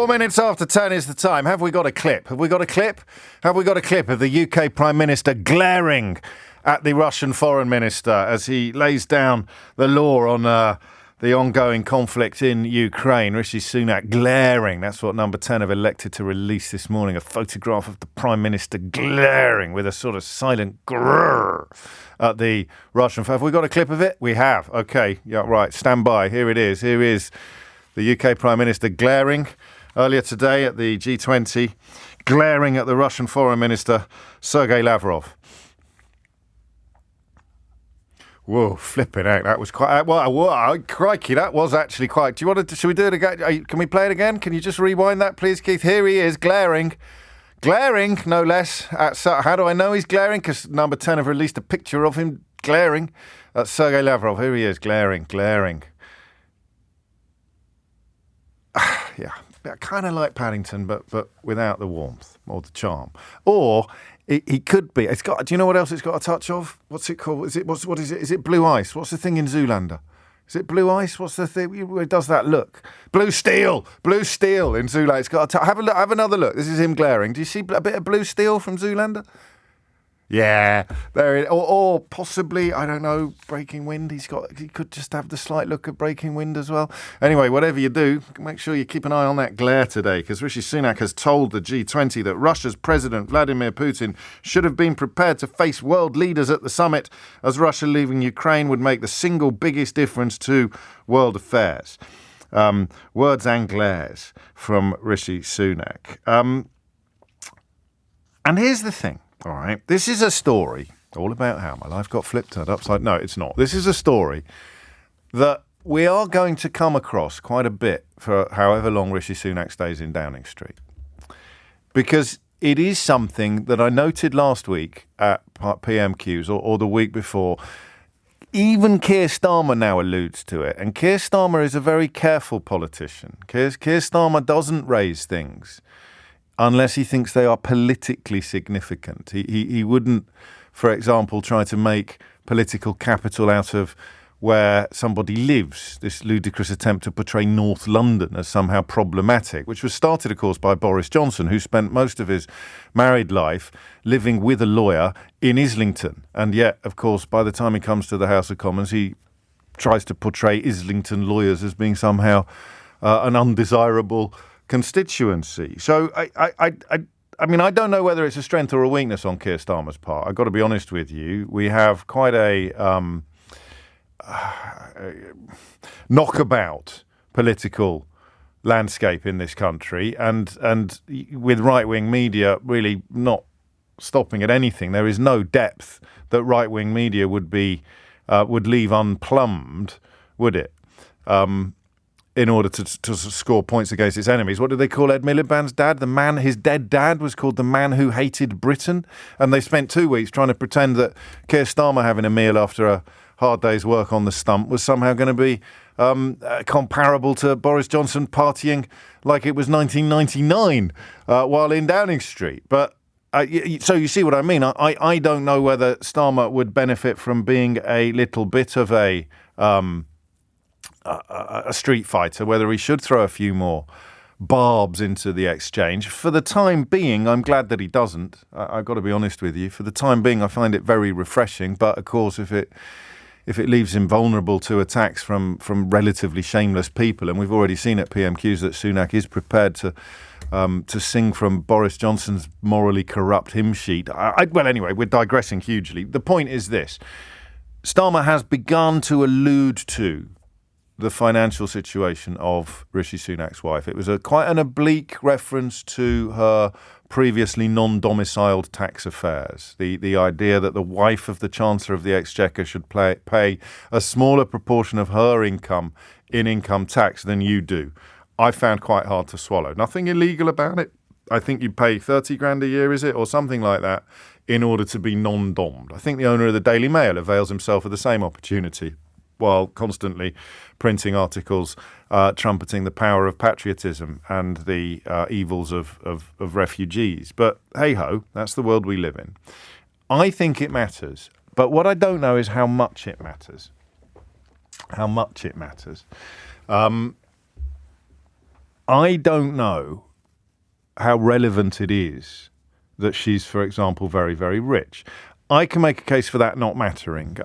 4 minutes after 10 is the time. Have we got a clip? Have we got a clip? Have we got a clip of the UK Prime Minister glaring at the Russian Foreign Minister as he lays down the law on the ongoing conflict in Ukraine? Rishi Sunak glaring. That's what Number 10 have elected to release this morning. A photograph of the Prime Minister glaring with a sort of silent grrr at the Russian. Have we got a clip of it? We have. Okay. Yeah, right. Stand by. Here it is. Here is the UK Prime Minister glaring earlier today at the G20, glaring at the Russian Foreign Minister, Sergei Lavrov. Whoa, flipping out. That was quite... Well, crikey, that was actually quite... Do you want to... Should we do it again? Can we play it again? Can you just rewind that, please, Keith? Here he is, glaring. Glaring, no less. How do I know he's glaring? Because Number 10 have released a picture of him glaring. That's Sergei Lavrov. Here he is, glaring. Yeah, kind of like Paddington, but without the warmth or the charm. Or he could be. It's got. Do you know what else it's got a touch of? What's it called? What is it? Is it blue ice? What's the thing in Zoolander? Is it blue ice? What's the thing? It does that look? Blue steel in Zoolander. It's got a touch. Have a look. Have another look. This is him glaring. Do you see a bit of blue steel from Zoolander? Yeah, there it, or possibly, I don't know, Breaking Wind. He could just have the slight look of Breaking Wind as well. Anyway, whatever you do, make sure you keep an eye on that glare today, because Rishi Sunak has told the G20 that Russia's President Vladimir Putin should have been prepared to face world leaders at the summit, as Russia leaving Ukraine would make the single biggest difference to world affairs. Words and glares from Rishi Sunak. And here's the thing. All right, this is a story all about how my life got flipped upside. No, it's not. This is a story that we are going to come across quite a bit for however long Rishi Sunak stays in Downing Street, because it is something that I noted last week at PMQs or the week before. Even Keir Starmer now alludes to it, and Keir Starmer is a very careful politician. Keir Starmer doesn't raise things unless he thinks they are politically significant. He wouldn't, for example, try to make political capital out of where somebody lives, this ludicrous attempt to portray North London as somehow problematic, which was started, of course, by Boris Johnson, who spent most of his married life living with a lawyer in Islington. And yet, of course, by the time he comes to the House of Commons, he tries to portray Islington lawyers as being somehow an undesirable constituency. So I mean, I don't know whether it's a strength or a weakness on Keir Starmer's part. I've got to be honest with you. We have quite a knockabout political landscape in this country, and with right-wing media really not stopping at anything. There is no depth that right-wing media would leave unplumbed, would it? In order to score points against its enemies. What did they call Ed Miliband's dad? His dead dad was called the man who hated Britain. And they spent 2 weeks trying to pretend that Keir Starmer having a meal after a hard day's work on the stump was somehow going to be comparable to Boris Johnson partying like it was 1999 while in Downing Street. But so you see what I mean. I don't know whether Starmer would benefit from being a little bit of a street fighter, whether he should throw a few more barbs into the exchange. For the time being, I'm glad that he doesn't. I've got to be honest with you. For the time being, I find it very refreshing. But of course, if it leaves him vulnerable to attacks from relatively shameless people, and we've already seen at PMQs that Sunak is prepared to sing from Boris Johnson's morally corrupt hymn sheet. Well, anyway, we're digressing hugely. The point is this. Starmer has begun to allude to the financial situation of Rishi Sunak's wife. It was quite an oblique reference to her previously non-domiciled tax affairs. The idea that the wife of the Chancellor of the Exchequer should pay a smaller proportion of her income in income tax than you do, I found quite hard to swallow. Nothing illegal about it. I think you pay 30 grand a year, is it, or something like that, in order to be non-dommed. I think the owner of the Daily Mail avails himself of the same opportunity, while constantly printing articles trumpeting the power of patriotism and the evils of refugees. But hey-ho, that's the world we live in. I think it matters, but what I don't know is how much it matters. I don't know how relevant it is that she's, for example, very, very rich. I can make a case for that not mattering.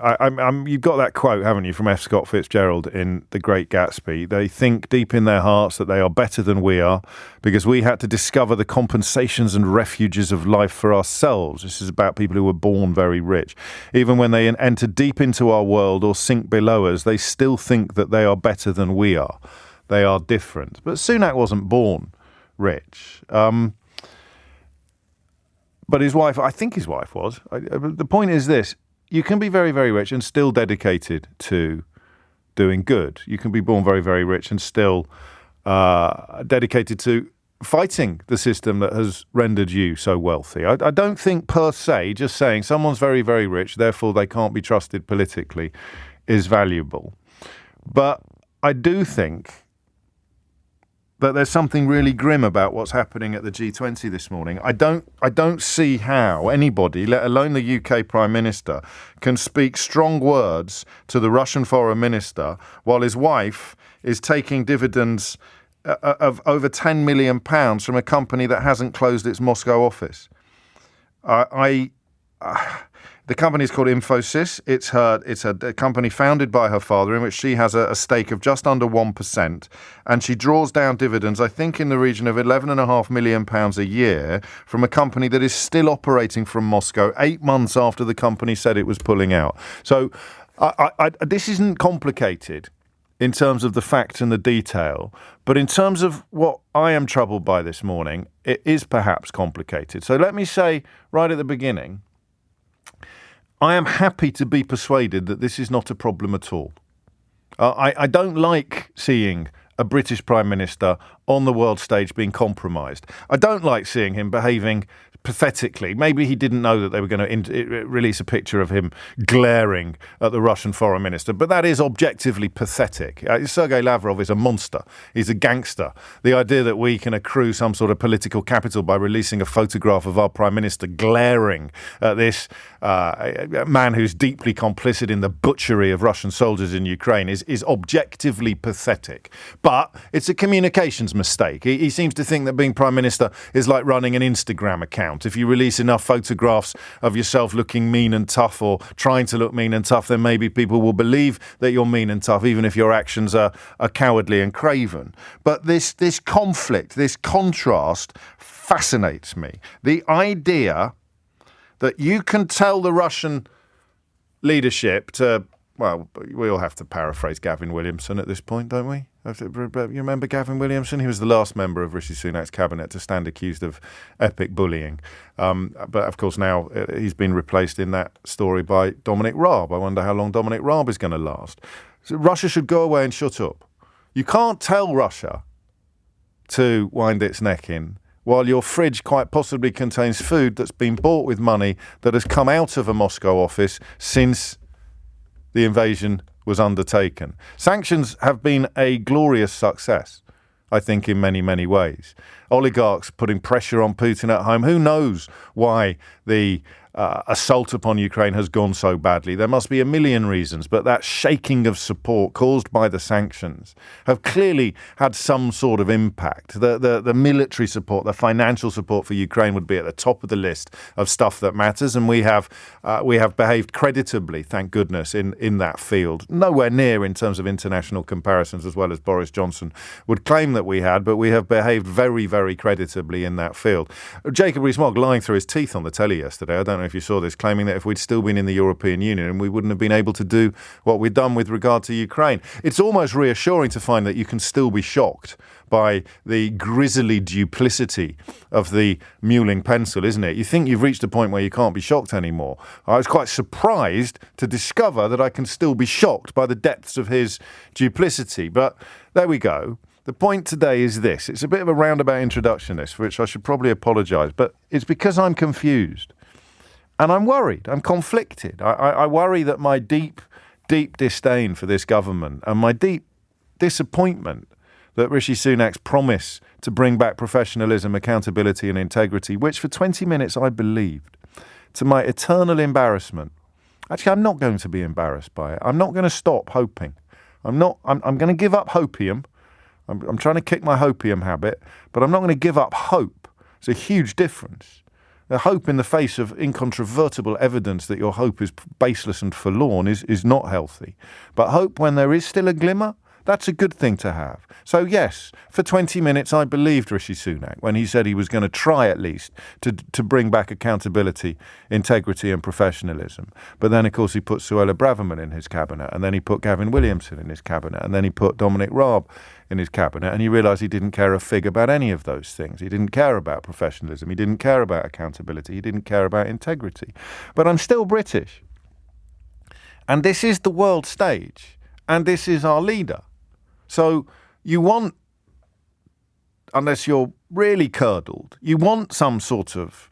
You've got that quote, haven't you, from F. Scott Fitzgerald in The Great Gatsby. They think deep in their hearts that they are better than we are because we had to discover the compensations and refuges of life for ourselves. This is about people who were born very rich. Even when they enter deep into our world or sink below us, they still think that they are better than we are. They are different. But Sunak wasn't born rich. But his wife, I think his wife was. The point is this: you can be very, very rich and still dedicated to doing good. You can be born very, very rich and still dedicated to fighting the system that has rendered you so wealthy. I don't think per se just saying someone's very, very rich, therefore they can't be trusted politically, is valuable. But I do think that there's something really grim about what's happening at the G20 this morning. I don't see how anybody, let alone the UK Prime Minister, can speak strong words to the Russian Foreign Minister while his wife is taking dividends of over £10 million from a company that hasn't closed its Moscow office. The company is called Infosys. It's a company founded by her father in which she has a stake of just under 1%. And she draws down dividends, I think, in the region of £11.5 million a year from a company that is still operating from Moscow 8 months after the company said it was pulling out. So this isn't complicated in terms of the facts and the detail. But in terms of what I am troubled by this morning, it is perhaps complicated. So let me say right at the beginning, I am happy to be persuaded that this is not a problem at all. I don't like seeing a British Prime Minister on the world stage being compromised. I don't like seeing him behaving pathetically. Maybe he didn't know that they were going to release a picture of him glaring at the Russian foreign minister, but that is objectively pathetic. Sergei Lavrov is a monster. He's a gangster. The idea that we can accrue some sort of political capital by releasing a photograph of our prime minister glaring at this man who's deeply complicit in the butchery of Russian soldiers in Ukraine is objectively pathetic. But it's a communications mistake. He seems to think that being prime minister is like running an Instagram account. If you release enough photographs of yourself looking mean and tough or trying to look mean and tough, then maybe people will believe that you're mean and tough, even if your actions are cowardly and craven. But this conflict, this contrast fascinates me. The idea that you can tell the Russian leadership to, well, we all have to paraphrase Gavin Williamson at this point, don't we? You remember Gavin Williamson? He was the last member of Rishi Sunak's cabinet to stand accused of epic bullying. But of course now he's been replaced in that story by Dominic Raab. I wonder how long Dominic Raab is going to last. So Russia should go away and shut up. You can't tell Russia to wind its neck in while your fridge quite possibly contains food that's been bought with money that has come out of a Moscow office since the invasion was undertaken. Sanctions have been a glorious success, I think, in many, many ways. Oligarchs putting pressure on Putin at home. Who knows why the assault upon Ukraine has gone so badly? There must be a million reasons, but that shaking of support caused by the sanctions have clearly had some sort of impact. The military support, the financial support for Ukraine would be at the top of the list of stuff that matters, and we have behaved creditably, thank goodness, in that field. Nowhere near in terms of international comparisons, as well as Boris Johnson would claim that we had, but we have behaved very, very creditably in that field. Jacob Rees-Mogg lying through his teeth on the telly yesterday, I don't know if you saw this, claiming that if we'd still been in the European Union, we wouldn't have been able to do what we've done with regard to Ukraine. It's almost reassuring to find that you can still be shocked by the grisly duplicity of the Muelling pencil, isn't it? You think you've reached a point where you can't be shocked anymore. I was quite surprised to discover that I can still be shocked by the depths of his duplicity. But there we go. The point today is this. It's a bit of a roundabout introduction, this, for which I should probably apologise, but it's because I'm confused. And I'm worried. I'm conflicted. I worry that my deep, deep disdain for this government and my deep disappointment that Rishi Sunak's promise to bring back professionalism, accountability and integrity, which for 20 minutes I believed, to my eternal embarrassment. Actually, I'm not going to be embarrassed by it. I'm not going to stop hoping. I'm going to give up hopium. I'm trying to kick my hopium habit, but I'm not going to give up hope. It's a huge difference. The hope in the face of incontrovertible evidence that your hope is baseless and forlorn is not healthy. But hope when there is still a glimmer, that's a good thing to have. So yes, for 20 minutes I believed Rishi Sunak when he said he was going to try at least to bring back accountability, integrity and professionalism. But then of course he put Suella Braverman in his cabinet, and then he put Gavin Williamson in his cabinet, and then he put Dominic Raab in his cabinet, and you realise he didn't care a fig about any of those things. He didn't care about professionalism. He didn't care about accountability. He didn't care about integrity. But I'm still British. And this is the world stage. And this is our leader. So you want, unless you're really curdled, you want some sort of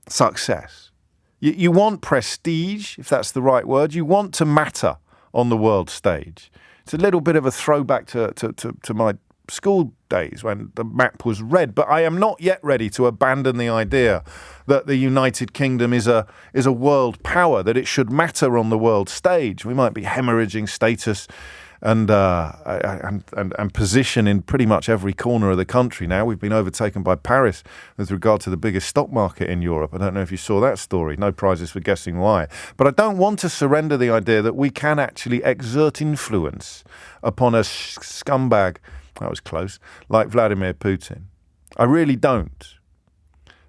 success. You want prestige, if that's the right word. You want to matter on the world stage. It's a little bit of a throwback to my school days when the map was red, but I am not yet ready to abandon the idea that the United Kingdom is a world power, that it should matter on the world stage. We might be hemorrhaging status and position in pretty much every corner of the country now. We've been overtaken by Paris with regard to the biggest stock market in Europe. I don't know if you saw that story. No prizes for guessing why. But I don't want to surrender the idea that we can actually exert influence upon a scumbag, that was close, like Vladimir Putin. I really don't.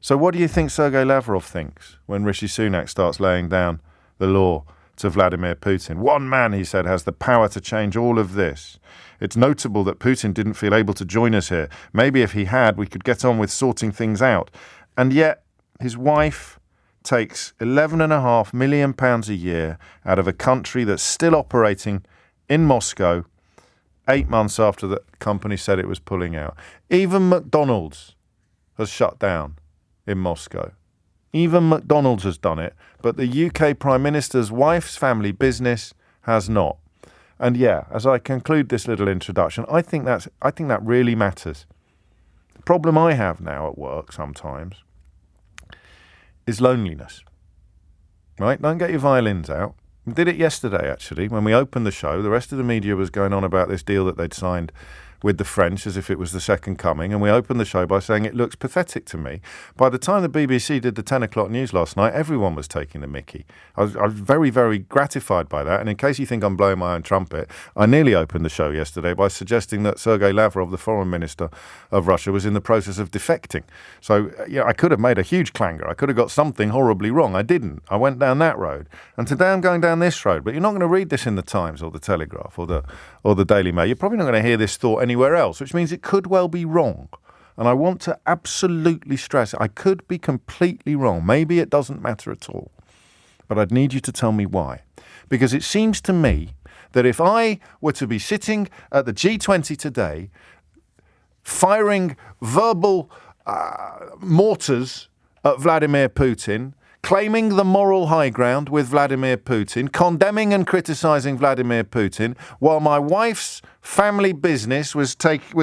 So what do you think Sergei Lavrov thinks when Rishi Sunak starts laying down the law to Vladimir Putin? One man, he said, has the power to change all of this. It's notable that Putin didn't feel able to join us here. Maybe if he had, we could get on with sorting things out. And yet his wife takes £11.5 million a year out of a country that's still operating in Moscow 8 months after the company said it was pulling out. Even McDonald's has shut down in Moscow. Even McDonald's has done it, but the UK Prime Minister's wife's family business has not. And yeah, as I conclude this little introduction, I think that really matters. The problem I have now at work sometimes is loneliness. Right? Don't get your violins out. We did it yesterday, actually, when we opened the show. The rest of the media was going on about this deal that they'd signed with the French as if it was the second coming, and we opened the show by saying it looks pathetic to me. By the time the BBC did the 10 o'clock news last night, everyone was taking the mickey. I was very, very gratified by that, and in case you think I'm blowing my own trumpet, I nearly opened the show yesterday by suggesting that Sergei Lavrov, the foreign minister of Russia, was in the process of defecting. So I could have made a huge clanger. I could have got something horribly wrong. I didn't. I went down that road. And today I'm going down this road. But you're not going to read this in the Times or the Telegraph or the Daily Mail. You're probably not going to hear this thought anywhere else, which means it could well be wrong. And I want to absolutely stress it. I could be completely wrong. Maybe it doesn't matter at all. But I'd need you to tell me why. Because it seems to me that if I were to be sitting at the G20 today, firing verbal mortars at Vladimir Putin, claiming the moral high ground with Vladimir Putin, condemning and criticizing Vladimir Putin, while my wife's family business was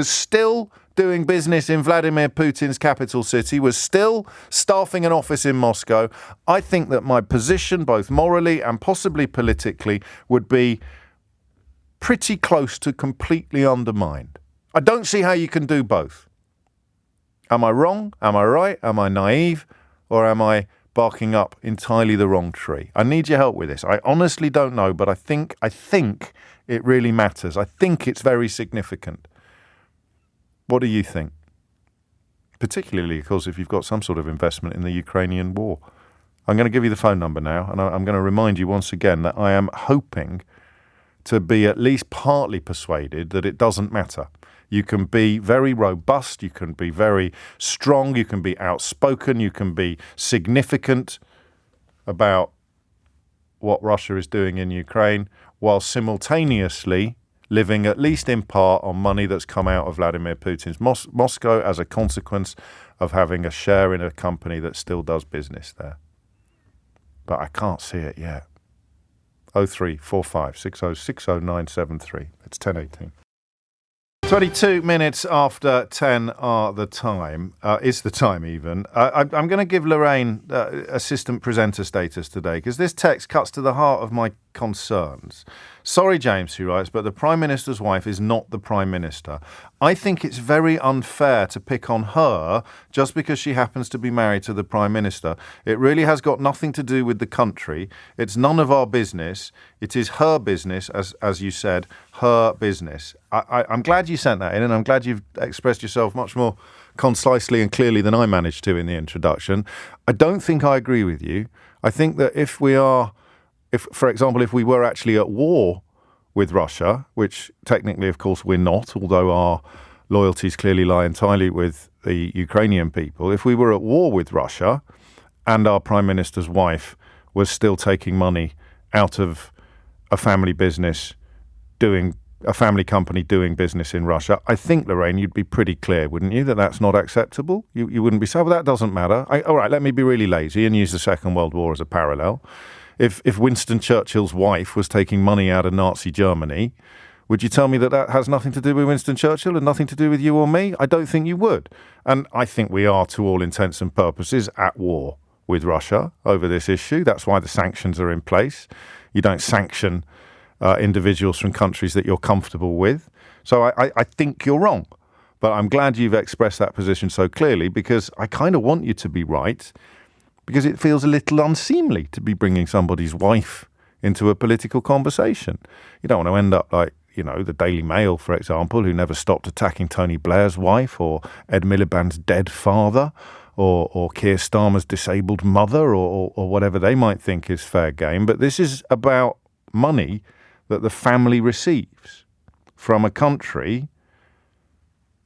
still doing business in Vladimir Putin's capital city, was still staffing an office in Moscow, I think that my position, both morally and possibly politically, would be pretty close to completely undermined. I don't see how you can do both. Am I wrong? Am I right? Am I naive? Or am I barking up entirely the wrong tree? I need your help with this. I honestly don't know, but I think it really matters. I think it's very significant. What do you think? Particularly, of course, if you've got some sort of investment in the Ukrainian war. I'm going to give you the phone number now, and I'm going to remind you once again that I am hoping to be at least partly persuaded that it doesn't matter. You can be very robust, you can be very strong, you can be outspoken, you can be significant about what Russia is doing in Ukraine, while simultaneously living at least in part on money that's come out of Vladimir Putin's Moscow as a consequence of having a share in a company that still does business there. But I can't see it yet. 0345 6060973. It's 10:18. 22 minutes after 10 are the time, is the time even. I'm going to give Lorraine assistant presenter status today because this text cuts to the heart of my concerns. Sorry, James, who writes, but the Prime Minister's wife is not the Prime Minister. I think it's very unfair to pick on her just because she happens to be married to the Prime Minister. It really has got nothing to do with the country. It's none of our business. It is her business, as you said, her business. I'm glad you sent that in, and I'm glad you've expressed yourself much more concisely and clearly than I managed to in the introduction. I don't think I agree with you. I think that if, for example, if we were actually at war with Russia, which technically, of course, we're not, although our loyalties clearly lie entirely with the Ukrainian people, if we were at war with Russia and our Prime Minister's wife was still taking money out of a family business a family company doing business in Russia, I think, Lorraine, you'd be pretty clear, wouldn't you, that that's not acceptable? You wouldn't be saying, well, that doesn't matter. All right, let me be really lazy and use the Second World War as a parallel. If Winston Churchill's wife was taking money out of Nazi Germany, would you tell me that has nothing to do with Winston Churchill and nothing to do with you or me? I don't think you would. And I think we are, to all intents and purposes, at war with Russia over this issue. That's why the sanctions are in place. You don't sanction individuals from countries that you're comfortable with. So I think you're wrong. But I'm glad you've expressed that position so clearly, because I kind of want you to be right, because it feels a little unseemly to be bringing somebody's wife into a political conversation. You don't want to end up like, the Daily Mail, for example, who never stopped attacking Tony Blair's wife, or Ed Miliband's dead father, or Keir Starmer's disabled mother, or whatever they might think is fair game. But this is about money that the family receives from a country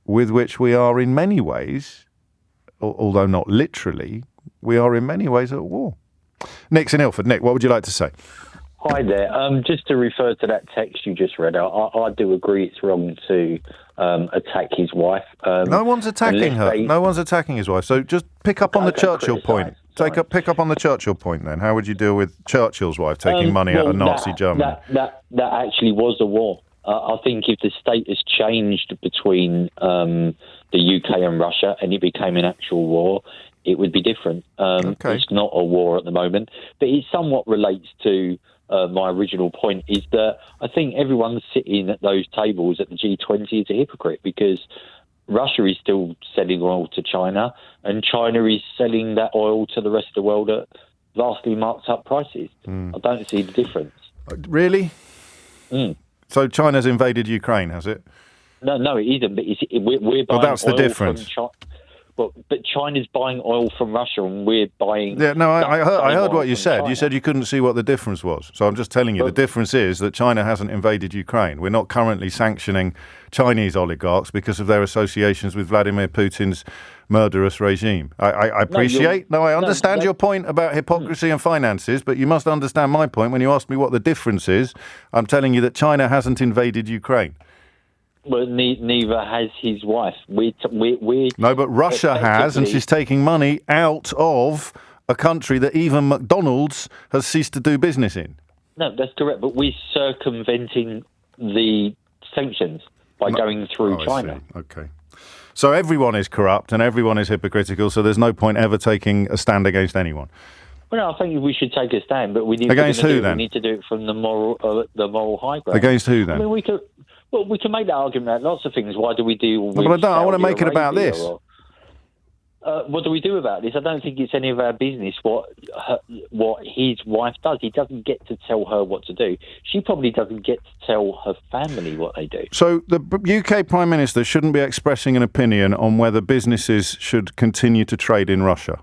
with which we are in many ways, although not literally, we are in many ways at war. Nick's in Ilford. Nick, what would you like to say? Hi there. Just to refer to that text you just read out, I do agree it's wrong to attack his wife. No one's attacking her. No one's attacking his wife. So just pick up on the Churchill point. Pick up on the Churchill point then. How would you deal with Churchill's wife taking money out of Nazi Germany? That actually was a war. I think if the status changed between the UK and Russia and it became an actual war, it would be different. It's not a war at the moment, but it somewhat relates to my original point, is that I think everyone sitting at those tables at the G20 is a hypocrite, because Russia is still selling oil to China, and China is selling that oil to the rest of the world at vastly marked up prices. I don't see the difference. Really? So China's invaded Ukraine, has it? No, it isn't. But we're buying well, that's the oil difference. From China. But China's buying oil from Russia, and we're buying... Yeah, no, I heard what you said. China. You said you couldn't see what the difference was. So I'm just telling you, the difference is that China hasn't invaded Ukraine. We're not currently sanctioning Chinese oligarchs because of their associations with Vladimir Putin's murderous regime. I appreciate... I understand your point about hypocrisy and finances, but you must understand my point. When you ask me what the difference is, I'm telling you that China hasn't invaded Ukraine. Well, neither has his wife. No, but Russia has, and she's taking money out of a country that even McDonald's has ceased to do business in. No, that's correct, but we're circumventing the sanctions by going through China. Okay. So everyone is corrupt and everyone is hypocritical, so there's no point ever taking a stand against anyone. Well, I think we should take a stand, but we need against who then? We need to do it from the moral high ground. Against who then? I mean, we can make that argument about lots of things. Why do we deal with... But I want to make it about this. What do we do about this? I don't think it's any of our business what his wife does. He doesn't get to tell her what to do. She probably doesn't get to tell her family what they do. So the UK Prime Minister shouldn't be expressing an opinion on whether businesses should continue to trade in Russia?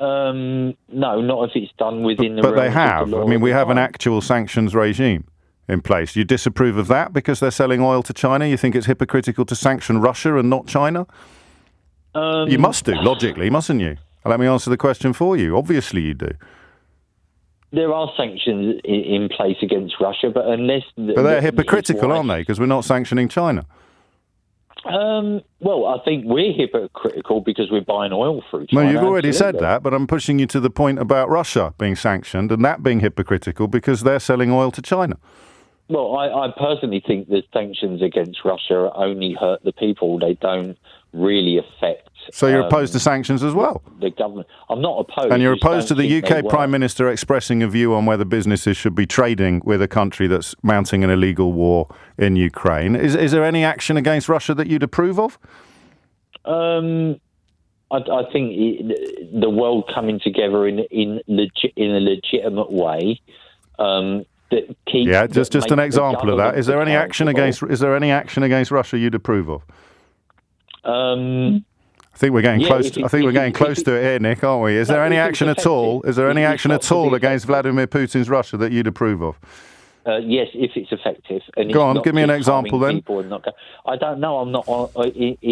No, not if it's done within the... But they have. I mean, we have an actual sanctions regime in place. You disapprove of that because they're selling oil to China? You think it's hypocritical to sanction Russia and not China? You must do, logically, mustn't you? Let me answer the question for you. Obviously you do. There are sanctions in place against Russia, but unless... But they're hypocritical, aren't they? Because we're not sanctioning China. Well, I think we're hypocritical because we're buying oil through China. No, you've already said that, but I'm pushing you to the point about Russia being sanctioned and that being hypocritical because they're selling oil to China. Well, I personally think the sanctions against Russia only hurt the people. They don't really affect So you're opposed to sanctions as well? The government. I'm not opposed. And you're opposed to the UK Prime Minister expressing a view on whether businesses should be trading with a country that's mounting an illegal war in Ukraine. Is there any action against Russia that you'd approve of? I think the world coming together in a legitimate way. Just an example of that. Is there any action against Russia you'd approve of? I think we're getting close. I think we're getting close to it here, Nick, aren't we? Is there any action at all? Is there any action at all against Vladimir Putin's Russia that you'd approve of? Yes, if it's effective. And Go on, give me an example then. I don't know. I'm not.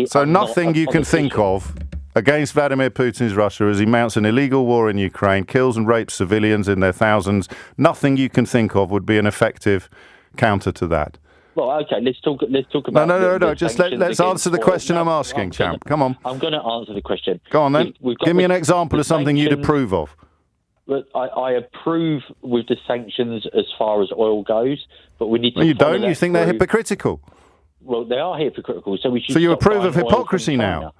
So nothing you can think of against Vladimir Putin's Russia as he mounts an illegal war in Ukraine, kills and rapes civilians in their thousands. Nothing you can think of would be an effective counter to that. Well, okay, let's talk about... No. Just let's answer the question I'm asking, champ. Come on. I'm going to answer the question. Go on, then. Give me an example of something you'd approve of. I approve with the sanctions as far as oil goes, but we need to... No, you don't? You think they're hypocritical? Well, they are hypocritical, so we should... So you approve of hypocrisy now?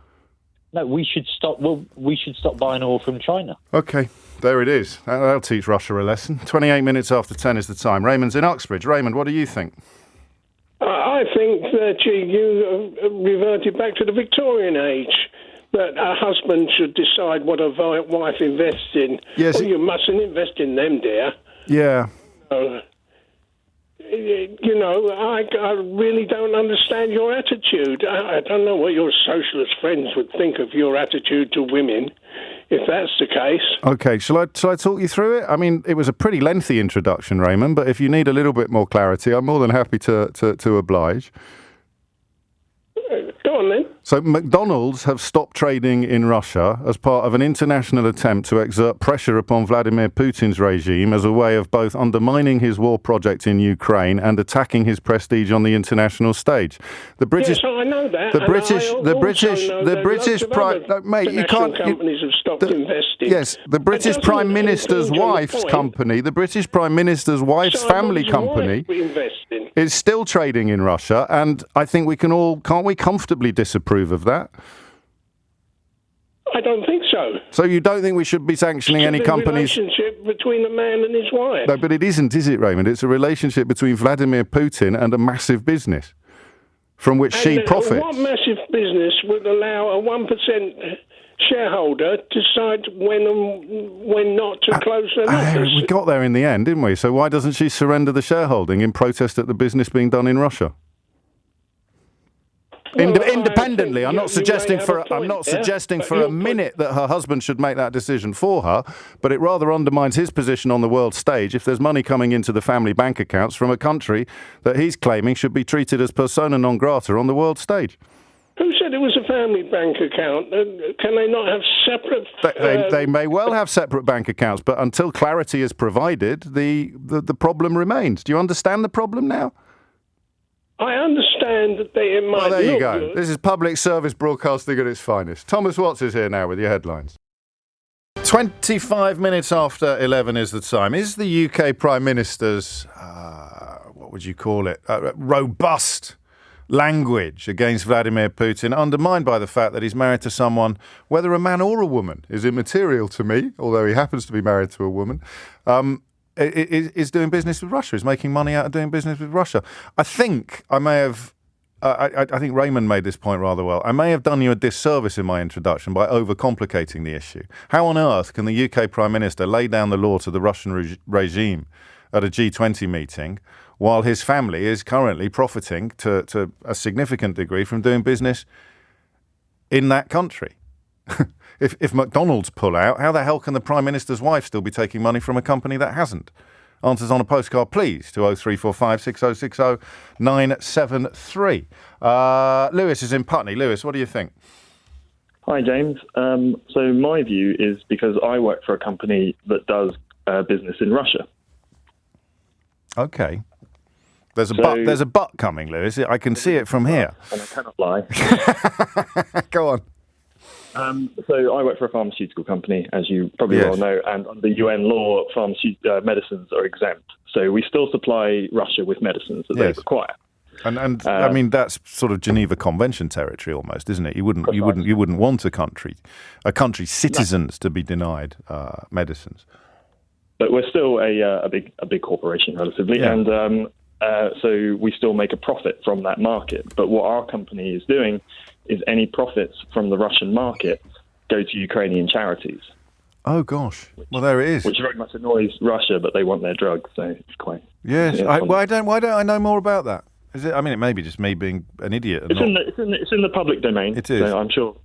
No, we should stop buying oil from China. OK, there it is. That'll teach Russia a lesson. 28 minutes after 10 is the time. Raymond's in Uxbridge. Raymond, what do you think? I think that you reverted back to the Victorian age, that a husband should decide what a wife invests in. Yes. Well, you mustn't invest in them, dear. Yeah. I really don't understand your attitude. I don't know what your socialist friends would think of your attitude to women, if that's the case. OK, shall I talk you through it? I mean, it was a pretty lengthy introduction, Raymond, but if you need a little bit more clarity, I'm more than happy to oblige. Go on, then. So McDonald's have stopped trading in Russia as part of an international attempt to exert pressure upon Vladimir Putin's regime as a way of both undermining his war project in Ukraine and attacking his prestige on the international stage. The British, yes, I know that. The British Prime, mate, you can't. Companies have stopped investing. Yes, the British Prime Minister's wife's company, the British Prime Minister's wife's family company, is still trading in Russia, and I think we can't we comfortably disapprove of that? I don't think so. So you don't think we should be sanctioning any companies? It's a relationship between a man and his wife. No, but it isn't, is it, Raymond? It's a relationship between Vladimir Putin and a massive business from which she profits. What massive business would allow a 1% shareholder to decide when not to close their office? We got there in the end, didn't we? So why doesn't she surrender the shareholding in protest at the business being done in Russia? Independently, I'm not suggesting for a minute that her husband should make that decision for her, but it rather undermines his position on the world stage if there's money coming into the family bank accounts from a country that he's claiming should be treated as persona non grata on the world stage. Who said it was a family bank account? Can they not have separate... They may well have separate bank accounts, but until clarity is provided, the problem remains. Do you understand the problem now? I understand that it might Well, there you look go. good. This is public service broadcasting at its finest. Thomas Watts is here now with your headlines. 25 minutes after 11 is the time. Is the UK Prime Minister's, what would you call it, robust language against Vladimir Putin undermined by the fact that he's married to someone, whether a man or a woman, is immaterial to me, although he happens to be married to a woman, is doing business with Russia, is making money out of doing business with Russia. I think I may have, I think Raymond made this point rather well. I may have done you a disservice in my introduction by overcomplicating the issue. How on earth can the UK Prime Minister lay down the law to the Russian regime at a G20 meeting while his family is currently profiting to a significant degree from doing business in that country? If McDonald's pull out, how the hell can the Prime Minister's wife still be taking money from a company that hasn't? Answers on a postcard, please, to 0345 6060 973. Lewis is in Putney. Lewis, what do you think? Hi, James. So my view is because I work for a company that does business in Russia. Okay. There's a but coming, Lewis. I can see it from here. And I cannot lie. Go on. So I work for a pharmaceutical company, as you probably well know, and under UN law, medicines are exempt. So we still supply Russia with medicines that they require. And I mean, that's sort of Geneva Convention territory almost, isn't it? You wouldn't want a country's citizens to be denied medicines. But we're still a big corporation relatively, and so we still make a profit from that market. But what our company is doing is any profits from the Russian market go to Ukrainian charities. Oh gosh! Well, there it is. Which very much annoys Russia, but they want their drugs, so it's quite. Yes. Why don't I know more about that? Is it? I mean, it may be just me being an idiot. It's in the public domain. It is. So I'm sure.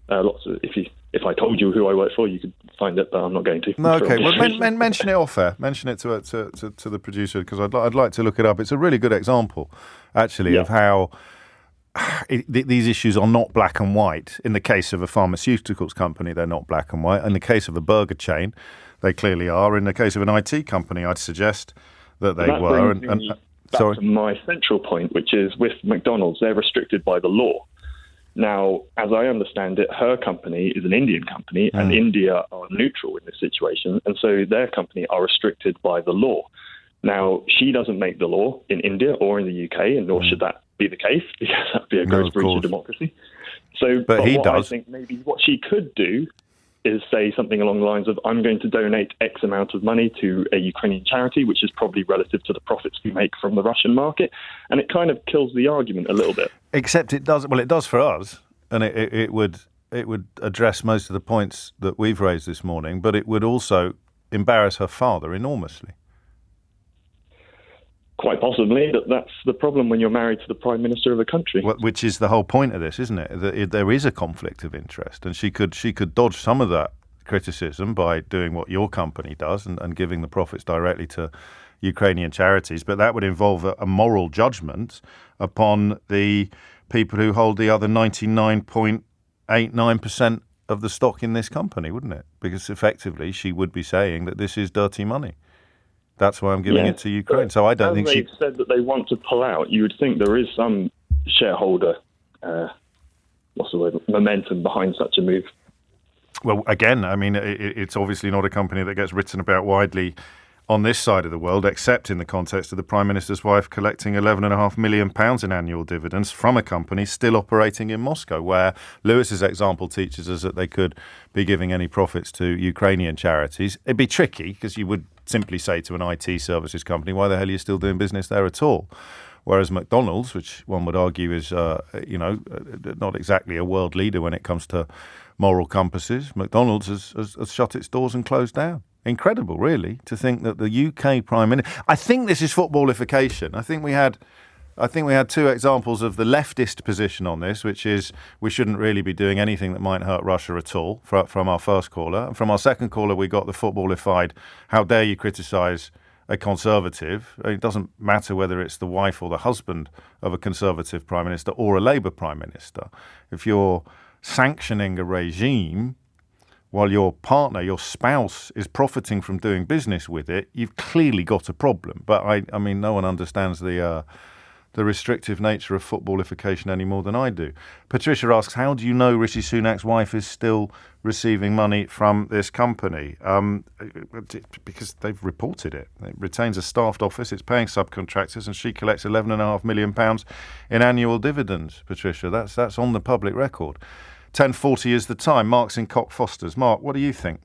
Lots of, if I told you who I work for, you could find it, but I'm not going to. No, okay. Well, mention it off air. Mention it to the producer, because I'd like to look it up. It's a really good example, actually, of how these issues are not black and white. In the case of a pharmaceuticals company, they're not black and white. In the case of a burger chain, they clearly are. In the case of an IT company, I'd suggest that they were. That's my central point, which is with McDonald's, they're restricted by the law. Now, as I understand it, her company is an Indian company, and India are neutral in this situation, and so their company are restricted by the law. Now, she doesn't make the law in India or in the UK, and nor should that be the case, because that would be a gross breach of democracy. So, but he does. I think maybe what she could do is say something along the lines of, I'm going to donate X amount of money to a Ukrainian charity, which is probably relative to the profits we make from the Russian market. And it kind of kills the argument a little bit. Except it does for us, and it would address most of the points that we've raised this morning, but it would also embarrass her father enormously. Quite possibly, that's the problem when you're married to the Prime Minister of a country. Which is the whole point of this, isn't it? That there is a conflict of interest, and she could dodge some of that criticism by doing what your company does and giving the profits directly to Ukrainian charities, but that would involve a moral judgment upon the people who hold the other 99.89% of the stock in this company, wouldn't it? Because effectively she would be saying that this is dirty money. That's why I'm giving it to Ukraine. So I don't think they've said that they want to pull out. You would think there is some shareholder, momentum behind such a move. Well, again, I mean, it's obviously not a company that gets written about widely on this side of the world, except in the context of the Prime Minister's wife collecting £11.5 million in annual dividends from a company still operating in Moscow, where Lewis's example teaches us that they could be giving any profits to Ukrainian charities. It'd be tricky because you would simply say to an IT services company, why the hell are you still doing business there at all? Whereas McDonald's, which one would argue is, not exactly a world leader when it comes to moral compasses, McDonald's has shut its doors and closed down. Incredible, really, to think that the UK Prime Minister... I think this is footballification. I think we had two examples of the leftist position on this, which is we shouldn't really be doing anything that might hurt Russia at all, from our first caller. And from our second caller, we got the footballified, how dare you criticise a Conservative. It doesn't matter whether it's the wife or the husband of a Conservative Prime Minister or a Labour Prime Minister. If you're sanctioning a regime while your partner, your spouse, is profiting from doing business with it, you've clearly got a problem. But I mean, no one understands the restrictive nature of footballification any more than I do. Patricia asks, how do you know Rishi Sunak's wife is still receiving money from this company? Because they've reported it. It retains a staffed office, it's paying subcontractors, and she collects £11.5 million in annual dividends, Patricia. That's on the public record. 10:40 is the time. Mark's in Cockfosters. Mark, what do you think?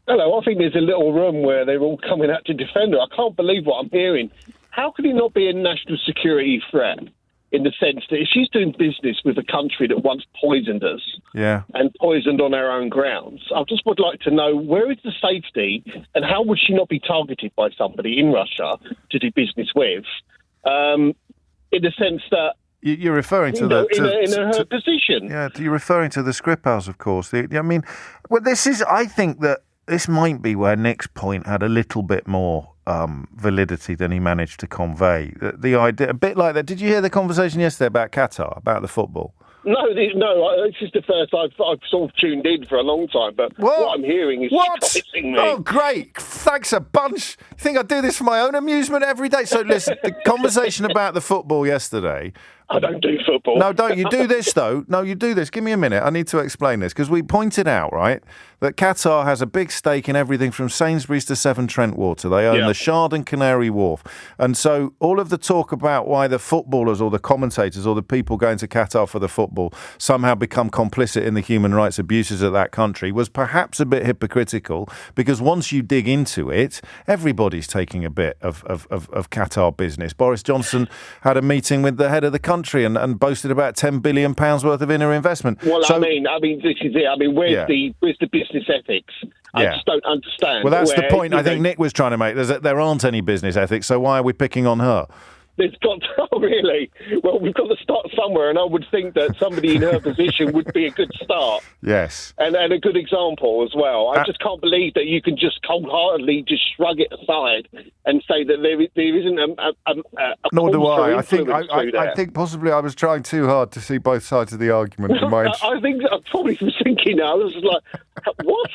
Hello, I think there's a little room where they're all coming out to defend her. I can't believe what I'm hearing. How could it not be a national security threat in the sense that if she's doing business with a country that once poisoned us and poisoned on our own grounds, I just would like to know, where is the safety and how would she not be targeted by somebody in Russia to do business with, in the sense that you're referring to her position. Yeah, you're referring to the Skripals, of course. I think that this might be where Nick's point had a little bit more validity than he managed to convey. The idea, a bit like that. Did you hear the conversation yesterday about Qatar, about the football? No, this is the first I've sort of tuned in for a long time, but what I'm hearing is promising me. Oh, great. Thanks a bunch. You think I do this for my own amusement every day? So listen, the conversation about the football yesterday I don't do football. No, don't. You do this, though. No, you do this. Give me a minute. I need to explain this because we pointed out, right, that Qatar has a big stake in everything from Sainsbury's to Severn Trent Water. They own the Shard and Canary Wharf. And so all of the talk about why the footballers or the commentators or the people going to Qatar for the football somehow become complicit in the human rights abuses of that country was perhaps a bit hypocritical because once you dig into it, everybody's taking a bit of Qatar business. Boris Johnson had a meeting with the head of the country and boasted about £10 billion worth of inner investment. Well, so, I mean, this is it. I mean, where's the business ethics? I just don't understand. Well, that's the point I think Nick was trying to make. There aren't any business ethics, so why are we picking on her? There's got to, oh, really? Well, we've got to start somewhere, and I would think that somebody in her position would be a good start. Yes. And a good example as well. I just can't believe that you can just cold-heartedly just shrug it aside and say that there isn't a Nor do I. I think possibly I was trying too hard to see both sides of the argument. I think I probably was thinking now. I was like, what?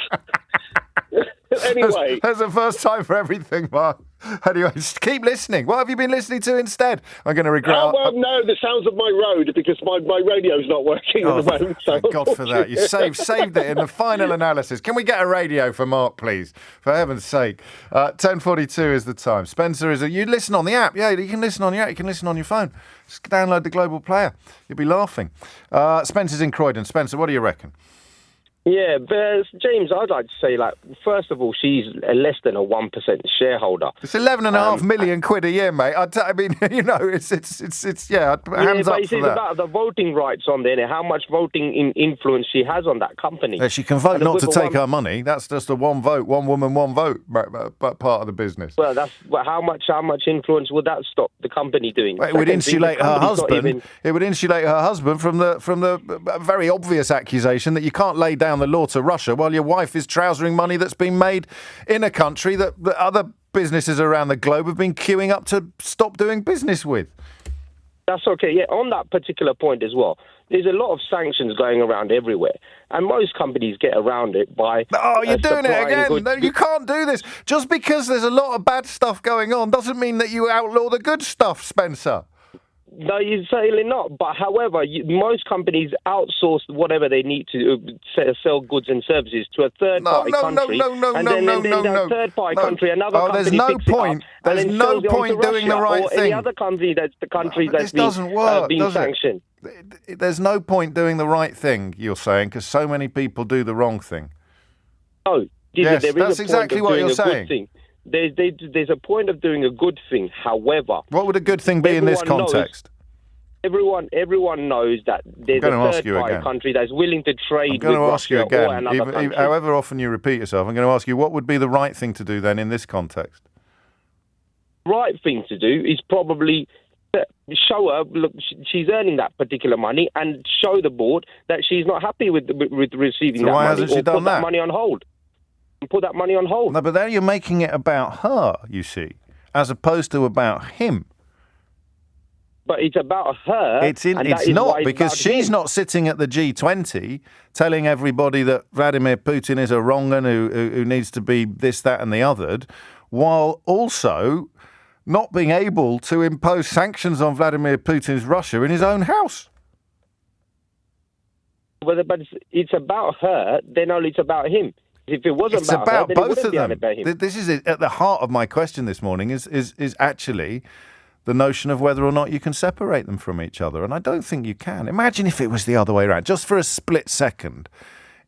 Anyway. That's the first time for everything, Mark. Anyway, just keep listening. What have you been listening to instead? I'm going to regret... no, the sounds of my road, because my radio's not working at the moment. So thank God for that. You saved it in the final analysis. Can we get a radio for Mark, please? For heaven's sake. 10:42 is the time. Spencer, you listen on the app. Yeah, you can listen on your app. You can listen on your phone. Just download the Global Player. You'll be laughing. Spencer's in Croydon. Spencer, what do you reckon? Yeah, but James, I'd like to say, first of all, she's less than a 1% shareholder. It's 11.5 million quid a year, mate. I mean, hands up for that. It's about the voting rights on there and how much voting influence she has on that company. Yeah, she can vote not to take her money. That's just a one vote, one woman, one vote part of the business. Well, how much influence would that stop the company doing? Well, it would insulate her husband. It would insulate her husband from the very obvious accusation that you can't lay down the law to Russia while your wife is trousering money that's been made in a country that other businesses around the globe have been queuing up to stop doing business with. That's okay. Yeah, on that particular point as well, there's a lot of sanctions going around everywhere, and most companies get around it by... Oh, you're doing it again. No, you can't do this. Just because there's a lot of bad stuff going on doesn't mean that you outlaw the good stuff, Spencer. No, you're certainly not. But however, most companies outsource whatever they need to sell goods and services to a third-party country. No. Third-party country, another company picks it up. There's no point doing the right thing. Any other country that's been sanctioned. There's no point doing the right thing, you're saying, because so many people do the wrong thing. Oh, yes, that's exactly what you're saying. There's a point of doing a good thing. However, what would a good thing be in this context? Everyone knows that there's a third-party country that's willing to trade with Russia or another country. However often you repeat yourself, I'm going to ask you, what would be the right thing to do then in this context? Right thing to do is probably show her, look, she's earning that particular money, and show the board that she's not happy with receiving that money. So why hasn't she done that? Put that money on hold. Put that money on hold. No, but there you're making it about her, you see, as opposed to about him. But it's about her. It's not, because she's not sitting at the G20 telling everybody that Vladimir Putin is a wrong un who needs to be this, that, and the other, while also not being able to impose sanctions on Vladimir Putin's Russia in his own house. But it's about her, then only it's about him. If it wasn't about her, then both it of them. About him. This is at the heart of my question this morning is actually the notion of whether or not you can separate them from each other. And I don't think you can. Imagine if it was the other way around, just for a split second.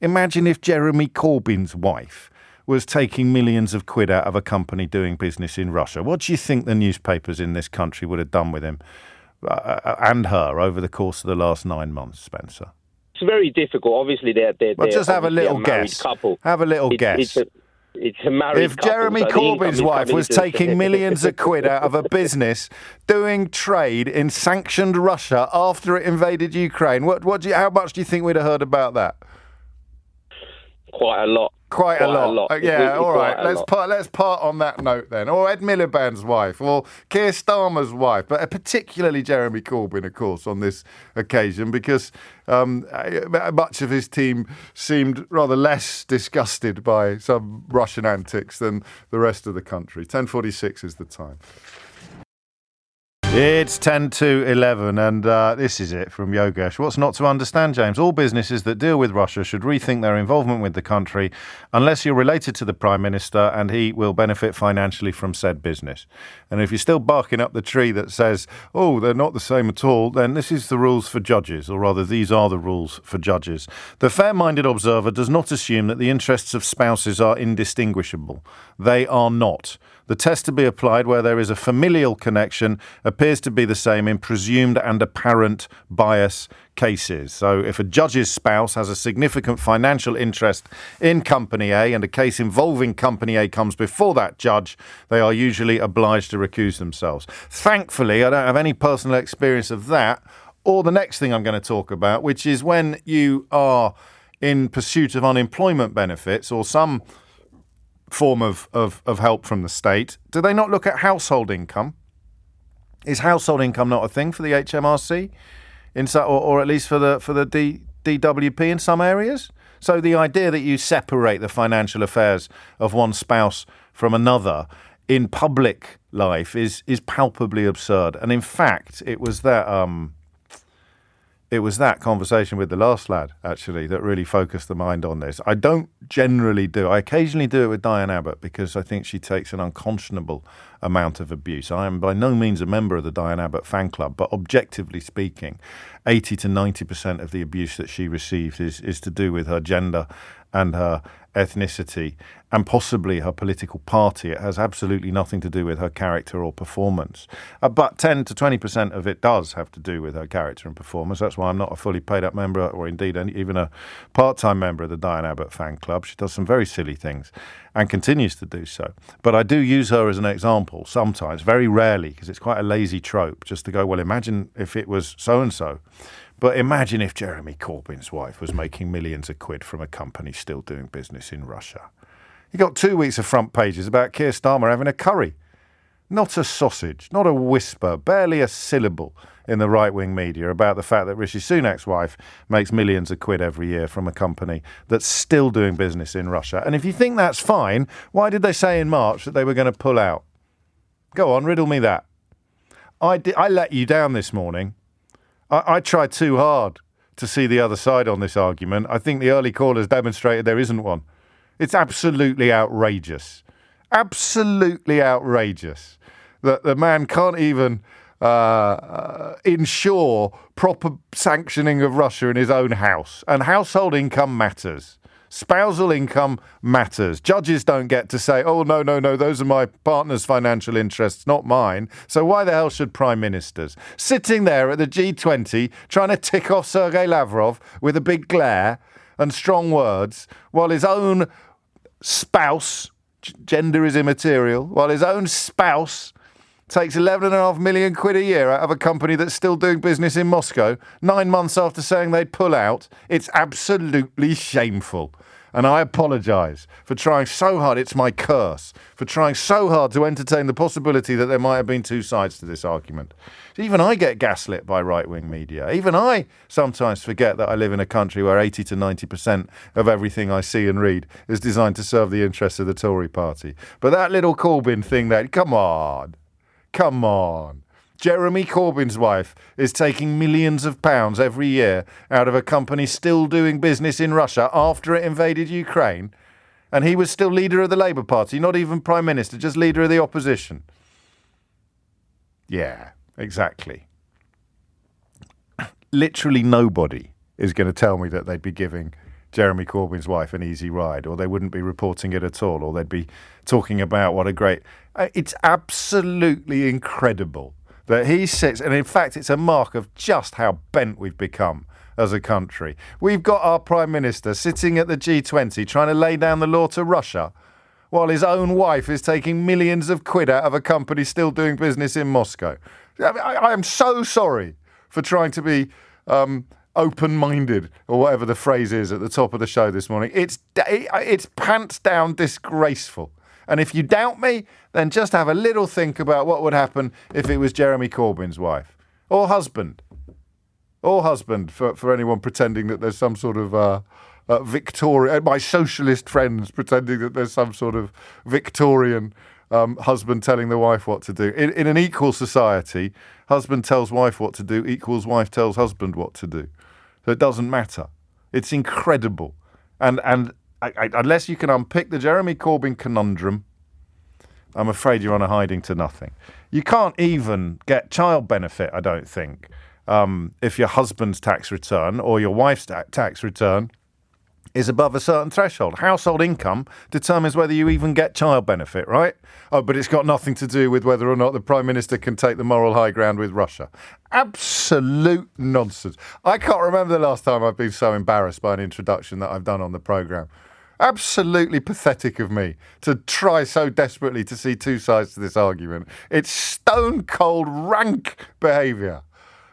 Imagine if Jeremy Corbyn's wife was taking millions of quid out of a company doing business in Russia. What do you think the newspapers in this country would have done with him and her over the course of the last 9 months, Spencer? It's very difficult. Obviously, they're just have a little guess. Couple. Have a little guess. It's a married if Jeremy Corbyn's wife was taking millions of quid out of a business doing trade in sanctioned Russia after it invaded Ukraine, how much do you think we'd have heard about that? Quite a lot. Quite a lot. Yeah, all right. Let's part on that note then. Or Ed Miliband's wife, or Keir Starmer's wife, but particularly Jeremy Corbyn, of course, on this occasion, because much of his team seemed rather less disgusted by some Russian antics than the rest of the country. 10:46 is the time. It's 10 to 11, and this is it from Yogesh. What's not to understand, James? All businesses that deal with Russia should rethink their involvement with the country unless you're related to the Prime Minister and he will benefit financially from said business. And if you're still barking up the tree that says, oh, they're not the same at all, then this is the rules for judges, or rather, these are the rules for judges. The fair-minded observer does not assume that the interests of spouses are indistinguishable. They are not. The test to be applied where there is a familial connection appears to be the same in presumed and apparent bias cases. So if a judge's spouse has a significant financial interest in Company A and a case involving Company A comes before that judge, they are usually obliged to recuse themselves. Thankfully, I don't have any personal experience of that or the next thing I'm going to talk about, which is when you are in pursuit of unemployment benefits or some form of help from the state, do they not look at household income? Is household income not a thing for the HMRC, or at least for the DWP in some areas? So the idea that you separate the financial affairs of one spouse from another in public life is palpably absurd. And in fact, it was that conversation with the last lad, actually, that really focused the mind on this. I don't generally do. I occasionally do it with Diane Abbott because I think she takes an unconscionable amount of abuse. I am by no means a member of the Diane Abbott fan club, but objectively speaking, 80 to 90% of the abuse that she receives is to do with her gender and her ethnicity and possibly her political party. It has absolutely nothing to do with her character or performance. But 10 to 20% of it does have to do with her character and performance. That's why I'm not a fully paid up member or indeed even a part-time member of the Diane Abbott fan club. She does some very silly things and continues to do so. But I do use her as an example sometimes, very rarely, because it's quite a lazy trope, just to go, well, imagine if it was so-and-so. But imagine if Jeremy Corbyn's wife was making millions of quid from a company still doing business in Russia. You got 2 weeks of front pages about Keir Starmer having a curry. Not a sausage, not a whisper, barely a syllable in the right-wing media about the fact that Rishi Sunak's wife makes millions of quid every year from a company that's still doing business in Russia. And if you think that's fine, why did they say in March that they were going to pull out? Go on, riddle me that. I let you down this morning. I tried too hard to see the other side on this argument. I think the early callers demonstrated there isn't one. It's absolutely outrageous. Absolutely outrageous that the man can't even ensure proper sanctioning of Russia in his own house. And household income matters. Spousal income matters. Judges don't get to say, oh, no, those are my partner's financial interests, not mine. So why the hell should prime ministers? Sitting there at the G20 trying to tick off Sergei Lavrov with a big glare and strong words while his own spouse, gender is immaterial, while his own spouse takes 11.5 million quid a year out of a company that's still doing business in Moscow 9 months after saying they'd pull out. It's absolutely shameful. And I apologise for trying so hard, it's my curse, for trying so hard to entertain the possibility that there might have been two sides to this argument. Even I get gaslit by right-wing media. Even I sometimes forget that I live in a country where 80 to 90% of everything I see and read is designed to serve the interests of the Tory party. But that little Corbyn thing there, come on. Jeremy Corbyn's wife is taking millions of pounds every year out of a company still doing business in Russia after it invaded Ukraine. And he was still leader of the Labour Party, not even Prime Minister, just leader of the opposition. Yeah, exactly. Literally nobody is going to tell me that they'd be giving Jeremy Corbyn's wife an easy ride, or they wouldn't be reporting it at all, or they'd be talking about what a great... It's absolutely incredible that he sits, and in fact it's a mark of just how bent we've become as a country. We've got our Prime Minister sitting at the G20 trying to lay down the law to Russia, while his own wife is taking millions of quid out of a company still doing business in Moscow. I am so sorry for trying to be open-minded, or whatever the phrase is at the top of the show this morning. It's pants down disgraceful. And if you doubt me, then just have a little think about what would happen if it was Jeremy Corbyn's wife. Or husband. For anyone pretending that there's some sort of Victorian... My socialist friends pretending that there's some sort of Victorian husband telling the wife what to do. In an equal society, husband tells wife what to do equals wife tells husband what to do. So it doesn't matter. It's incredible. And unless you can unpick the Jeremy Corbyn conundrum, I'm afraid you're on a hiding to nothing. You can't even get child benefit, I don't think, if your husband's tax return or your wife's tax return is above a certain threshold. Household income determines whether you even get child benefit, right? Oh, but it's got nothing to do with whether or not the Prime Minister can take the moral high ground with Russia. Absolute nonsense. I can't remember the last time I've been so embarrassed by an introduction that I've done on the programme. Absolutely pathetic of me to try so desperately to see two sides to this argument. It's stone cold rank behaviour.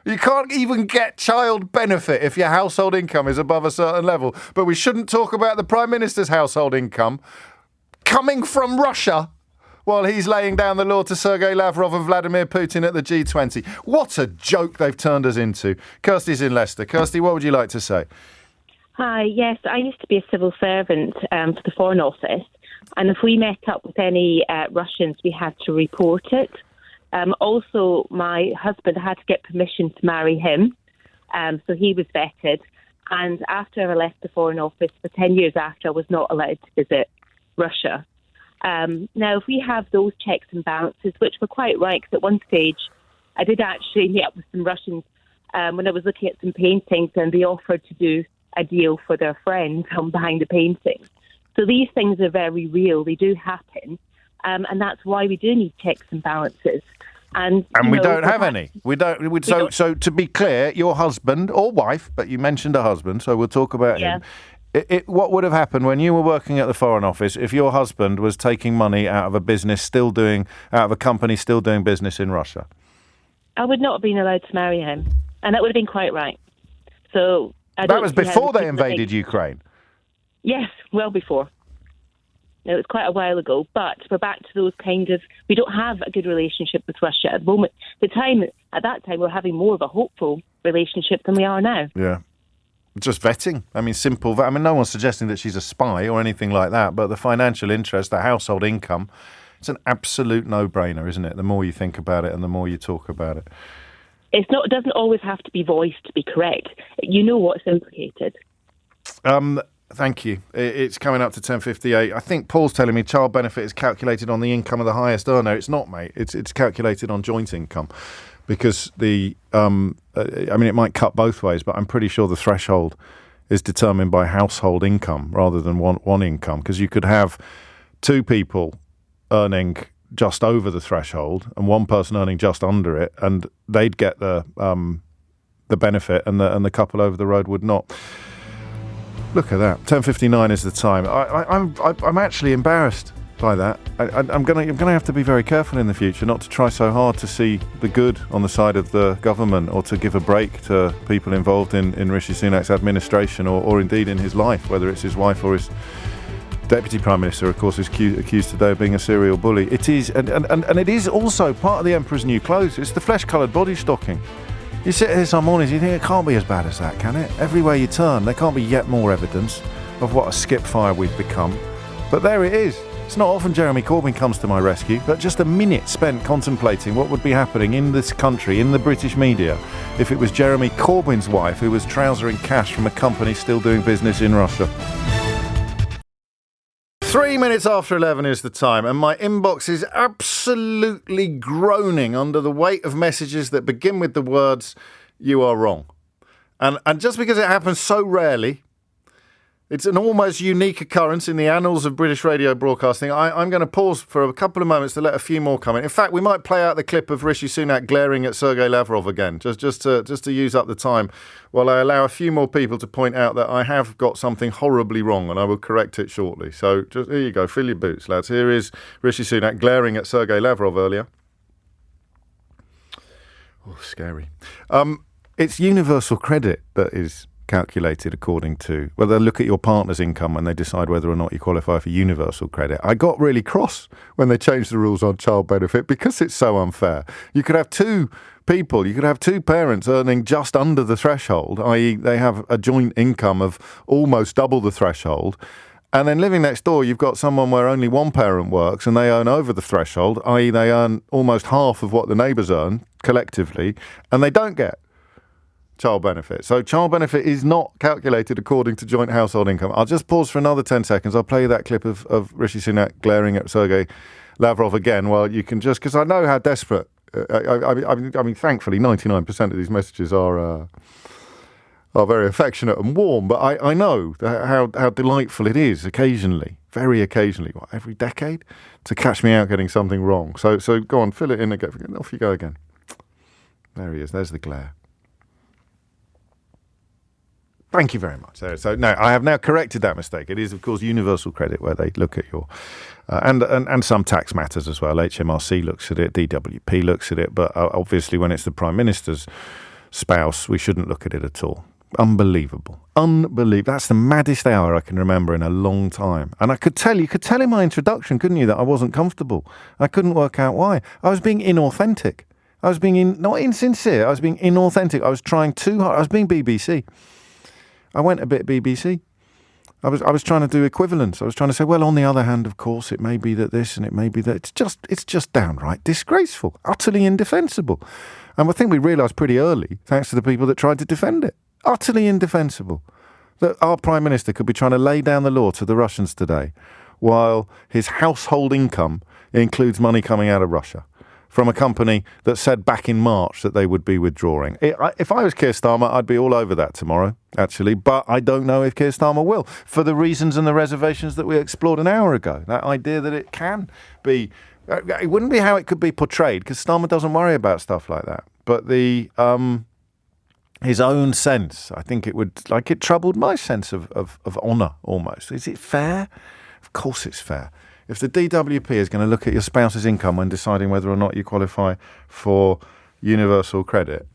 You can't even get child benefit if your household income is above a certain level. But we shouldn't talk about the Prime Minister's household income coming from Russia while he's laying down the law to Sergei Lavrov and Vladimir Putin at the G20. What a joke they've turned us into. Kirsty's in Leicester. Kirsty, what would you like to say? Hi, yes, I used to be a civil servant for the Foreign Office. And if we met up with any Russians, we had to report it. Also, my husband had to get permission to marry him, so he was vetted. And after I left the Foreign Office, for 10 years after, I was not allowed to visit Russia. Now, if we have those checks and balances, which were quite right, because at one stage I did actually meet up with some Russians when I was looking at some paintings, and they offered to do a deal for their friends on buying the paintings. So these things are very real. They do happen. And that's why we do need checks and balances. And we don't have any. So to be clear, your husband or wife, but you mentioned a husband, so we'll talk about him. What would have happened when you were working at the Foreign Office if your husband was taking money out of a company still doing business in Russia? I would not have been allowed to marry him, and that would have been quite right. So that was before they invaded Ukraine. Yes, well before. It was quite a while ago, but we're back to those we don't have a good relationship with Russia at the moment. At that time, we were having more of a hopeful relationship than we are now. Yeah. Just vetting. I mean, simple. I mean, no one's suggesting that she's a spy or anything like that, but the financial interest, the household income, it's an absolute no-brainer, isn't it? The more you think about it and the more you talk about it. It doesn't always have to be voiced to be correct. You know what's implicated. Thank you. It's coming up to 10:58. I think Paul's telling me child benefit is calculated on the income of the highest earner. It's not, mate. It's calculated on joint income because it might cut both ways, but I'm pretty sure the threshold is determined by household income rather than one income, because you could have two people earning just over the threshold and one person earning just under it, and they'd get the benefit, and the couple over the road would not. Look at that. 10:59 is the time. I'm actually embarrassed by that. I'm gonna have to be very careful in the future not to try so hard to see the good on the side of the government or to give a break to people involved in Rishi Sunak's administration or indeed in his life, whether it's his wife or his Deputy Prime Minister, of course, is accused today of being a serial bully. It is, and it is also part of the Emperor's new clothes. It's the flesh-coloured body stocking. You sit here some mornings, you think it can't be as bad as that, can it? Everywhere you turn, there can't be yet more evidence of what a skip-fire we've become. But there it is. It's not often Jeremy Corbyn comes to my rescue, but just a minute spent contemplating what would be happening in this country, in the British media, if it was Jeremy Corbyn's wife who was trousering cash from a company still doing business in Russia. 3 minutes after 11 is the time, and my inbox is absolutely groaning under the weight of messages that begin with the words, "You are wrong." And just because it happens so rarely, it's an almost unique occurrence in the annals of British radio broadcasting. I'm going to pause for a couple of moments to let a few more come in. In fact, we might play out the clip of Rishi Sunak glaring at Sergei Lavrov again, just to use up the time, while I allow a few more people to point out that I have got something horribly wrong, and I will correct it shortly. So just here you go, fill your boots, lads. Here is Rishi Sunak glaring at Sergei Lavrov earlier. Oh, scary. It's universal credit that is calculated according to, well, they look at your partner's income and they decide whether or not you qualify for universal credit. I got really cross when they changed the rules on child benefit because it's so unfair. You could have two parents earning just under the threshold, i.e. they have a joint income of almost double the threshold, And then living next door, you've got someone where only one parent works and they earn over the threshold, i.e. they earn almost half of what the neighbours earn collectively, and they don't get child benefit. So child benefit is not calculated according to joint household income. I'll just pause for another 10 seconds. I'll play you that clip of Rishi Sunak glaring at Sergei Lavrov again while you can just, because I know how desperate, I mean, thankfully 99% of these messages are very affectionate and warm, but I know how delightful it is occasionally, very occasionally, every decade, to catch me out getting something wrong. So go on, fill it in again. Off you go again. There he is. There's the glare. Thank you very much. So no, I have now corrected that mistake. It is, of course, universal credit where they look at your and some tax matters as well. HMRC looks at it, DWP looks at it, but obviously when it's the Prime Minister's spouse, we shouldn't look at it at all. Unbelievable. That's the maddest hour I can remember in a long time. And you could tell in my introduction, couldn't you, that I wasn't comfortable. I couldn't work out why. I was being inauthentic. I was being not insincere. I was being inauthentic. I was trying too hard. I was being BBC. I went a bit BBC. I was trying to do equivalence. I was trying to say, well, on the other hand, of course, it may be that this and it may be that. It's just downright disgraceful, utterly indefensible. And I think we realised pretty early, thanks to the people that tried to defend it, utterly indefensible, that our Prime Minister could be trying to lay down the law to the Russians today, while his household income includes money coming out of Russia from a company that said back in March that they would be withdrawing. If I was Keir Starmer, I'd be all over that tomorrow, actually. But I don't know if Keir Starmer will, for the reasons and the reservations that we explored an hour ago. That idea that it can be... It wouldn't be how it could be portrayed, because Starmer doesn't worry about stuff like that. But his own sense, I think it troubled my sense of honour, almost. Is it fair? Of course it's fair. If the DWP is going to look at your spouse's income when deciding whether or not you qualify for universal credit,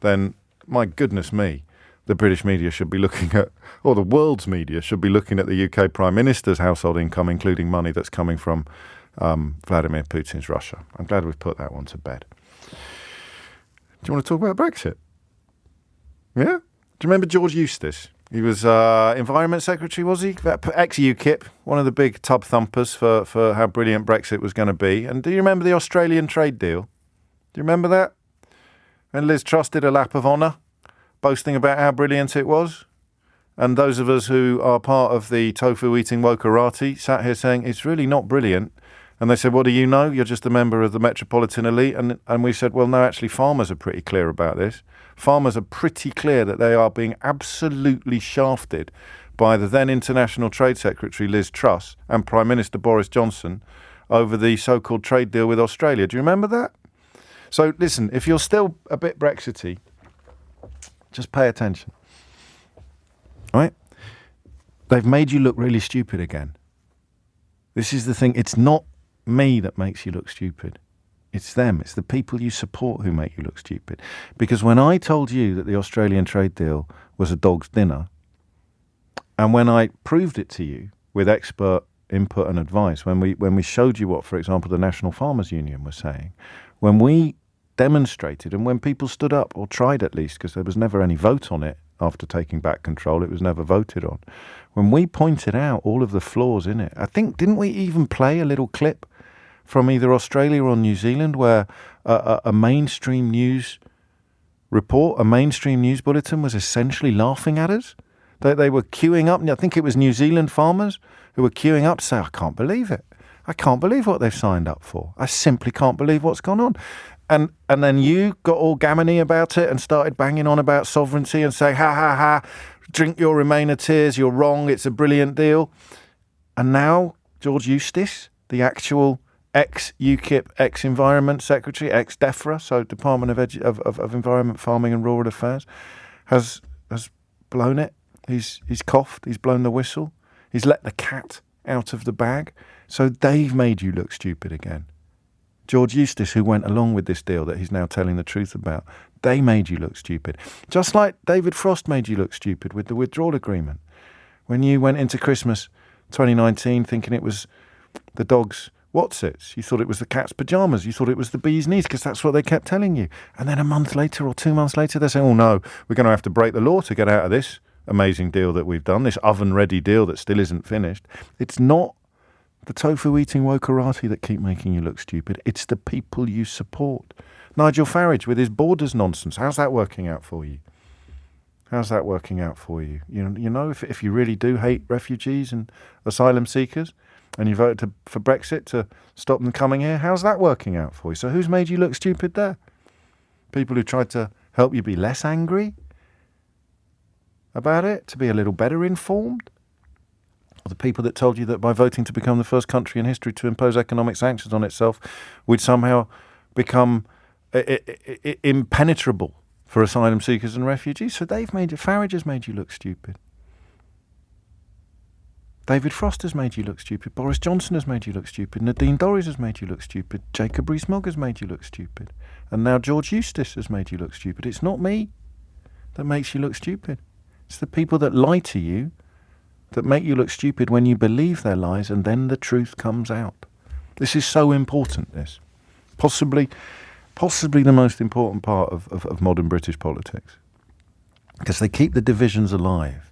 then, my goodness me, the British media should be looking at, or the world's media should be looking at the UK Prime Minister's household income, including money that's coming from Vladimir Putin's Russia. I'm glad we've put that one to bed. Do you want to talk about Brexit? Yeah? Do you remember George Eustice? He was Environment Secretary, was he? Ex-UKIP, one of the big tub thumpers for how brilliant Brexit was going to be. And do you remember the Australian trade deal? Do you remember that? And Liz Truss did a lap of honour, boasting about how brilliant it was. And those of us who are part of the tofu-eating wokerati sat here saying, it's really not brilliant. And they said, what do you know? You're just a member of the metropolitan elite. And we said, well, no, actually, farmers are pretty clear about this. Farmers are pretty clear that they are being absolutely shafted by the then International Trade Secretary Liz Truss and Prime Minister Boris Johnson over the so-called trade deal with Australia. Do you remember that? So, listen, if you're still a bit Brexity, just pay attention. All right? They've made you look really stupid again. This is the thing. It's not me that makes you look stupid. It's them. It's the people you support who make you look stupid. Because when I told you that the Australian trade deal was a dog's dinner, and when I proved it to you with expert input and advice, when we showed you what, for example, the National Farmers Union was saying, when we demonstrated and when people stood up, or tried at least, because there was never any vote on it after taking back control, it was never voted on. When we pointed out all of the flaws in it, I think, didn't we even play a little clip from either Australia or New Zealand where a mainstream news report, a mainstream news bulletin was essentially laughing at us? They were queuing up. I think it was New Zealand farmers who were queuing up to say, I can't believe it. I can't believe what they've signed up for. I simply can't believe what's gone on. And then you got all gammony about it and started banging on about sovereignty and saying, ha, ha, ha, drink your Remainer tears, you're wrong, it's a brilliant deal. And now George Eustice, the actual ex-UKIP, ex-Environment Secretary, ex-DEFRA, so Department of Environment, Farming and Rural Affairs, has blown it. He's coughed, he's blown the whistle, he's let the cat out of the bag. So they've made you look stupid again. George Eustice, who went along with this deal that he's now telling the truth about, they made you look stupid. Just like David Frost made you look stupid with the withdrawal agreement. When you went into Christmas 2019 thinking it was the dog's whatsits, you thought it was the cat's pyjamas, you thought it was the bee's knees, because that's what they kept telling you. And then a month later or 2 months later, they're saying, oh no, we're going to have to break the law to get out of this. amazing deal that we've done, this oven-ready deal that still isn't finished. It's not the tofu-eating wokarati that keep making you look stupid. It's the people you support. Nigel Farage with his borders nonsense. How's that working out for you? How's that working out for you? You know, if you really do hate refugees and asylum seekers and you voted for Brexit to stop them coming here, how's that working out for you? So who's made you look stupid there? People who tried to help you be less angry about it, to be a little better informed? Or the people that told you that by voting to become the first country in history to impose economic sanctions on itself, we'd somehow become impenetrable for asylum seekers and refugees? So Farage has made you look stupid. David Frost has made you look stupid. Boris Johnson has made you look stupid. Nadine Dorries has made you look stupid. Jacob Rees-Mogg has made you look stupid. And now George Eustice has made you look stupid. It's not me that makes you look stupid. It's the people that lie to you that make you look stupid when you believe their lies and then the truth comes out. This is so important, this. Possibly the most important part of modern British politics. Because they keep the divisions alive.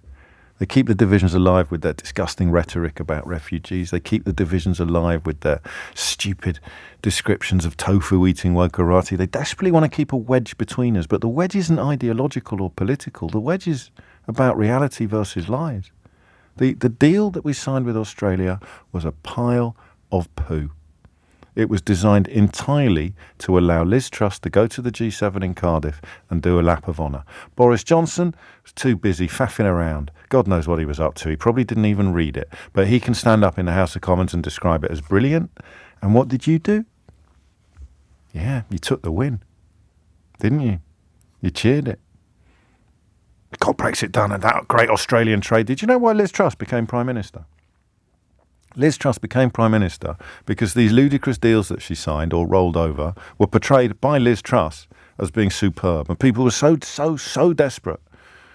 They keep the divisions alive with their disgusting rhetoric about refugees. They keep the divisions alive with their stupid descriptions of tofu-eating wokarati. They desperately want to keep a wedge between us, but the wedge isn't ideological or political. The wedge is about reality versus lies. The deal that we signed with Australia was a pile of poo. It was designed entirely to allow Liz Truss to go to the G7 in Cardiff and do a lap of honour. Boris Johnson was too busy faffing around. God knows what he was up to. He probably didn't even read it. But he can stand up in the House of Commons and describe it as brilliant. And what did you do? Yeah, you took the win, didn't you? You cheered it. Got Brexit done and that great Australian trade. Did you know why Liz Truss became Prime Minister? Liz Truss became Prime Minister because these ludicrous deals that she signed or rolled over were portrayed by Liz Truss as being superb. And people were so desperate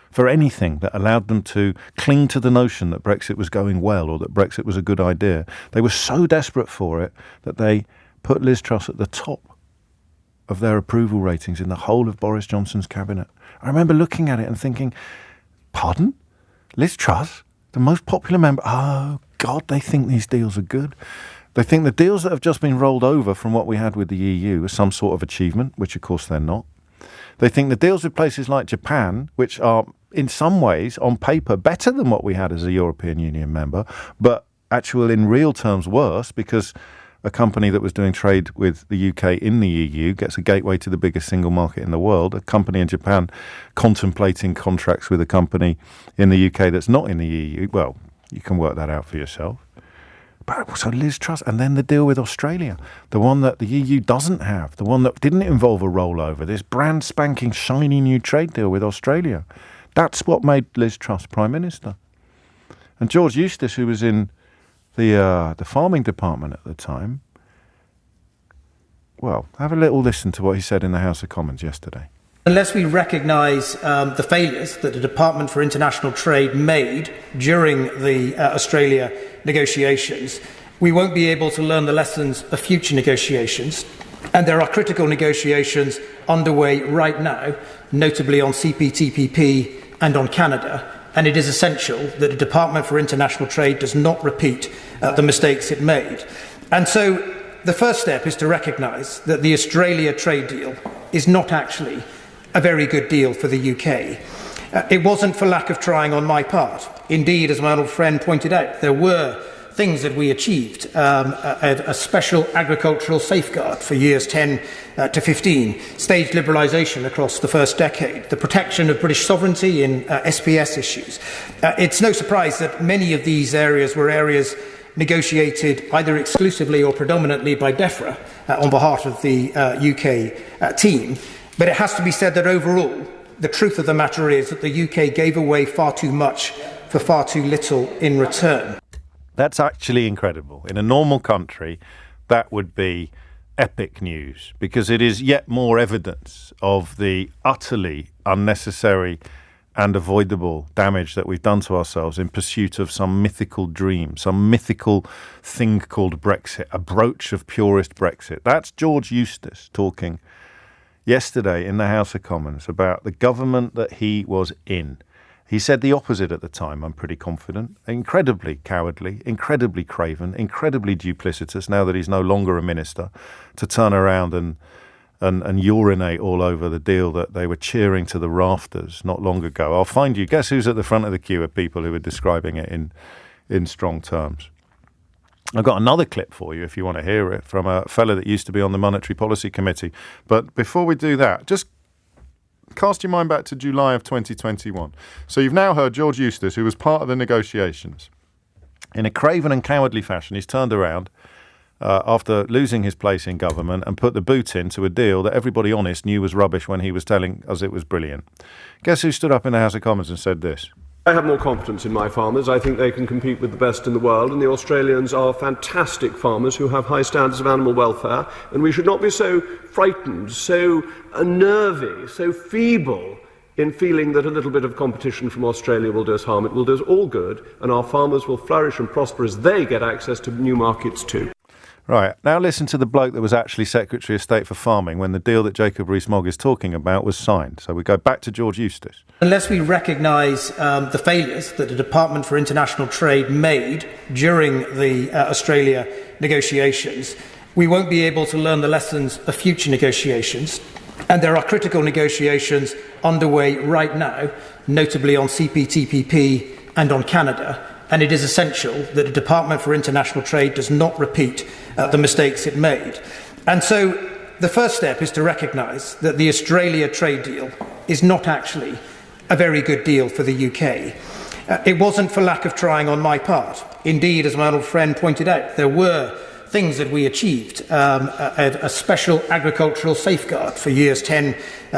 for anything that allowed them to cling to the notion that Brexit was going well or that Brexit was a good idea. They were so desperate for it that they put Liz Truss at the top of their approval ratings in the whole of Boris Johnson's cabinet. I remember looking at it and thinking, pardon? Liz Truss, the most popular member? Oh, God, they think these deals are good. They think the deals that have just been rolled over from what we had with the EU are some sort of achievement, which of course they're not. They think the deals with places like Japan, which are in some ways on paper better than what we had as a European Union member, but actually in real terms worse because a company that was doing trade with the UK in the EU gets a gateway to the biggest single market in the world. A company in Japan contemplating contracts with a company in the UK that's not in the EU. Well, you can work that out for yourself. But so Liz Truss, and then the deal with Australia, the one that the EU doesn't have, the one that didn't involve a rollover, this brand spanking shiny new trade deal with Australia. That's what made Liz Truss Prime Minister. And George Eustice, who was in the farming department at the time, well, have a little listen to what he said in the House of Commons yesterday. Unless we recognise the failures that the Department for International Trade made during the Australia negotiations, we won't be able to learn the lessons of future negotiations. And there are critical negotiations underway right now, notably on CPTPP and on Canada. And it is essential that the Department for International Trade does not repeat the mistakes it made. And so the first step is to recognise that the Australia trade deal is not actually a very good deal for the UK. It wasn't for lack of trying on my part. Indeed, as my old friend pointed out, there were things that we achieved, a special agricultural safeguard for years 10 to 15, staged liberalisation across the first decade, the protection of British sovereignty in SPS issues. It's no surprise that many of these areas were areas negotiated either exclusively or predominantly by DEFRA on behalf of the UK team. But it has to be said that overall, the truth of the matter is that the UK gave away far too much for far too little in return. That's actually incredible. In a normal country, that would be epic news because it is yet more evidence of the utterly unnecessary and avoidable damage that we've done to ourselves in pursuit of some mythical dream, some mythical thing called Brexit, a brooch of purist Brexit. That's George Eustice talking yesterday in the House of Commons about the government that he was in. He said the opposite at the time, I'm pretty confident. Incredibly cowardly, incredibly craven, incredibly duplicitous, now that he's no longer a minister, to turn around and urinate all over the deal that they were cheering to the rafters not long ago. I'll find you. Guess who's at the front of the queue of people who are describing it in strong terms. I've got another clip for you if you want to hear it from a fellow that used to be on the Monetary Policy Committee. But before we do that, just cast your mind back to July of 2021. So you've now heard George Eustice, who was part of the negotiations. In a craven and cowardly fashion, he's turned around after losing his place in government and put the boot into a deal that everybody honest knew was rubbish when he was telling us it was brilliant. Guess who stood up in the House of Commons and said this? I have more confidence in my farmers. I think they can compete with the best in the world, and the Australians are fantastic farmers who have high standards of animal welfare, and we should not be so frightened, so nervy, so feeble in feeling that a little bit of competition from Australia will do us harm. It will do us all good, and our farmers will flourish and prosper as they get access to new markets too. Right, now listen to the bloke that was actually Secretary of State for Farming when the deal that Jacob Rees-Mogg is talking about was signed. So we go back to George Eustice. Unless we recognise the failures that the Department for International Trade made during the Australia negotiations, we won't be able to learn the lessons of future negotiations. And there are critical negotiations underway right now, notably on CPTPP and on Canada. And it is essential that the Department for International Trade does not repeat the mistakes it made. And so the first step is to recognise that the Australia trade deal is not actually a very good deal for the UK. It wasn't for lack of trying on my part. Indeed, as my old friend pointed out, there were things that we achieved, a special agricultural safeguard for years 10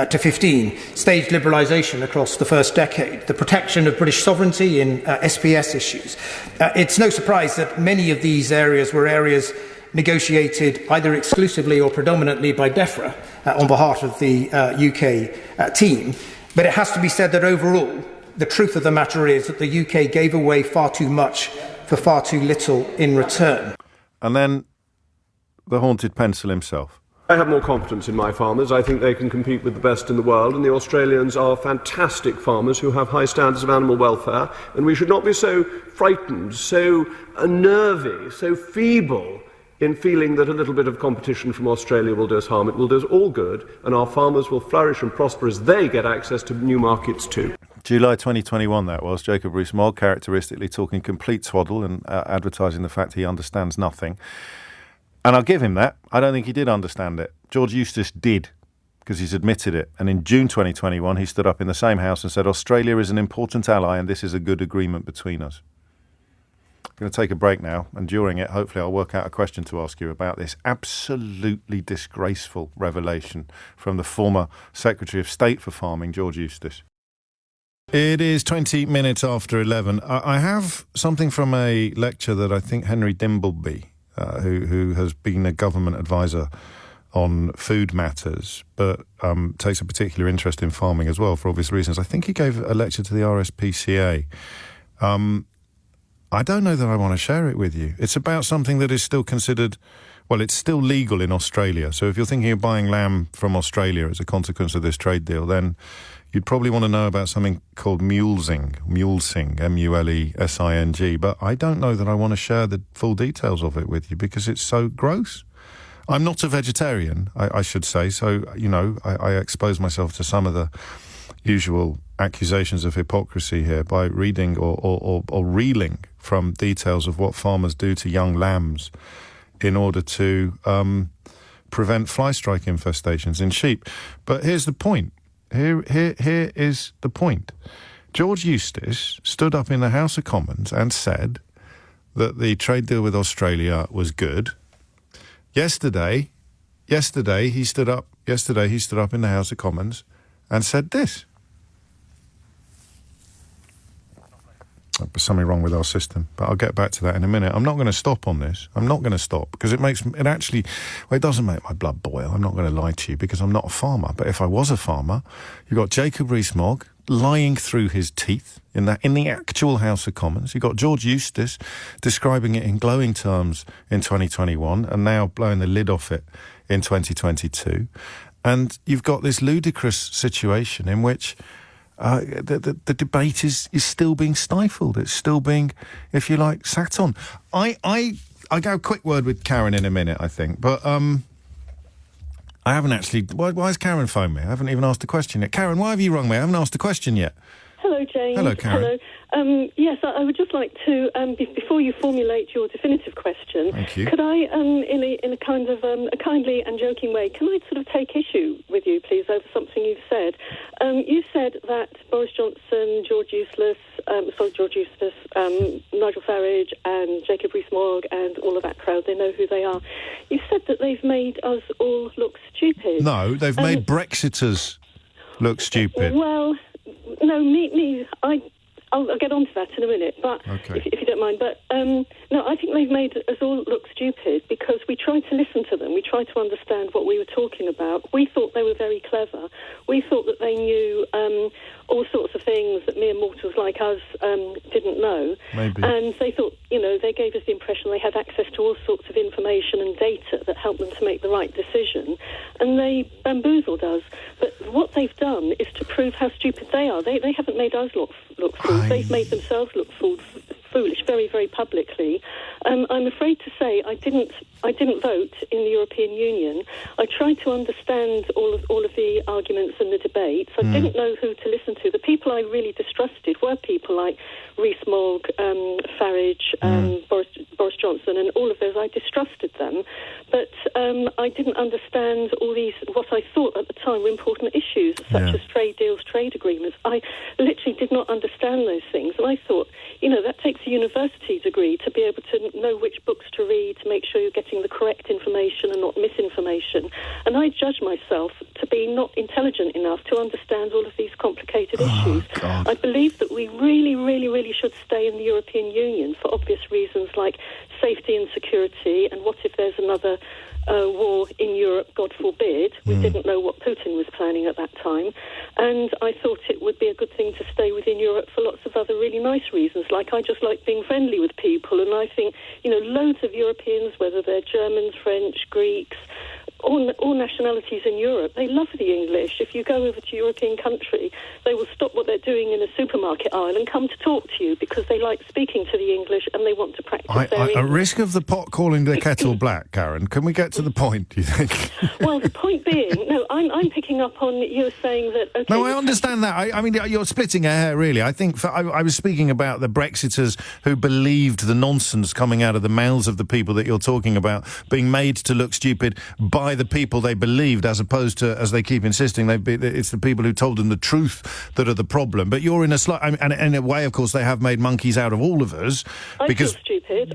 to 15, staged liberalisation across the first decade, the protection of British sovereignty in SPS issues. It's no surprise that many of these areas were areas negotiated either exclusively or predominantly by DEFRA on behalf of the UK team. But it has to be said that overall, the truth of the matter is that the UK gave away far too much for far too little in return. And then the haunted pencil himself. I have more confidence in my farmers. I think they can compete with the best in the world, and the Australians are fantastic farmers who have high standards of animal welfare, and we should not be so frightened, so nervy, so feeble in feeling that a little bit of competition from Australia will do us harm. It will do us all good, and our farmers will flourish and prosper as they get access to new markets too. July 2021 that was. Jacob Rees-Mogg characteristically talking complete twaddle and advertising the fact he understands nothing. And I'll give him that. I don't think he did understand it. George Eustice did, because he's admitted it. And in June 2021, he stood up in the same House and said, Australia is an important ally and this is a good agreement between us. I'm going to take a break now, and during it, hopefully I'll work out a question to ask you about this absolutely disgraceful revelation from the former Secretary of State for Farming, George Eustice. It is 20 minutes after 11. I have something from a lecture that I think Henry Dimbleby, who has been a government advisor on food matters, but takes a particular interest in farming as well for obvious reasons. I think he gave a lecture to the RSPCA. I don't know that I want to share it with you. It's about something that is still considered, well, it's still legal in Australia. So if you're thinking of buying lamb from Australia as a consequence of this trade deal, then you'd probably want to know about something called mulesing, M-U-L-E-S-I-N-G. But I don't know that I want to share the full details of it with you because it's so gross. I'm not a vegetarian, I should say. So, you know, I expose myself to some of the usual accusations of hypocrisy here by reading or reeling from details of what farmers do to young lambs in order to prevent fly strike infestations in sheep. But here's the point. Here is the point. George Eustice stood up in the House of Commons and said that the trade deal with Australia was good. Yesterday he stood up in the House of Commons and said this. There's something wrong with our system, but I'll get back to that in a minute. I'm not going to stop on this. I'm not going to stop because it doesn't make my blood boil. I'm not going to lie to you because I'm not a farmer. But if I was a farmer, you've got Jacob Rees-Mogg lying through his teeth in the actual House of Commons. You've got George Eustice describing it in glowing terms in 2021 and now blowing the lid off it in 2022. And you've got this ludicrous situation in which the debate is still being stifled. It's still being, if you like, sat on. I go a quick word with Karen in a minute, I think, but I haven't actually. Why has Karen phoned me? I haven't even asked a question yet. Karen, why have you rung me? I haven't asked a question yet. Hello, James. Hello, Karen. Hello. Yes, I would just like to, before you formulate your definitive question, thank you. Could I, in a kind of a kindly and joking way, can I sort of take issue with you, please, over something you've said? You said that Boris Johnson, George Eustace, Nigel Farage, and Jacob Rees-Mogg, and all of that crowd, they know who they are. You said that they've made us all look stupid. No, they've made Brexiters look stupid. Well, no, I'll get on to that in a minute, but okay. if you don't mind. But no, I think they've made us all look stupid because we tried to listen to them. We tried to understand what we were talking about. We thought they were very clever. We thought that they knew all sorts of things that mere mortals like us didn't know. Maybe. And they thought, they gave us the impression they had access to all sorts of information and data that helped them to make the right decision. And they bamboozled us. But what they've done is to prove how stupid they are. They haven't made us look fools. They've made themselves look foolish very, very publicly. I'm afraid to say I didn't vote in the European Union. I tried to understand all of the arguments and the debates. I didn't know who to listen to. The people I really distrusted were people like Rees-Mogg, Farage, Boris Johnson, and all of those. I distrusted them, but I didn't understand all these, what I thought at the time were important issues, such as trade deals, trade agreements. I literally did not understand those things, and I thought, that takes a university degree to be able to know which books to read, to make sure you're getting the correct information and not misinformation. And I judge myself to be not intelligent enough to understand all of these complicated issues. God. I believe that we really, really, really should stay in the European Union for obvious reasons like safety and security, and what if there's another war in Europe, God forbid. We didn't know what Putin was planning at that time. And I thought it would be a good thing to stay within Europe for lots of other really nice reasons, like I just like being friendly with people. And I think, loads of Europeans, whether they're Germans, French, Greeks, all nationalities in Europe, they love the English. If you go over to a European country, they will stop what they're doing in a supermarket aisle and come to talk to you because they like speaking to the English and they want to practice their English. At risk of the pot calling the kettle black, Karen, can we get to the point, do you think? Well, the point being, no, I'm picking up on you saying that... Okay, no, I understand that. I mean, you're splitting a hair, really. I think I was speaking about the Brexiters who believed the nonsense coming out of the mouths of the people that you're talking about being made to look stupid by the people they believed, as opposed to, as they keep insisting, it's the people who told them the truth that are the problem. But you're in a and in a way, of course, they have made monkeys out of all of us. I feel stupid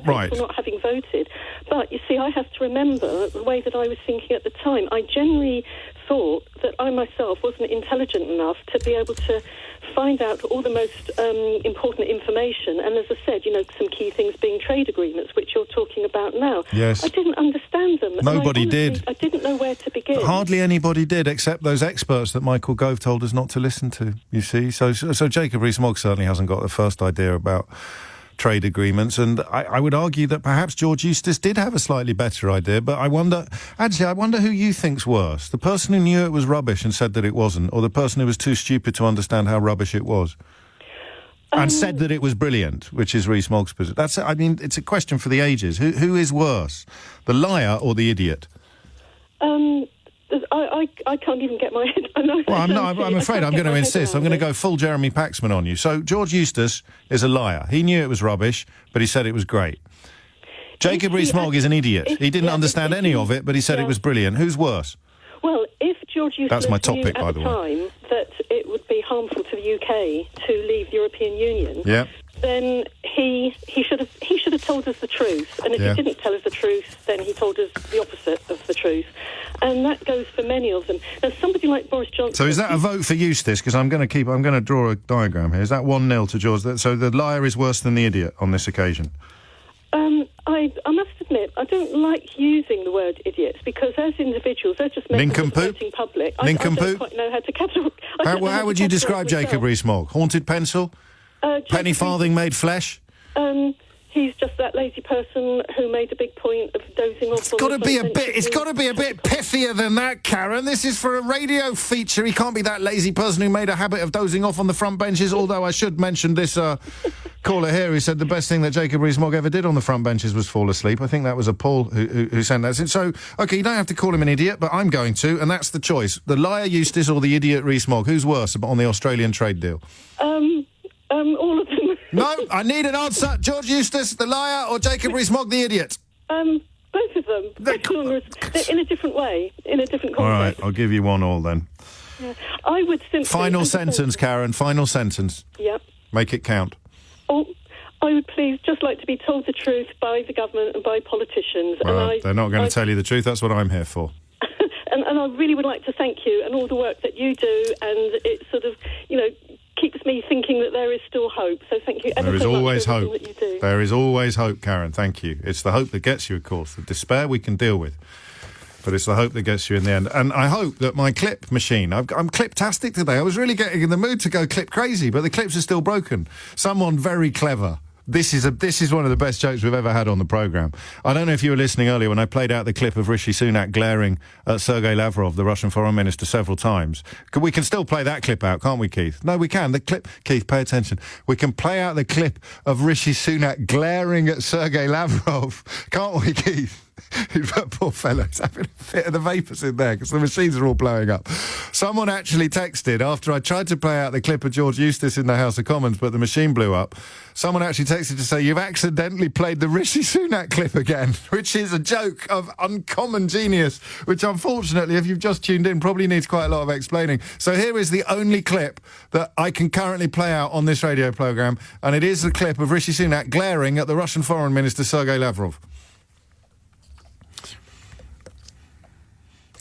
right. for not having voted. But, you see, I have to remember the way that I was thinking at the time. I generally thought that I myself wasn't intelligent enough to be able to find out all the most important information. And as I said, some key things being trade agreements, which you're talking about now. Yes. I didn't understand them. Nobody did. I didn't know where to begin. Hardly anybody did, except those experts that Michael Gove told us not to listen to, you see. So Jacob Rees-Mogg certainly hasn't got the first idea about trade agreements, and I would argue that perhaps George Eustace did have a slightly better idea, but I wonder who you think's worse, the person who knew it was rubbish and said that it wasn't, or the person who was too stupid to understand how rubbish it was and said that it was brilliant, which is Rees-Mogg's position. It's a question for the ages. Who is worse, the liar or the idiot? I can't even get my head... I'm afraid I'm going to insist. I'm going to go full Jeremy Paxman on you. So George Eustace is a liar. He knew it was rubbish, but he said it was great. Jacob Rees-Mogg is an idiot. He didn't understand any of it, but he said it was brilliant. Who's worse? Well, if George Eustace That's my topic, knew by at the the way. time that it would be harmful to the UK to leave the European Union... Yeah. Then he should have told us the truth, and if he didn't tell us the truth, then he told us the opposite of the truth, and that goes for many of them. Now, somebody like Boris Johnson. So is that a vote for Eustace? Because I'm going to draw a diagram here. Is that 1-0 to George? So the liar is worse than the idiot on this occasion. I must admit, I don't like using the word idiots because as individuals, they're just members of the voting public. I don't quite know how to categorise. How would you describe Jacob Rees-Mogg? Haunted pencil? Penny farthing made flesh? he's just that lazy person who made a big point of dozing off. It's got to be a bit pithier than that, Karen. This is for a radio feature. He can't be that lazy person who made a habit of dozing off on the front benches, although I should mention this caller here who said the best thing that Jacob Rees-Mogg ever did on the front benches was fall asleep. I think that was a Paul who sent that in. So, OK, you don't have to call him an idiot, but I'm going to, and that's the choice. The liar Eustace or the idiot Rees-Mogg? Who's worse on the Australian trade deal? All of them. No, I need an answer. George Eustace, the liar, or Jacob Rees-Mogg, the idiot? Both of them. In a different way, in a different context. All right, I'll give you one all then. Yeah. I would simply... Final sentence, Karen, final sentence. Yep. Make it count. Oh, I would please just like to be told the truth by the government and by politicians. Well, and they're not going to tell you the truth. That's what I'm here for. and I really would like to thank you and all the work that you do, and it sort of, keeps me thinking that there is still hope. So thank you ever so much for everything that you do. There is always hope, Karen. Thank you. It's the hope that gets you, of course. The despair we can deal with. But it's the hope that gets you in the end. And I hope that my clip machine... I'm cliptastic today. I was really getting in the mood to go clip crazy, but the clips are still broken. Someone very clever... This is one of the best jokes we've ever had on the programme. I don't know if you were listening earlier when I played out the clip of Rishi Sunak glaring at Sergei Lavrov, the Russian foreign minister, several times. We can still play that clip out, can't we, Keith? No, we can. The clip... Keith, pay attention. We can play out the clip of Rishi Sunak glaring at Sergei Lavrov, can't we, Keith? Poor fellow's having a fit of the vapours in there because the machines are all blowing up. Someone actually texted after I tried to play out the clip of George Eustace in the House of Commons, but the machine blew up. Someone actually texted to say, you've accidentally played the Rishi Sunak clip again, which is a joke of uncommon genius, which unfortunately, if you've just tuned in, probably needs quite a lot of explaining. So here is the only clip that I can currently play out on this radio programme, and it is the clip of Rishi Sunak glaring at the Russian Foreign Minister, Sergei Lavrov.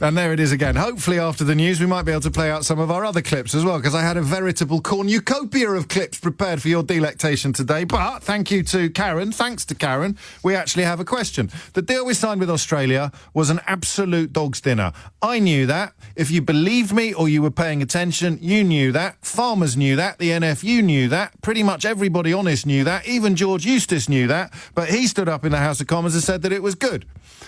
And there it is again. Hopefully after the news we might be able to play out some of our other clips as well, because I had a veritable cornucopia of clips prepared for your delectation today. But thank you to Karen. Thanks to Karen, we actually have a question. The deal we signed with Australia was an absolute dog's dinner. I knew that. If you believed me or you were paying attention, you knew that. Farmers knew that. The NFU knew that. Pretty much everybody honest knew that. Even George Eustace knew that. But he stood up in the House of Commons and said that it was good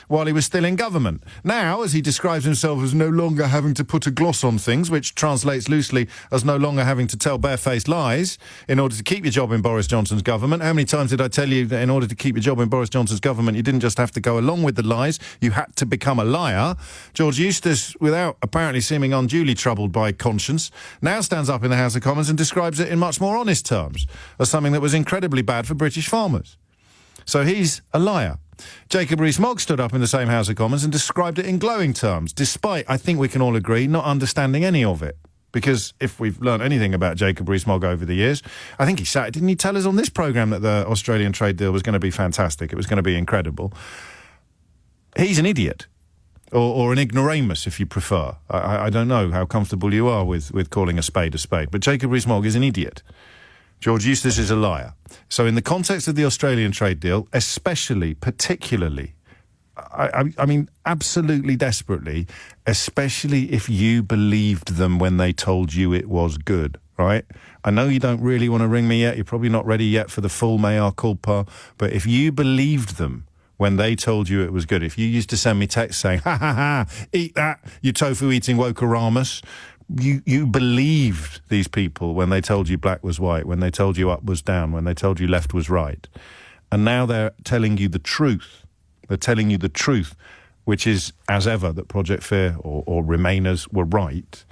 while he was still in government. Now, as he describes himself as no longer having to put a gloss on things, which translates loosely as no longer having to tell barefaced lies in order to keep your job in Boris Johnson's government. How many times did I tell you that in order to keep your job in Boris Johnson's government, you didn't just have to go along with the lies, you had to become a liar? George Eustace, without apparently seeming unduly troubled by conscience, now stands up in the House of Commons and describes it in much more honest terms as something that was incredibly bad for British farmers. So he's a liar. Jacob Rees-Mogg stood up in the same House of Commons and described it in glowing terms, despite, I think we can all agree, not understanding any of it. Because if we've learnt anything about Jacob Rees-Mogg over the years, I think didn't he tell us on this programme that the Australian trade deal was going to be fantastic, it was going to be incredible? He's an idiot. Or an ignoramus, if you prefer. I don't know how comfortable you are with calling a spade, but Jacob Rees-Mogg is an idiot. George Eustace is a liar. So in the context of the Australian trade deal, especially, particularly, I mean, absolutely desperately, especially if you believed them when they told you it was good, right? I know you don't really want to ring me yet. You're probably not ready yet for the full mea culpa. But if you believed them when they told you it was good, if you used to send me texts saying, ha, ha, ha, eat that, you tofu-eating woke-oramus, You believed these people when they told you black was white, when they told you up was down, when they told you left was right. And now they're telling you the truth. They're telling you the truth, which is, as ever, that Project Fear or Remainers were right.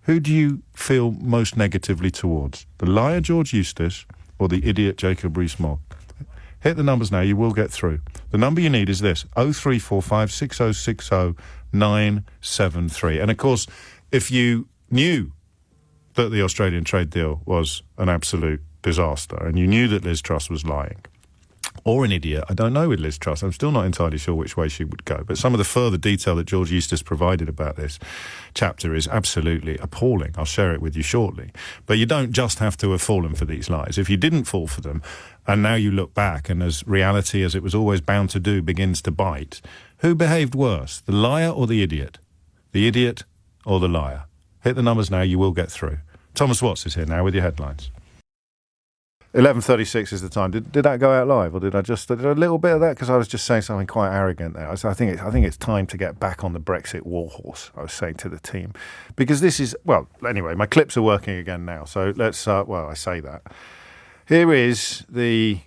Who do you feel most negatively towards? The liar George Eustace or the idiot Jacob Rees-Mogg? Hit the numbers now, you will get through. The number you need is this, 0345 6060 973. And of course, if you knew that the Australian trade deal was an absolute disaster and you knew that Liz Truss was lying, or an idiot, I don't know with Liz Truss, I'm still not entirely sure which way she would go, but some of the further detail that George Eustace provided about this chapter is absolutely appalling. I'll share it with you shortly. But you don't just have to have fallen for these lies. If you didn't fall for them, and now you look back and as reality, as it was always bound to do, begins to bite, who behaved worse, the liar or the idiot? The idiot or the liar? Hit the numbers now, you will get through. Thomas Watts is here now with your headlines. 11:36 is the time. Did that go out live, or did I a little bit of that? Because I was just saying something quite arrogant there. I think it's time to get back on the Brexit warhorse. I was saying to the team, because this is anyway. My clips are working again now, so let's. I say that. Here is the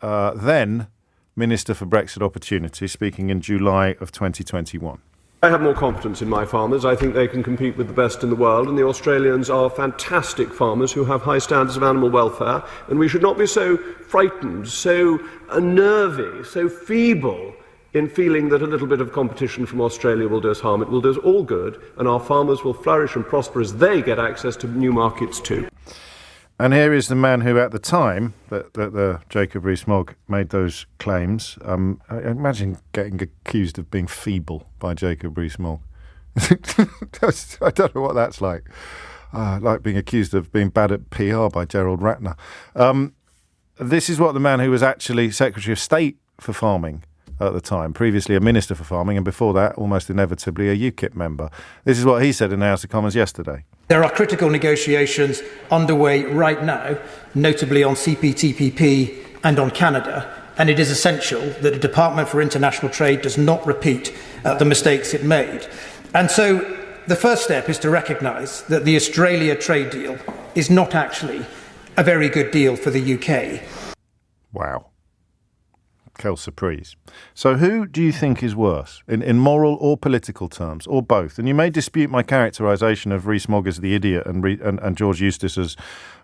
then Minister for Brexit Opportunity speaking in July of 2021. I have more confidence in my farmers. I think they can compete with the best in the world, and the Australians are fantastic farmers who have high standards of animal welfare, and we should not be so frightened, so nervy, so feeble in feeling that a little bit of competition from Australia will do us harm. It will do us all good, and our farmers will flourish and prosper as they get access to new markets too. And here is the man who, at the time that Jacob Rees-Mogg made those claims, I imagine getting accused of being feeble by Jacob Rees-Mogg. I don't know what that's like. Like being accused of being bad at PR by Gerald Ratner. This is what the man who was actually Secretary of State for Farming at the time, previously a Minister for Farming, and before that, almost inevitably, a UKIP member. This is what he said in the House of Commons yesterday. There are critical negotiations underway right now, notably on CPTPP and on Canada, and it is essential that the Department for International Trade does not repeat the mistakes it made. And so the first step is to recognise that the Australia trade deal is not actually a very good deal for the UK. Wow. Quelle surprise. So who do you think is worse, in moral or political terms, or both? And you may dispute my characterisation of Rees-Mogg as the idiot and George Eustice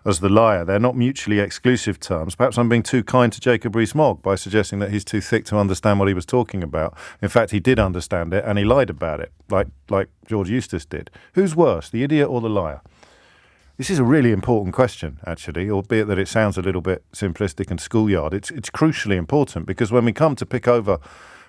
as the liar. They're not mutually exclusive terms. Perhaps I'm being too kind to Jacob Rees-Mogg by suggesting that he's too thick to understand what he was talking about. In fact, he did understand it, and he lied about it, like George Eustice did. Who's worse, the idiot or the liar? This is a really important question, actually, albeit that it sounds a little bit simplistic and schoolyard. It's crucially important, because when we come to pick over,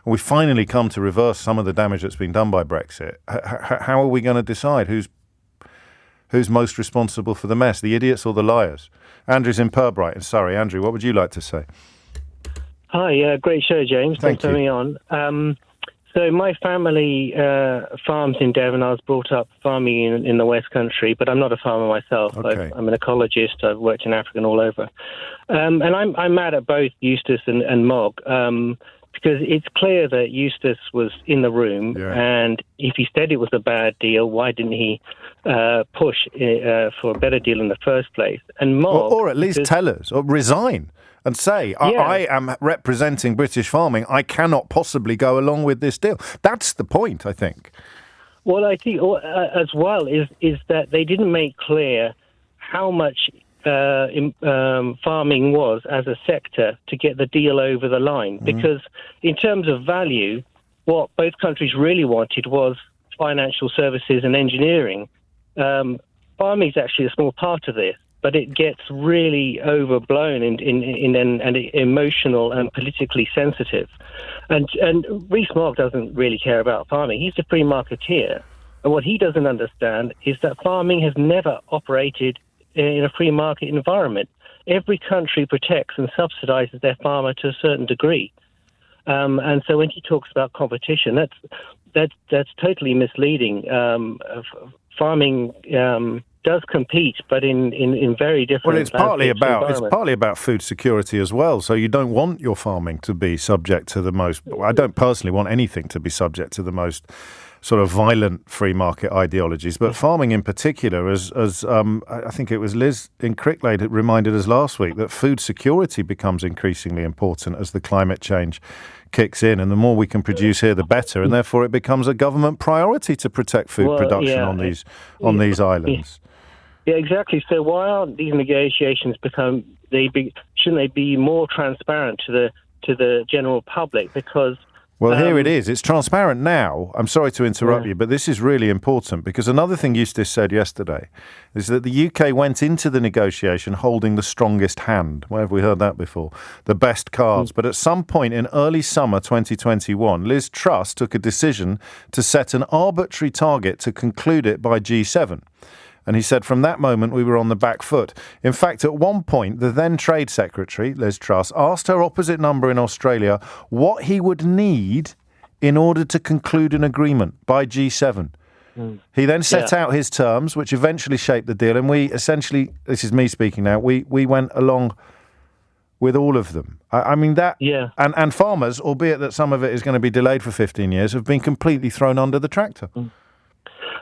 we finally come to reverse some of the damage that's been done by Brexit, how are we going to decide who's most responsible for the mess, the idiots or the liars? Andrew's in Purbright in Surrey. Andrew, what would you like to say? Hi, great show, James. Thanks for having me on. So my family farms in Devon. I was brought up farming in the West Country, but I'm not a farmer myself. Okay. I'm an ecologist. I've worked in Africa and all over. And I'm mad at both Eustice and Mogg, because it's clear that Eustice was in the room, and if he said it was a bad deal, why didn't he push for a better deal in the first place? And Mogg... Or at least tell us, or resign. And say, I am representing British farming. I cannot possibly go along with this deal. That's the point, I think. Well, I think as well is that they didn't make clear how much farming was as a sector to get the deal over the line. Because in terms of value, what both countries really wanted was financial services and engineering. Farming is actually a small part of this, but it gets really overblown and emotional and politically sensitive. And Rees-Mogg doesn't really care about farming. He's a free marketeer. And what he doesn't understand is that farming has never operated in a free market environment. Every country protects and subsidizes their farmer to a certain degree. And so when he talks about competition, that's totally misleading. Farming does compete, but in very different. Well, it's partly about food security as well. So you don't want your farming to be subject to the most. I don't personally want anything to be subject to the most sort of violent free market ideologies, but farming in particular, as I think it was Liz in Cricklade that reminded us last week, that food security becomes increasingly important as the climate change kicks in, and the more we can produce here, the better, and therefore it becomes a government priority to protect food production on these islands. Yeah, exactly. So why aren't these negotiations shouldn't they be more transparent to the general public? Because here it is. It's transparent now. I'm sorry to interrupt you, but this is really important, because another thing Eustice said yesterday is that the UK went into the negotiation holding the strongest hand. Where have we heard that before? The best cards. But at some point in early summer 2021, Liz Truss took a decision to set an arbitrary target to conclude it by G7. And he said from that moment we were on the back foot. In fact, at one point, the then Trade Secretary, Liz Truss, asked her opposite number in Australia what he would need in order to conclude an agreement by G7. He then set out his terms, which eventually shaped the deal. And we essentially, this is me speaking now, we went along with all of them. I mean, that... Yeah. And farmers, albeit that some of it is going to be delayed for 15 years, have been completely thrown under the tractor.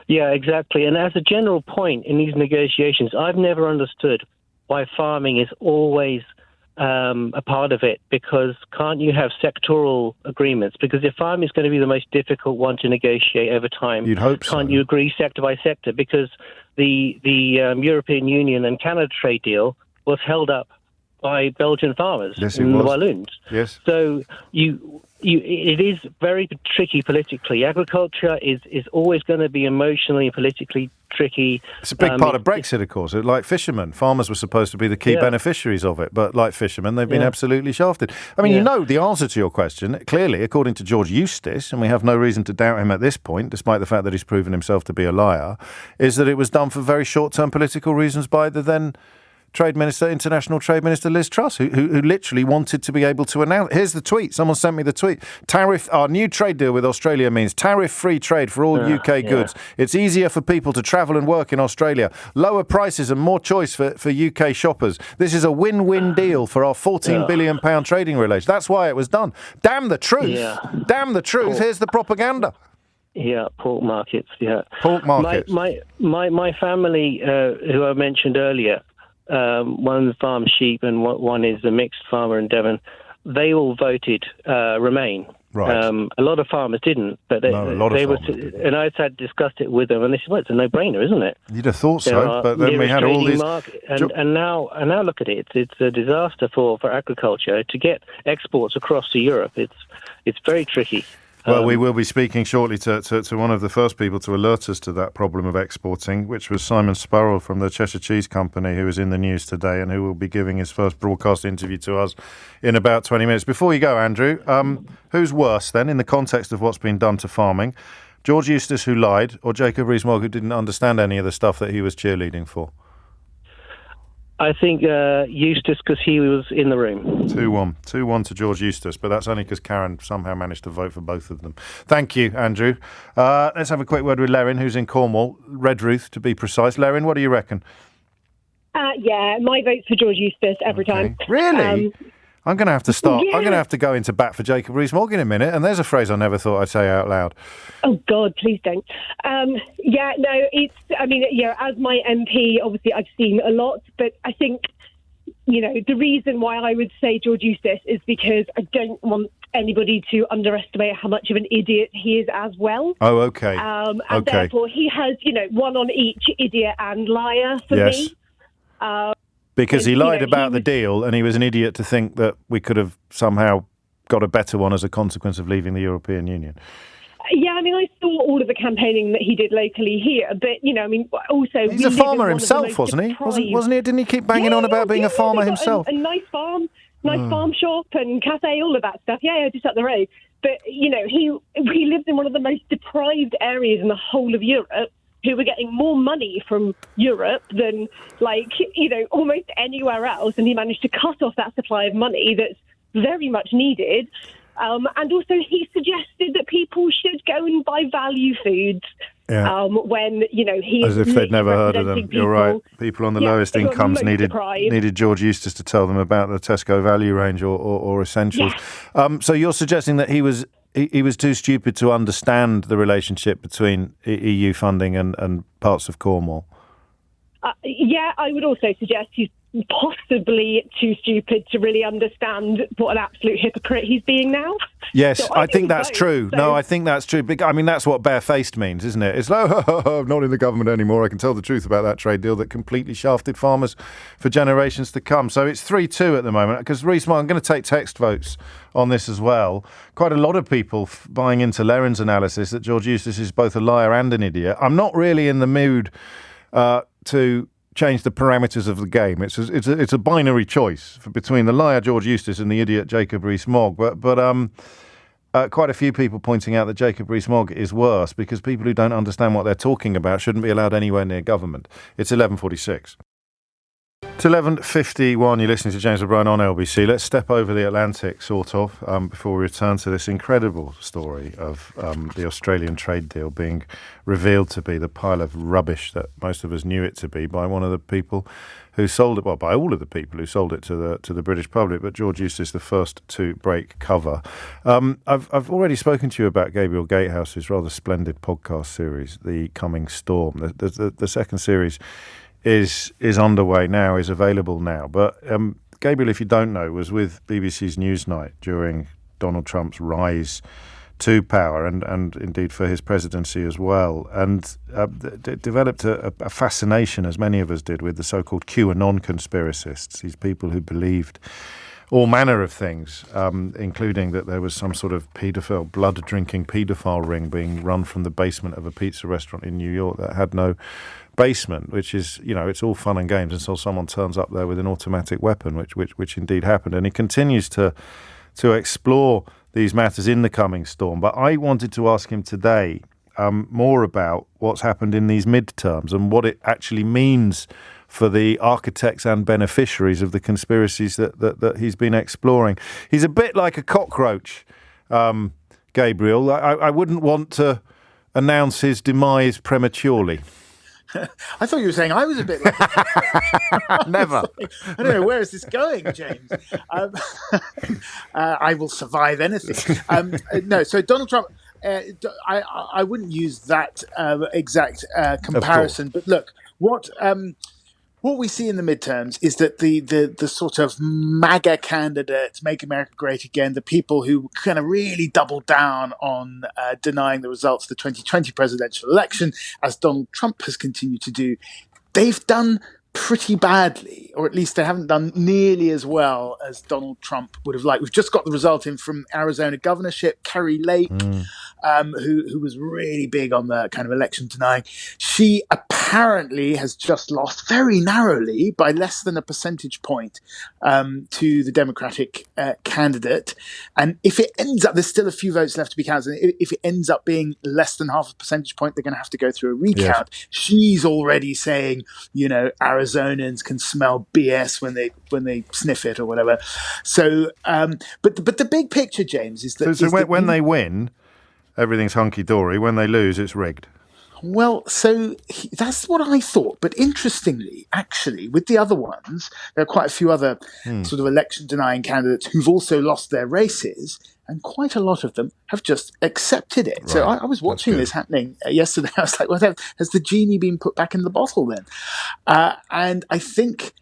Yeah, exactly. And as a general point in these negotiations, I've never understood why farming is always a part of it, because can't you have sectoral agreements? Because if farming is going to be the most difficult one to negotiate over time, you'd hope can't you agree sector by sector? Because the European Union and Canada trade deal was held up by Belgian farmers in the Walloons. Yes. So it is very tricky politically. Agriculture is always going to be emotionally and politically tricky. It's a big part of Brexit, of course. Like fishermen, farmers were supposed to be the key beneficiaries of it, but like fishermen, they've been absolutely shafted. I mean, you know the answer to your question, clearly, according to George Eustice, and we have no reason to doubt him at this point, despite the fact that he's proven himself to be a liar, is that it was done for very short-term political reasons by the then International Trade Minister Liz Truss, who literally wanted to be able to announce. Here's the tweet. Someone sent me the tweet. Our new trade deal with Australia means tariff-free trade for all UK goods. It's easier for people to travel and work in Australia. Lower prices and more choice for UK shoppers. This is a win-win deal for our £14 billion trading relation. That's why it was done. Damn the truth. Yeah. Damn the truth. Here's the propaganda. Yeah, pork markets. Yeah, pork markets. My family, who I mentioned earlier, one farms sheep and one is a mixed farmer in Devon. They all voted Remain. Right. A lot of farmers didn't, but and I had discussed it with them, and they said, "Well, it's a no-brainer, isn't it?" You'd have thought so, but then we had all these. And now look at it. It's a disaster for agriculture to get exports across to Europe. It's very tricky. Well, we will be speaking shortly to one of the first people to alert us to that problem of exporting, which was Simon Sparrow from the Cheshire Cheese Company, who is in the news today and who will be giving his first broadcast interview to us in about 20 minutes. Before you go, Andrew, who's worse then in the context of what's been done to farming? George Eustice, who lied, or Jacob Rees-Mogg, who didn't understand any of the stuff that he was cheerleading for? I think Eustace, because he was in the room. 2-1 to George Eustace, but that's only because Karen somehow managed to vote for both of them. Thank you, Andrew. Let's have a quick word with Lerin, who's in Cornwall. Redruth, to be precise. Lerin, what do you reckon? Yeah, my vote's for George Eustace every time. Really? I'm going to have to start. Yeah. I'm going to have to go into bat for Jacob Rees-Mogg in a minute, and there's a phrase I never thought I'd say out loud. Oh, God, please don't. As my MP, obviously I've seen a lot, but I think, the reason why I would say George Eustice is because I don't want anybody to underestimate how much of an idiot he is as well. Oh, okay. Therefore he has, one on each idiot and liar for me. Because he lied about the deal, and he was an idiot to think that we could have somehow got a better one as a consequence of leaving the European Union. Yeah, I saw all of the campaigning that he did locally here, but, also... He's a farmer himself, wasn't he? Wasn't he? Didn't he keep banging on about being a farmer himself? A nice farm shop and cafe, all of that stuff. Yeah, just up the road. But, he lives in one of the most deprived areas in the whole of Europe, who were getting more money from Europe than, almost anywhere else. And he managed to cut off that supply of money that's very much needed. And also he suggested that people should go and buy value foods when, he... As if they'd never heard of them. People. You're right. People on the lowest incomes needed George Eustice to tell them about the Tesco value range or essentials. Yeah. So you're suggesting that he was too stupid to understand the relationship between EU funding and parts of Cornwall? I would also suggest he's possibly too stupid to really understand what an absolute hypocrite he's being now. Yes, so I think that's true. So. No, I think that's true. That's what barefaced means, isn't it? It's like, I'm not in the government anymore. I can tell the truth about that trade deal that completely shafted farmers for generations to come. So it's 3-2 at the moment. Because Rees-Mogg, I'm going to take text votes on this as well. Quite a lot of people buying into Lerin's analysis that George Eustice is both a liar and an idiot. I'm not really in the mood to change the parameters of the game. It's a binary choice between the liar George Eustice and the idiot Jacob Rees-Mogg. But quite a few people pointing out that Jacob Rees-Mogg is worse because people who don't understand what they're talking about shouldn't be allowed anywhere near government. It's 11:46. It's 11:51. You're listening to James O'Brien on LBC. Let's step over the Atlantic, sort of, before we return to this incredible story of the Australian trade deal being revealed to be the pile of rubbish that most of us knew it to be by one of the people who sold it, well, by all of the people who sold it to the British public. But George Eustice, the first to break cover. I've already spoken to you about Gabriel Gatehouse's rather splendid podcast series, The Coming Storm. The second series is underway now, is available now. But Gabriel, if you don't know, was with BBC's Newsnight during Donald Trump's rise to power and indeed for his presidency as well, and developed a fascination, as many of us did, with the so-called QAnon conspiracists, these people who believed all manner of things, including that there was some sort of blood-drinking paedophile ring being run from the basement of a pizza restaurant in New York that had no basement, which is, it's all fun and games until someone turns up there with an automatic weapon, which indeed happened. And he continues to explore these matters in The Coming Storm. But I wanted to ask him today more about what's happened in these midterms and what it actually means for the architects and beneficiaries of the conspiracies that he's been exploring. He's a bit like a cockroach, Gabriel. I wouldn't want to announce his demise prematurely. I thought you were saying I was a bit like a Never. I don't know, where is this going, James? I will survive anything. No, so Donald Trump, I wouldn't use that exact comparison. But look, what we see in the midterms is that the sort of MAGA candidates, Make America Great Again, the people who kind of really doubled down on denying the results of the 2020 presidential election, as Donald Trump has continued to do, they've done pretty badly, or at least they haven't done nearly as well as Donald Trump would have liked. We've just got the result in from Arizona governorship, Carrie Lake, who was really big on the kind of election denying. She apparently has just lost very narrowly by less than a percentage point to the Democratic candidate. And if it ends up, there's still a few votes left to be counted. If it ends up being less than half a percentage point, they're going to have to go through a recount. Yes. She's already saying, Arizonans can smell BS when they sniff it or whatever. So, but the big picture, James, is that when they win, everything's hunky-dory. When they lose, it's rigged. Well, so that's what I thought. But interestingly, actually, with the other ones, there are quite a few other sort of election-denying candidates who've also lost their races, and quite a lot of them have just accepted it. Right. So I was watching this happening yesterday. I was like, well, has the genie been put back in the bottle then? And I think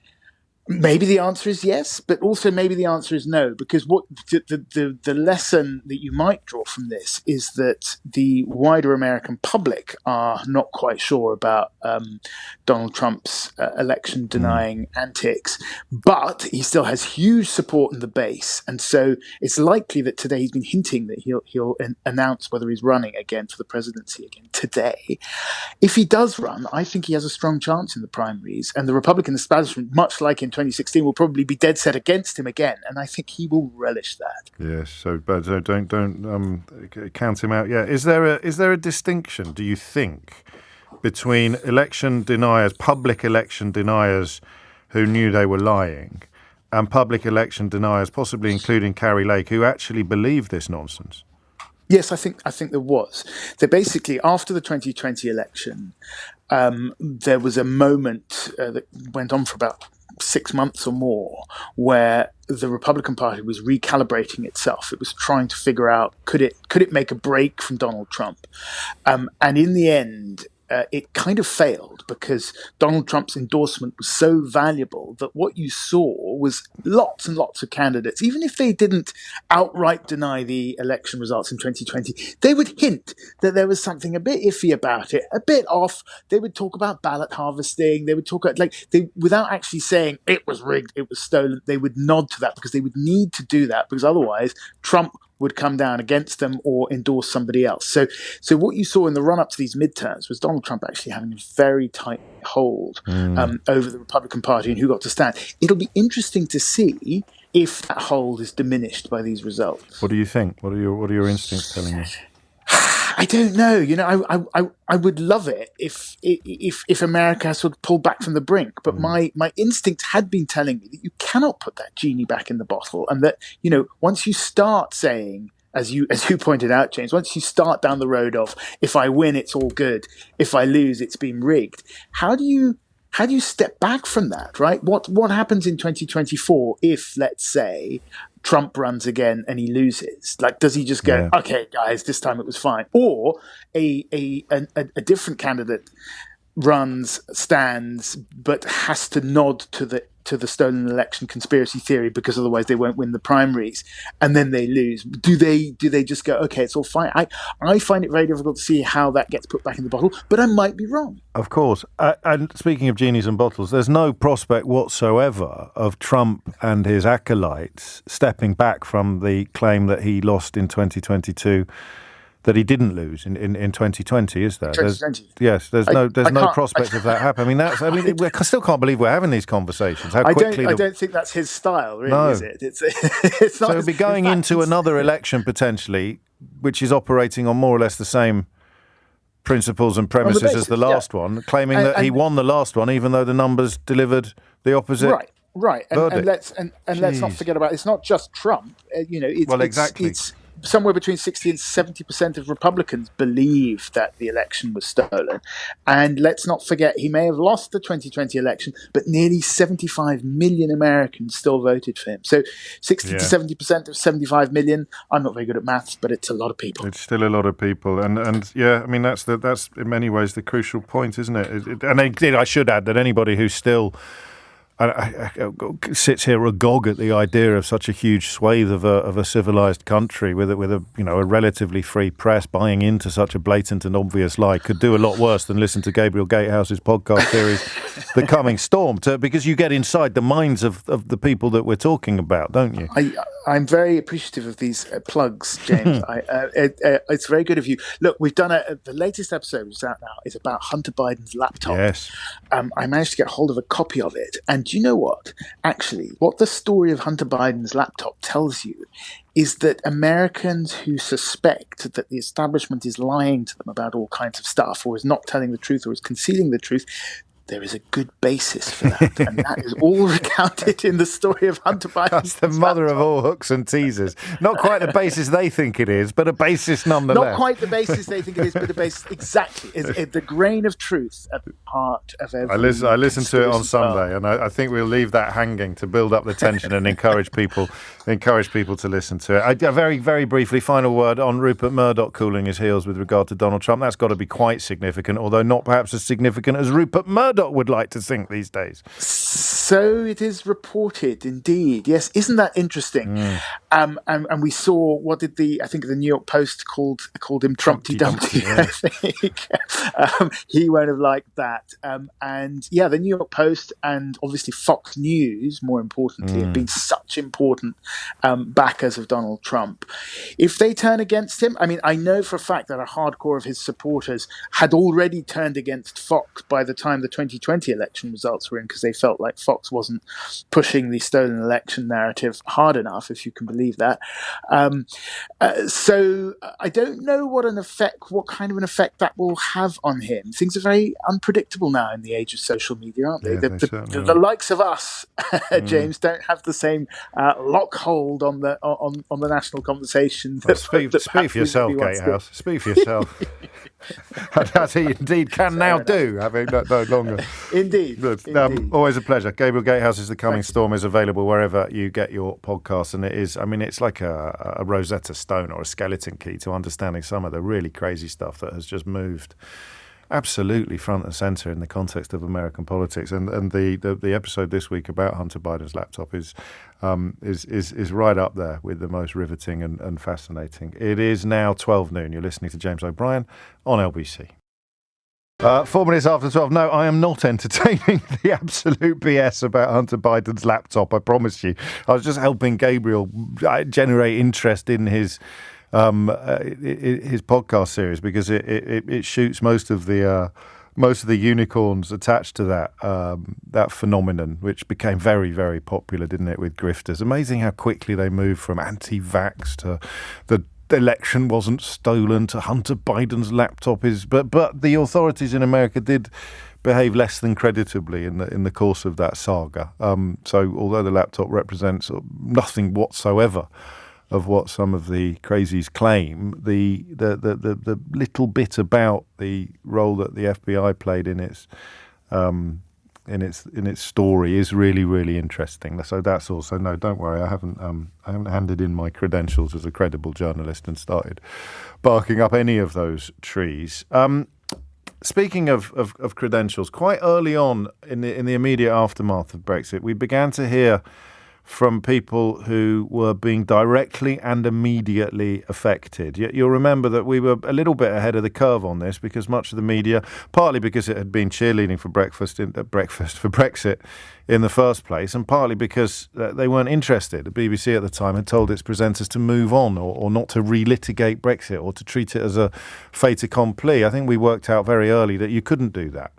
maybe the answer is yes, but also maybe the answer is no, because what the lesson that you might draw from this is that the wider American public are not quite sure about Donald Trump's election-denying antics, but he still has huge support in the base, and so it's likely that today he's been hinting that he'll announce whether he's running again for the presidency again today. If he does run, I think he has a strong chance in the primaries, and the Republican establishment, much like in 2016, will probably be dead set against him again, and I think he will relish that. Yes, so don't count him out yet. Is there a distinction, do you think, between election deniers, public election deniers who knew they were lying, and public election deniers, possibly including Carrie Lake, who actually believed this nonsense? Yes, I think there was. So basically, after the 2020 election, there was a moment that went on for about 6 months or more, where the Republican Party was recalibrating itself. It was trying to figure out, could it make a break from Donald Trump? And in the end, it kind of failed, because Donald Trump's endorsement was so valuable that what you saw was lots and lots of candidates, even if they didn't outright deny the election results in 2020, they would hint that there was something a bit iffy about it, a bit off. They would talk about ballot harvesting. They would talk about, without actually saying it was rigged, it was stolen, they would nod to that, because they would need to do that, because otherwise Trump would come down against them or endorse somebody else. So what you saw in the run-up to these midterms was Donald Trump actually having a very tight hold over the Republican Party and who got to stand. It'll be interesting to see if that hold is diminished by these results. What do you think? What are your instincts telling you? I don't know. I would love it if America sort of pulled back from the brink. But my instinct had been telling me that you cannot put that genie back in the bottle, and that once you start saying, as you pointed out, James, once you start down the road of if I win, it's all good. If I lose, it's been rigged. How do you step back from that, right? What happens in 2024 if, let's say, Trump runs again and he loses? Like, does he just go, okay, guys, this time it was fine? Or a different candidate stands, but has to nod to the stolen election conspiracy theory because otherwise they won't win the primaries, and then they lose. Do they just go, okay, it's all fine? I find it very difficult to see how that gets put back in the bottle, but I might be wrong. Of course. And speaking of genies and bottles, there's no prospect whatsoever of Trump and his acolytes stepping back from the claim that he lost in 2022, that he didn't lose in 2020, is there? 2020. There's no prospect of that happening. We still can't believe we're having these conversations. How quickly I don't think that's his style, really, is it? It's not. So he'll be going into another election potentially, which is operating on more or less the same principles and premises as the last one, claiming that he won the last one, even though the numbers delivered the opposite. Right. And let's not forget about it's not just Trump. It's somewhere between 60 and 70% of Republicans believe that the election was stolen. And let's not forget, he may have lost the 2020 election, but nearly 75 million Americans still voted for him. So 60 to 70% of 75 million, I'm not very good at maths, but it's a lot of people. It's still a lot of people. And that's in many ways the crucial point, isn't it? And I should add that anybody who's still sits here agog at the idea of such a huge swathe of a civilized country with a relatively free press buying into such a blatant and obvious lie could do a lot worse than listen to Gabriel Gatehouse's podcast series, The Coming Storm, because you get inside the minds of the people that we're talking about, don't you? I'm very appreciative of these plugs, James. It's very good of you. Look, we've done the latest episode, which is out now, is about Hunter Biden's laptop. Yes. I managed to get hold of a copy of it. And do you know what? Actually, what the story of Hunter Biden's laptop tells you is that Americans who suspect that the establishment is lying to them about all kinds of stuff, or is not telling the truth, or is concealing the truth, there is a good basis for that, and that is all recounted in the story of Hunter Biden. That's the mother of all hooks and teasers. Not quite the basis they think it is, but a basis nonetheless. Not quite the basis they think it is, but a basis exactly. Is the grain of truth at the heart of every. I listened to it on Sunday, and I think we'll leave that hanging to build up the tension and encourage people to listen to it. Very, very briefly, final word on Rupert Murdoch cooling his heels with regard to Donald Trump. That's got to be quite significant, although not perhaps as significant as Rupert Murdoch would like to think these days. So it is reported, indeed. Yes, isn't that interesting? And we saw, what did the New York Post called him Trumpty Dumpty, I think. He won't have liked that. The New York Post and obviously Fox News, more importantly, have been such important backers of Donald Trump. If they turn against him, I know for a fact that a hardcore of his supporters had already turned against Fox by the time the 2020 election results were in, because they felt like Fox wasn't pushing the stolen election narrative hard enough, if you can believe that. So I don't know what kind of an effect that will have on him. Things are very unpredictable now in the age of social media, aren't they? Yeah, the likes of us, James, don't have the same lock hold on the national conversation. Speak for yourself, Gatehouse. Speak for yourself. As he indeed can now do, having no longer. Indeed. Always a pleasure. Gabriel Gatehouse's The Coming Storm is available wherever you get your podcasts, and it is, it's like a Rosetta Stone or a skeleton key to understanding some of the really crazy stuff that has just moved absolutely front and centre in the context of American politics. And the episode this week about Hunter Biden's laptop is right up there with the most riveting and fascinating. It is now 12 noon. You're listening to James O'Brien on LBC. 4 minutes after 12. No, I am not entertaining the absolute BS about Hunter Biden's laptop, I promise you. I was just helping Gabriel generate interest in his podcast series, because it shoots most of the unicorns attached to that phenomenon, which became very, very popular, didn't it, with grifters. Amazing how quickly they moved from anti-vax to the election wasn't stolen, to Hunter Biden's laptop is, but the authorities in America did behave less than creditably in the course of that saga. So although the laptop represents nothing whatsoever of what some of the crazies claim, the little bit about the role that the FBI played in its story is really, really interesting. So that's also, no, don't worry, I haven't handed in my credentials as a credible journalist and started barking up any of those trees. Speaking of credentials, quite early on in the immediate aftermath of Brexit, we began to hear from people who were being directly and immediately affected. You'll remember that we were a little bit ahead of the curve on this because much of the media, partly because it had been cheerleading for Brexit in the first place, and partly because they weren't interested. The BBC at the time had told its presenters to move on or not to relitigate Brexit or to treat it as a fait accompli. I think we worked out very early that you couldn't do that.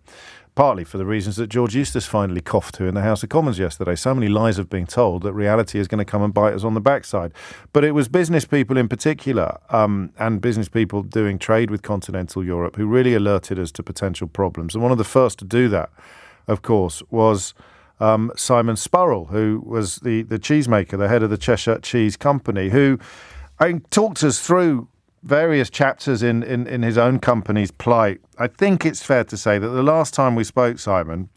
Partly for the reasons that George Eustace finally coughed to in the House of Commons yesterday. So many lies have been told that reality is going to come and bite us on the backside. But it was business people in particular, and business people doing trade with continental Europe, who really alerted us to potential problems. And one of the first to do that, of course, was Simon Spurrell, who was the cheesemaker, the head of the Cheshire Cheese Company, who talked us through various chapters in his own company's plight. I think it's fair to say that the last time we spoke, Simon,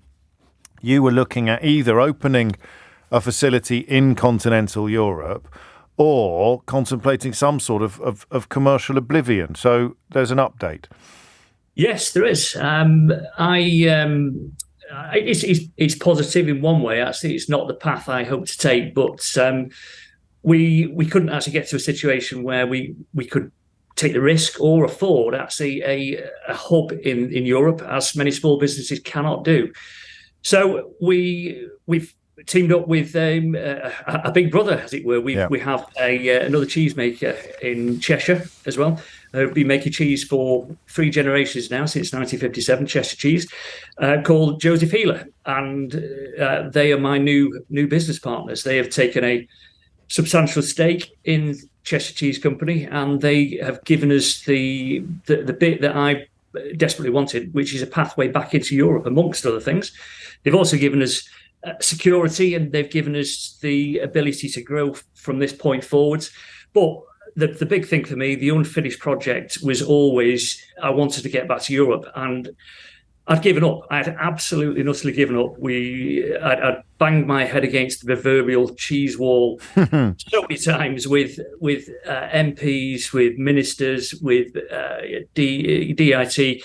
you were looking at either opening a facility in continental Europe or contemplating some sort of commercial oblivion. So there's an update. Yes, there is. It's positive in one way. Actually, it's not the path I hope to take, but we couldn't actually get to a situation where we could take the risk or afford actually a hub in Europe, as many small businesses cannot do. So we've teamed up with a big brother, as it were. We have another cheesemaker in Cheshire as well. We've been making cheese for 3 generations now, since 1957, Cheshire Cheese, called Joseph Healer. And they are my new business partners. They have taken a substantial stake in Cheshire Cheese Company, and they have given us the bit that I desperately wanted, which is a pathway back into Europe, amongst other things. They've also given us security, and they've given us the ability to grow from this point forwards. But the big thing for me, the unfinished project, was always I wanted to get back to Europe, and I'd given up. I had absolutely and utterly given up. I'd banged my head against the proverbial cheese wall so many times with MPs, with ministers, with DIT.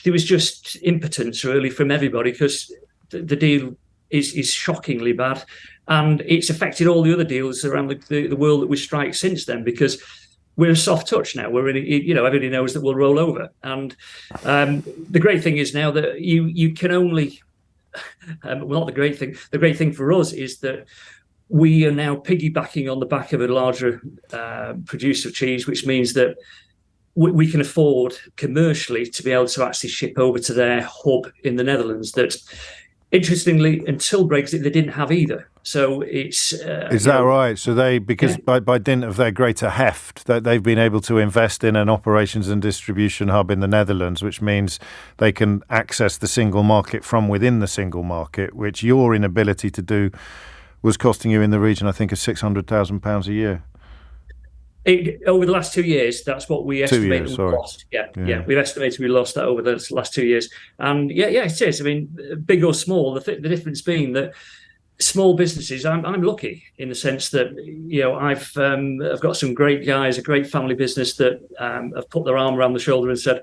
There was just impotence really from everybody, because the deal is shockingly bad, and it's affected all the other deals around the world that we strike since then, because we're a soft touch now. We're really, everybody knows that we'll roll over. And the great thing is now that you can only, well, not the great thing. The great thing for us is that we are now piggybacking on the back of a larger producer of cheese, which means that we can afford commercially to be able to actually ship over to their hub in the Netherlands that, interestingly, until Brexit, they didn't have either. So it's... Is that right? So by dint of their greater heft, that they've been able to invest in an operations and distribution hub in the Netherlands, which means they can access the single market from within the single market, which your inability to do was costing you in the region, I think, of £600,000 a year. Over the last 2 years, that's what we estimate we lost. Yeah, we've estimated we lost that over the last 2 years. And it is. I mean, big or small, the difference being that small businesses, I'm lucky in the sense that, I've got some great guys, a great family business that have put their arm around the shoulder and said,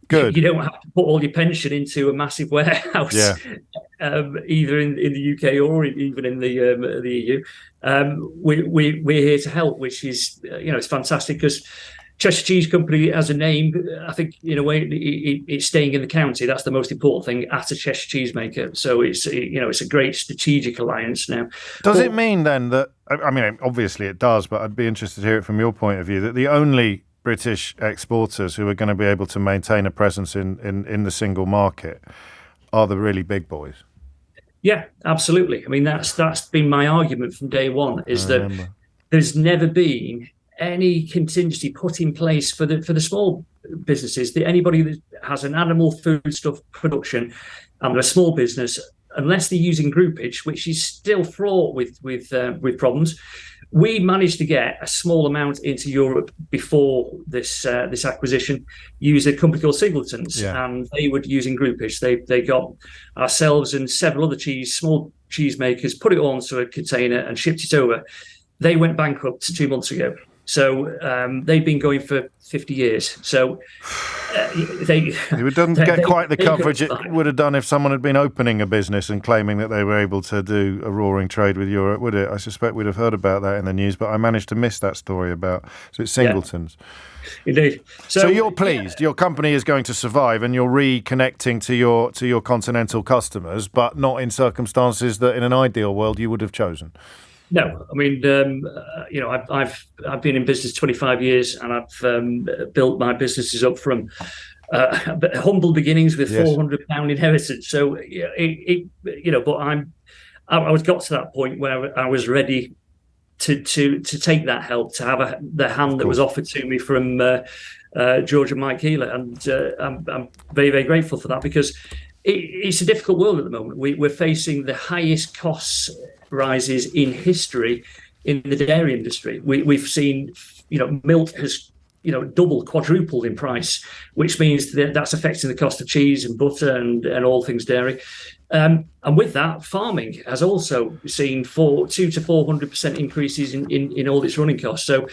good. You don't have to put all your pension into a massive warehouse, either in the UK or even in the EU. We're here to help, which is, it's fantastic, because Cheshire Cheese Company as a name, I think in a way it's staying in the county. That's the most important thing at a Cheshire cheesemaker. So it's a great strategic alliance now. Does it mean then that, I mean, obviously it does, but I'd be interested to hear it from your point of view, that the only British exporters who are going to be able to maintain a presence in the single market are the really big boys? Yeah, absolutely. I mean, that's been my argument from day one, is that there's never been any contingency put in place for the small businesses. Anybody that has an animal foodstuff production and they're a small business, unless they're using groupage, which is still fraught with problems. We managed to get a small amount into Europe before this acquisition, use a company called Singletons, and they were using groupage. They got ourselves and several other small cheese makers, put it all into a container and shipped it over. They went bankrupt 2 months ago. So they've been going for 50 years. So it doesn't get quite the coverage it would have done if someone had been opening a business and claiming that they were able to do a roaring trade with Europe, would it? I suspect we'd have heard about that in the news, but I managed to miss that story about. So it's Singletons. Yeah. Indeed. So you're pleased. Your company is going to survive, and you're reconnecting to your continental customers, but not in circumstances that, in an ideal world, you would have chosen. No, I mean, I've been in business 25 years, and I've built my businesses up from humble beginnings with £400 inheritance. So but I was got to that point where I was ready to take that help, to have the hand that was offered to me from George and Mike Keeler, and I'm very, very grateful for that, because it's a difficult world at the moment. We're facing the highest costs rises in history in the dairy industry. We've seen, milk has, doubled, quadrupled in price, which means that's affecting the cost of cheese and butter and all things dairy. And with that, farming has also seen 200 to 400% increases in all its running costs. So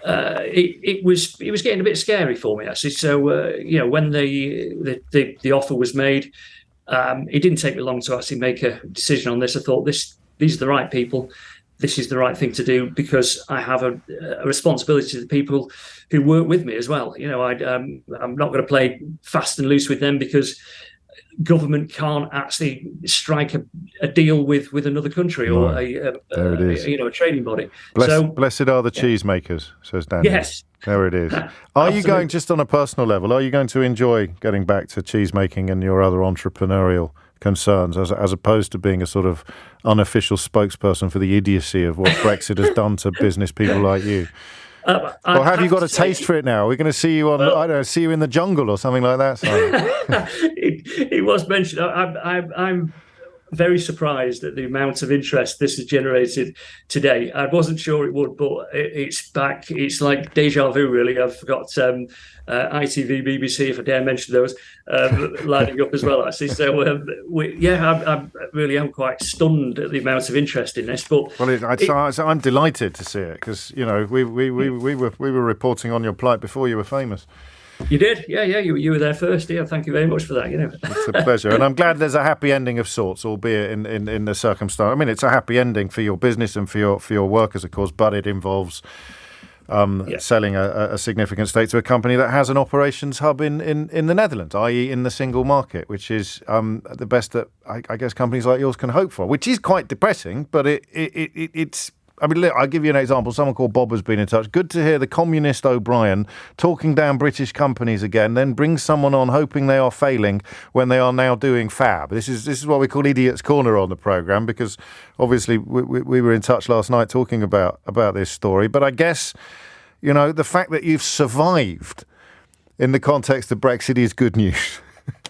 it was getting a bit scary for me, actually. So when the offer was made, it didn't take me long to actually make a decision on this. I thought these are the right people. This is the right thing to do, because I have a responsibility to the people who work with me as well. I'm not going to play fast and loose with them, because government can't actually strike a deal with another country or a trading body. Blessed are the cheesemakers, says Daniel. Yes. There it is. Are you going, just on a personal level, are you going to enjoy getting back to cheesemaking and your other entrepreneurial concerns, as opposed to being a sort of unofficial spokesperson for the idiocy of what Brexit has done to business people like you? Or have you got a taste for it now? We're going to see you see you in the jungle or something like that. It was mentioned. I'm very surprised at the amount of interest this has generated today. I wasn't sure it would, but it's back. It's like deja vu, really. I've got ITV, BBC, if I dare mention those, lining up as well, actually. So, I really am quite stunned at the amount of interest in this. But I'm delighted to see it, because we were reporting on your plight before you were famous. You did, yeah. You were there first. Yeah, thank you very much for that. It's a pleasure, and I'm glad there's a happy ending of sorts, albeit in the circumstance. I mean, it's a happy ending for your business and for your workers, of course, but it involves selling a significant stake to a company that has an operations hub in the Netherlands, i.e., in the single market, which is the best that I guess companies like yours can hope for. Which is quite depressing, but it's. I mean, look, I'll give you an example. Someone called Bob has been in touch. Good to hear the communist O'Brien talking down British companies again, then brings someone on hoping they are failing when they are now doing fab. This is what we call Idiot's Corner on the programme, because obviously we were in touch last night talking about this story. But I guess, the fact that you've survived in the context of Brexit is good news.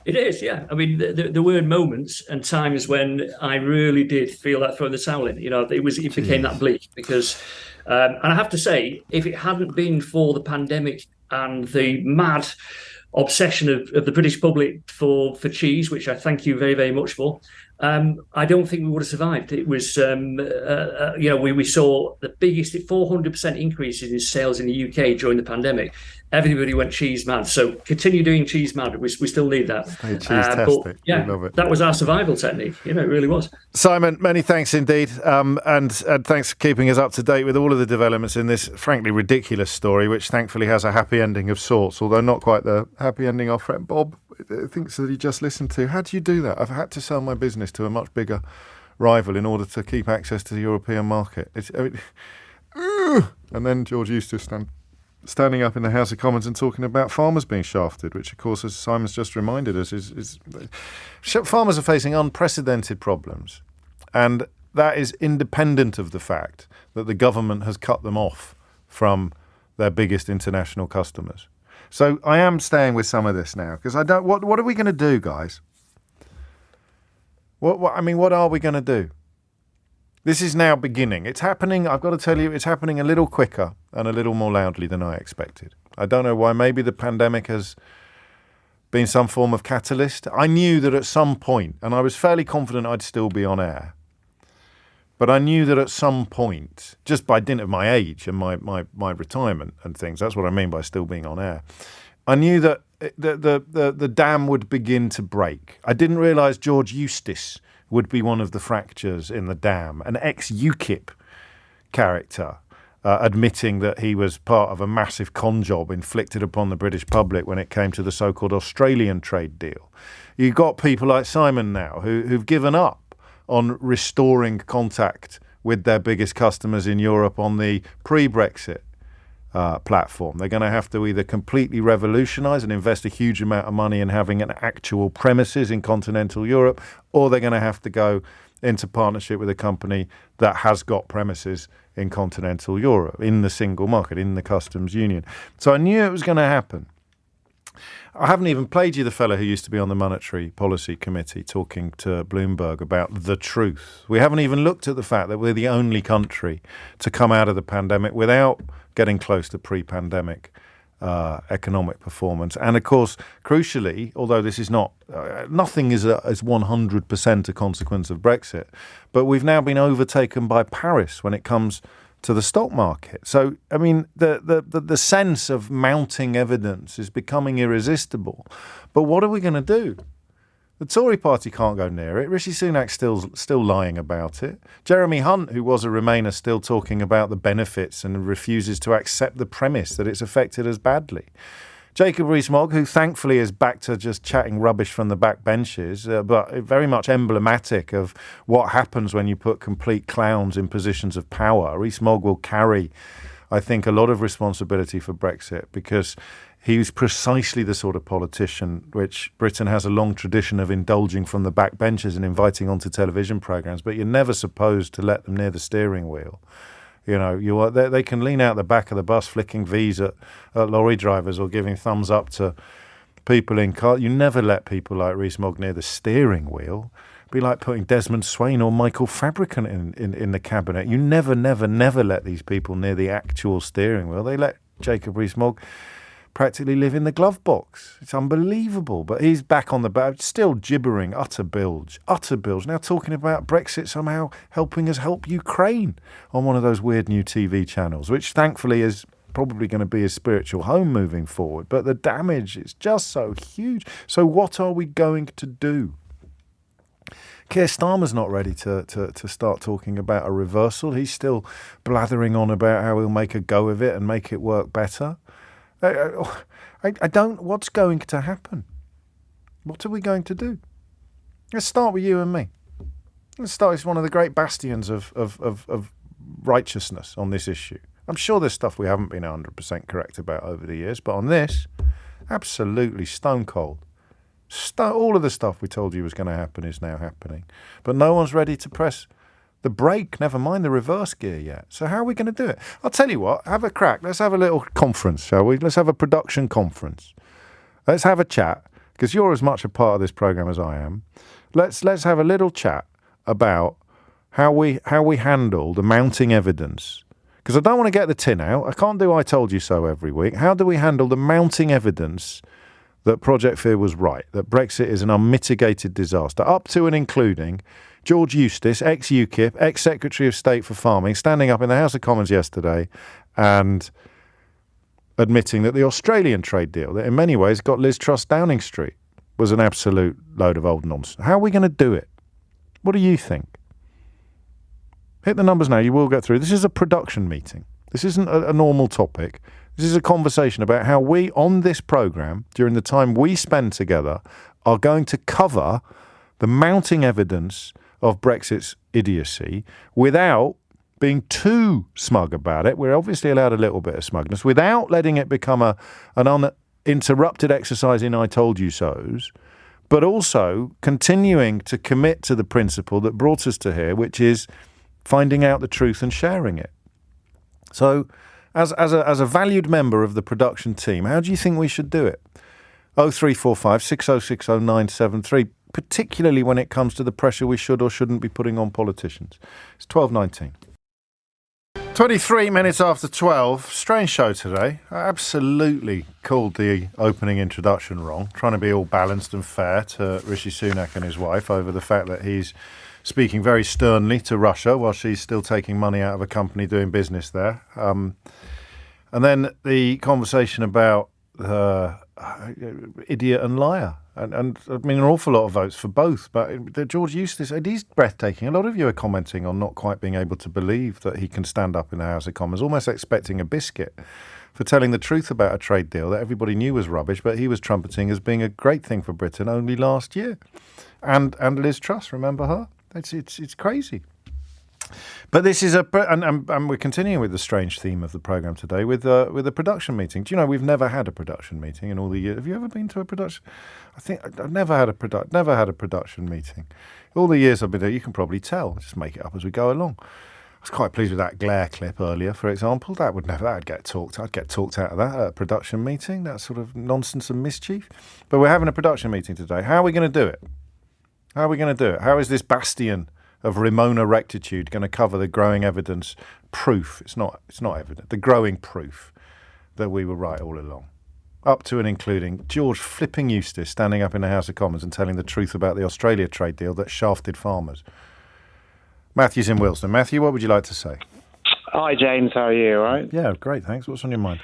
It is, yeah. I mean, there were moments and times when I really did feel like throwing the towel in. It became that bleak, because, and I have to say, if it hadn't been for the pandemic and the mad obsession of the British public for cheese, which I thank you very, very much for, I don't think we would have survived. It was, we saw the biggest 400% increases in sales in the UK during the pandemic. Everybody went cheese mad. So continue doing cheese mad. We still need that. Cheese-tastic. Yeah, love it. That was our survival technique. It really was. Simon, many thanks indeed. And thanks for keeping us up to date with all of the developments in this frankly ridiculous story, which thankfully has a happy ending of sorts, although not quite the happy ending our friend Bob thinks that he just listened to. How do you do that? I've had to sell my business to a much bigger rival in order to keep access to the European market. And then George Eustace standing up in the House of Commons and talking about farmers being shafted, which, of course, as Simon's just reminded us, is farmers are facing unprecedented problems. And that is independent of the fact that the government has cut them off from their biggest international customers. So I am staying with some of this now because I don't. What are we going to do, guys? What are we going to do? This is now beginning. It's happening. I've got to tell you, it's happening a little quicker and a little more loudly than I expected. I don't know why. Maybe the pandemic has been some form of catalyst. I knew that at some point, and I was fairly confident I'd still be on air, but I knew that at some point, just by dint of my age and my retirement and things, that's what I mean by still being on air, I knew that the dam would begin to break. I didn't realise George Eustice would be one of the fractures in the dam, an ex-UKIP character admitting that he was part of a massive con job inflicted upon the British public when it came to the so-called Australian trade deal. You've got people like Simon now who've given up on restoring contact with their biggest customers in Europe on the pre-Brexit platform. They're going to have to either completely revolutionise and invest a huge amount of money in having an actual premises in continental Europe, or they're going to have to go into partnership with a company that has got premises in continental Europe, in the single market, in the customs union. So I knew it was going to happen. I haven't even played you the fellow who used to be on the Monetary Policy Committee talking to Bloomberg about the truth. We haven't even looked at the fact that we're the only country to come out of the pandemic without getting close to pre-pandemic economic performance. And of course, crucially, although this is not, nothing is 100% a consequence of Brexit, but we've now been overtaken by Paris when it comes to the stock market. So, I mean, the sense of mounting evidence is becoming irresistible. But what are we going to do? The Tory party can't go near it. Rishi Sunak's still lying about it. Jeremy Hunt, who was a Remainer, still talking about the benefits and refuses to accept the premise that it's affected us badly. Jacob Rees-Mogg, who thankfully is back to just chatting rubbish from the back benches, but very much emblematic of what happens when you put complete clowns in positions of power. Rees-Mogg will carry, I think, a lot of responsibility for Brexit because he was precisely the sort of politician which Britain has a long tradition of indulging from the back benches and inviting onto television programmes, but you're never supposed to let them near the steering wheel. You know, they can lean out the back of the bus, flicking V's at lorry drivers or giving thumbs up to people in cars. You never let people like Rees-Mogg near the steering wheel. It'd be like putting Desmond Swayne or Michael Fabricant in the cabinet. You never let these people near the actual steering wheel. They let Jacob Rees-Mogg practically live in the glove box. It's unbelievable. But he's back on the back, still gibbering, utter bilge. Now talking about Brexit somehow helping us help Ukraine on one of those weird new TV channels, which thankfully is probably going to be his spiritual home moving forward. But the damage is just so huge. So what are we going to do? Keir Starmer's not ready to start talking about a reversal. He's still blathering on about how he'll make a go of it and make it work better. I don't. What's going to happen? What are we going to do? Let's start with you and me. Let's start with one of the great bastions of righteousness on this issue. I'm sure there's stuff we haven't been 100% correct about over the years, but on this, absolutely stone cold. All of the stuff we told you was going to happen is now happening. But no one's ready to press the brake, never mind the reverse gear yet. So how are we going to do it? I'll tell you what, have a crack. Let's have a little conference, shall we? Let's have a production conference. Let's have a chat, because you're as much a part of this programme as I am. Let's have a little chat about how we handle the mounting evidence. Because I don't want to get the tin out. I can't do I told you so every week. How do we handle the mounting evidence that Project Fear was right, that Brexit is an unmitigated disaster, up to and including George Eustice, ex-UKIP, ex-Secretary of State for Farming, standing up in the House of Commons yesterday and admitting that the Australian trade deal, that in many ways got Liz Truss Downing Street, was an absolute load of old nonsense. How are we going to do it? What do you think? Hit the numbers now. You will get through. This is a production meeting. This isn't a normal topic. This is a conversation about how we, on this programme, during the time we spend together, are going to cover the mounting evidence of Brexit's idiocy without being too smug about it. We're obviously allowed a little bit of smugness, without letting it become an uninterrupted exercise in I told you so's, but also continuing to commit to the principle that brought us to here, which is finding out the truth and sharing it. So as a valued member of the production team, how do you think we should do it? 0345 6060 973, particularly when it comes to the pressure we should or shouldn't be putting on politicians. It's 12:19. 23 minutes after 12. Strange show today. I absolutely called the opening introduction wrong, trying to be all balanced and fair to Rishi Sunak and his wife over the fact that he's speaking very sternly to Russia while she's still taking money out of a company doing business there. And then the conversation about idiot and liar. And I mean, an awful lot of votes for both. But George Eustice, he's breathtaking. A lot of you are commenting on not quite being able to believe that he can stand up in the House of Commons, almost expecting a biscuit for telling the truth about a trade deal that everybody knew was rubbish, but he was trumpeting as being a great thing for Britain only last year. And Liz Truss, remember her? It's crazy. But this is and we're continuing with the strange theme of the programme today with a production meeting. Do you know we've never had a production meeting in all the years? Have you ever been to a production? I think I've never had a production meeting. All the years I've been there, you can probably tell. Just make it up as we go along. I was quite pleased with that glare clip earlier, for example. I'd get talked out of that at a production meeting. That sort of nonsense and mischief. But we're having a production meeting today. How are we going to do it? How is this bastion of Ramona rectitude going to cover the growing evidence proof? It's not evident. The growing proof that we were right all along. Up to and including George flipping Eustice standing up in the House of Commons and telling the truth about the Australia trade deal that shafted farmers. Matthew's in Wilson. Matthew, what would you like to say? Hi, James. How are you? All right? Yeah, great. Thanks. What's on your mind?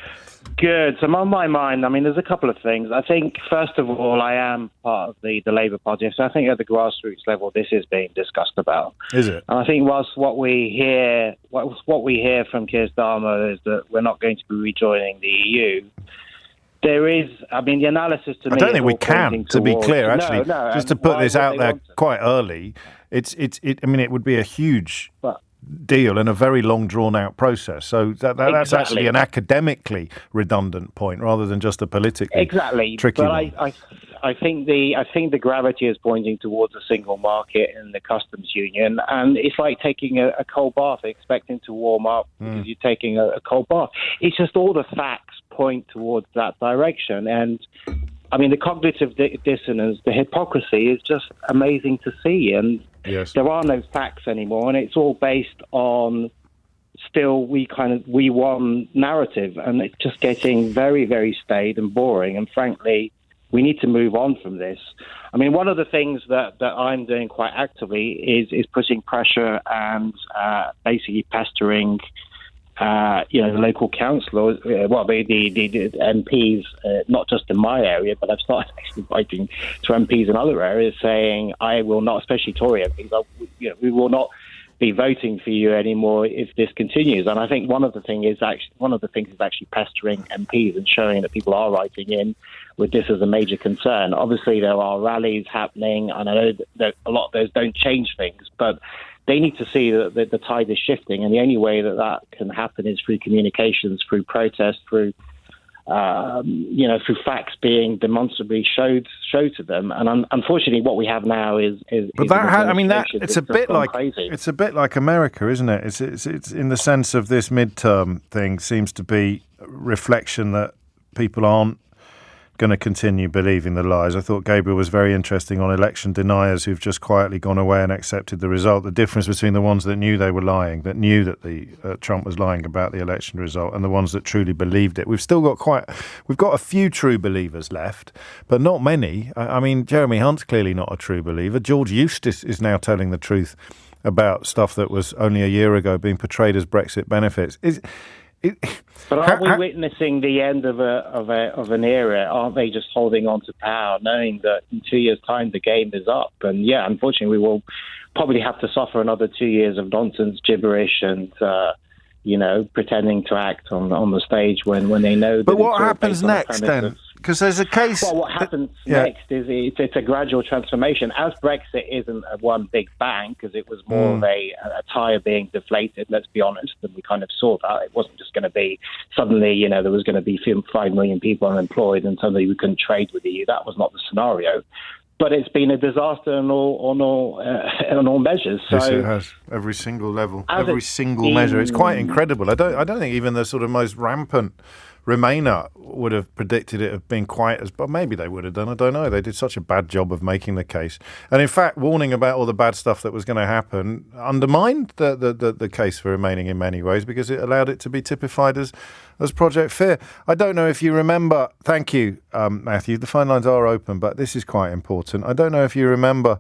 Good. So on my mind, I mean, there's a couple of things. I think, first of all, I am part of the Labour Party. So I think at the grassroots level, this is being discussed about. Is it? And I think whilst what we hear from Keir Starmer is that we're not going to be rejoining the EU, there is, I mean, the analysis to me... I don't think we can, to be clear, actually. No, just to put this out there quite early, it would be a huge... deal and a very long drawn-out process. So that's actually an academically redundant point rather than just a politically tricky one. I think the gravity is pointing towards a single market and the customs union, and it's like taking a cold bath, expecting to warm up because you're taking a cold bath. It's just all the facts point towards that direction, and I mean the cognitive dissonance, the hypocrisy is just amazing to see, and there are no facts anymore, and it's all based on still we won narrative, and it's just getting very, very staid and boring, and frankly we need to move on from this. I mean, one of the things that I'm doing quite actively is putting pressure and basically pestering the local councillors, the MPs, not just in my area, but I've started actually writing to MPs in other areas saying, I will not, especially Tory MPs, we will not be voting for you anymore if this continues. And I think one of the things is actually pestering MPs and showing that people are writing in with this as a major concern. Obviously, there are rallies happening, and I know that a lot of those don't change things, but they need to see that the tide is shifting, and the only way that can happen is through communications, through protest, through facts being demonstrably showed to them. And unfortunately, what we have now is it's a bit like crazy. It's a bit like America, isn't it? It's in the sense of this midterm thing seems to be a reflection that people aren't going to continue believing the lies. I thought Gabriel was very interesting on election deniers who've just quietly gone away and accepted the result. The difference between the ones that knew they were lying, that knew that Trump was lying about the election result, and the ones that truly believed it. We've got a few true believers left, but not many. I mean, Jeremy Hunt's clearly not a true believer. George Eustice is now telling the truth about stuff that was only a year ago being portrayed as Brexit benefits. But aren't we witnessing the end of an era? Aren't they just holding on to power, knowing that in 2 years' time the game is up? And yeah, unfortunately, we will probably have to suffer another 2 years of nonsense, gibberish, and pretending to act on the stage when they know. But what happens next then? Because there's a case. Well, what happens next is it's a gradual transformation. As Brexit isn't a one big bang, because it was more of a tire being deflated, let's be honest, and we kind of saw that. It wasn't just going to be suddenly, there was going to be 5 million people unemployed and suddenly we couldn't trade with the EU. That was not the scenario. but it's been a disaster on all measures. So, yes, it has. Every single level, every single measure. It's quite incredible. I don't think even the sort of most rampant Remainer would have predicted it of being quite as, but maybe they would have done. I don't know. They did such a bad job of making the case, and in fact, warning about all the bad stuff that was going to happen undermined the case for remaining in many ways, because it allowed it to be typified as Project Fear. I don't know if you remember. Thank you, Matthew. The phone lines are open, but this is quite important. I don't know if you remember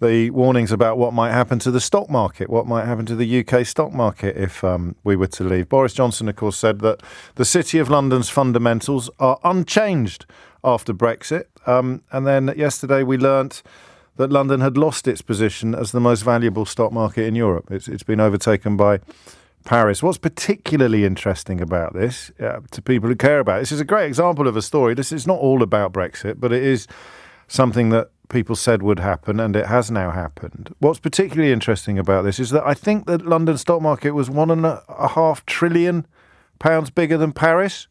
the warnings about what might happen to the stock market, what might happen to the UK stock market if we were to leave. Boris Johnson, of course, said that the City of London's fundamentals are unchanged after Brexit. And then yesterday we learnt that London had lost its position as the most valuable stock market in Europe. It's been overtaken by Paris. What's particularly interesting about this, to people who care about it, this is a great example of a story. This is not all about Brexit, but it is something that people said would happen, and it has now happened. What's particularly interesting about this is that I think the London stock market was £1.5 trillion bigger than Paris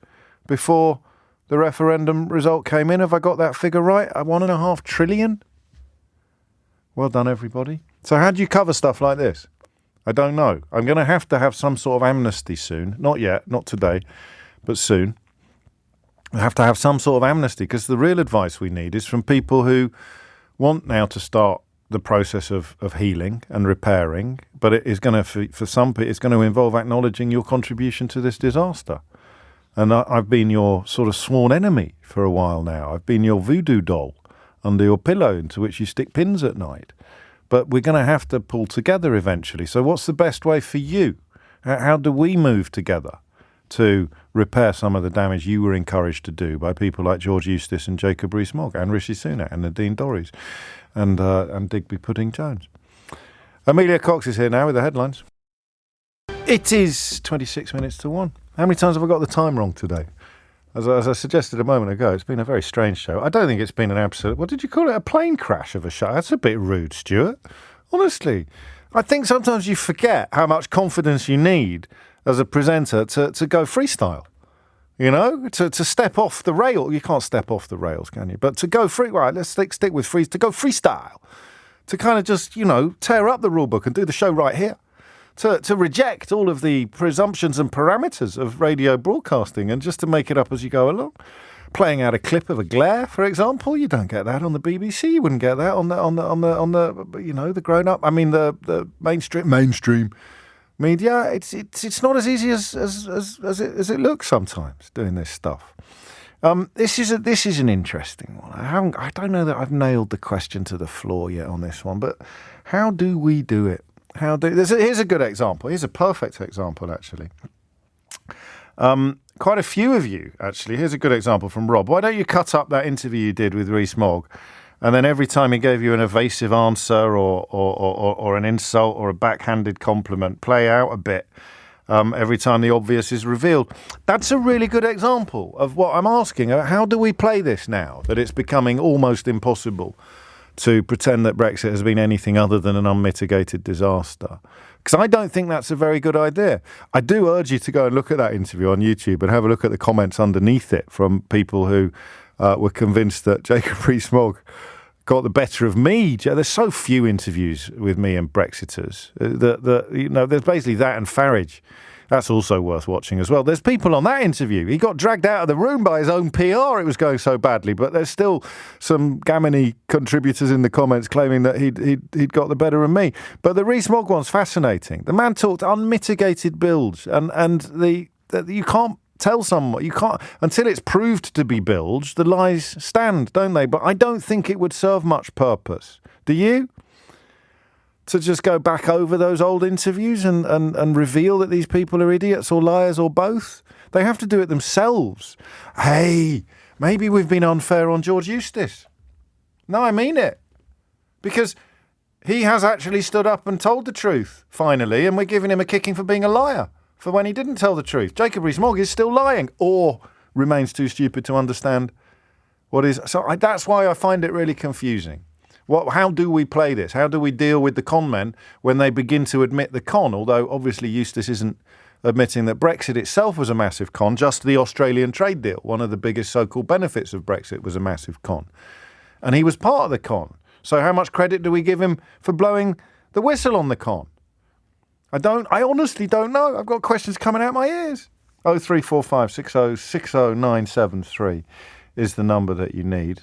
before the referendum result came in. Have I got that figure right? £1.5 trillion? Well done, everybody. So how do you cover stuff like this? I don't know. I'm going to have some sort of amnesty soon. Not yet, not today, but soon. I have to have some sort of amnesty, because the real advice we need is from people who want now to start the process of healing and repairing, but it is going to, for some people, it's going to involve acknowledging your contribution to this disaster. And I've been your sort of sworn enemy for a while now. I've been your voodoo doll under your pillow into which you stick pins at night. But we're going to have to pull together eventually. So what's the best way for you? How do we move together to repair some of the damage you were encouraged to do by people like George Eustice and Jacob Rees-Mogg and Rishi Sunak and Nadine Dorries and Digby Pudding-Jones? Amelia Cox is here now with the headlines. It is 26 minutes to 1. How many times have I got the time wrong today? As I suggested a moment ago, it's been a very strange show. I don't think it's been an absolute... What did you call it? A plane crash of a show? That's a bit rude, Stuart. Honestly. I think sometimes you forget how much confidence you need as a presenter to go freestyle. You know, to step off the rail. You can't step off the rails, can you? But to go free... Right, let's stick with free... To go freestyle. To kind of just, tear up the rule book and do the show right here. To reject all of the presumptions and parameters of radio broadcasting and just to make it up as you go along. Playing out a clip of a glare, for example, you don't get that on the BBC. You wouldn't get that on the the grown up. I mean the mainstream media. It's not as easy as it looks sometimes doing this stuff. This is an interesting one. I don't know that I've nailed the question to the floor yet on this one, but how do we do it? Here's a good example. Here's a perfect example, actually. Quite a few of you, actually. Here's a good example from Rob. Why don't you cut up that interview you did with Rees-Mogg, and then every time he gave you an evasive answer or an insult or a backhanded compliment, play out a bit every time the obvious is revealed. That's a really good example of what I'm asking. How do we play this now that it's becoming almost impossible to pretend that Brexit has been anything other than an unmitigated disaster? Because I don't think that's a very good idea. I do urge you to go and look at that interview on YouTube and have a look at the comments underneath it from people who were convinced that Jacob Rees-Mogg got the better of me. There's so few interviews with me and Brexiters. There's basically that and Farage. That's also worth watching as well. There's people on that interview. He got dragged out of the room by his own PR. It was going so badly. But there's still some gammony contributors in the comments claiming that he'd got the better of me. But the Rees-Mogg one's fascinating. The man talked unmitigated bilge. And you can't tell someone, you can't, until it's proved to be bilge, the lies stand, don't they? But I don't think it would serve much purpose. Do you? To just go back over those old interviews and reveal that these people are idiots or liars or both? They have to do it themselves. Hey, maybe we've been unfair on George Eustice. No, I mean it. Because he has actually stood up and told the truth, finally, and we're giving him a kicking for being a liar, for when he didn't tell the truth. Jacob Rees-Mogg is still lying, or remains too stupid to understand what is... So that's why I find it really confusing. How do we play this? How do we deal with the con men when they begin to admit the con? Although, obviously, Eustice isn't admitting that Brexit itself was a massive con. Just the Australian trade deal, one of the biggest so-called benefits of Brexit, was a massive con. and he was part of the con. So how much credit do we give him for blowing the whistle on the con? I honestly don't know. I've got questions coming out my ears. 0345 60 60973 is the number that you need.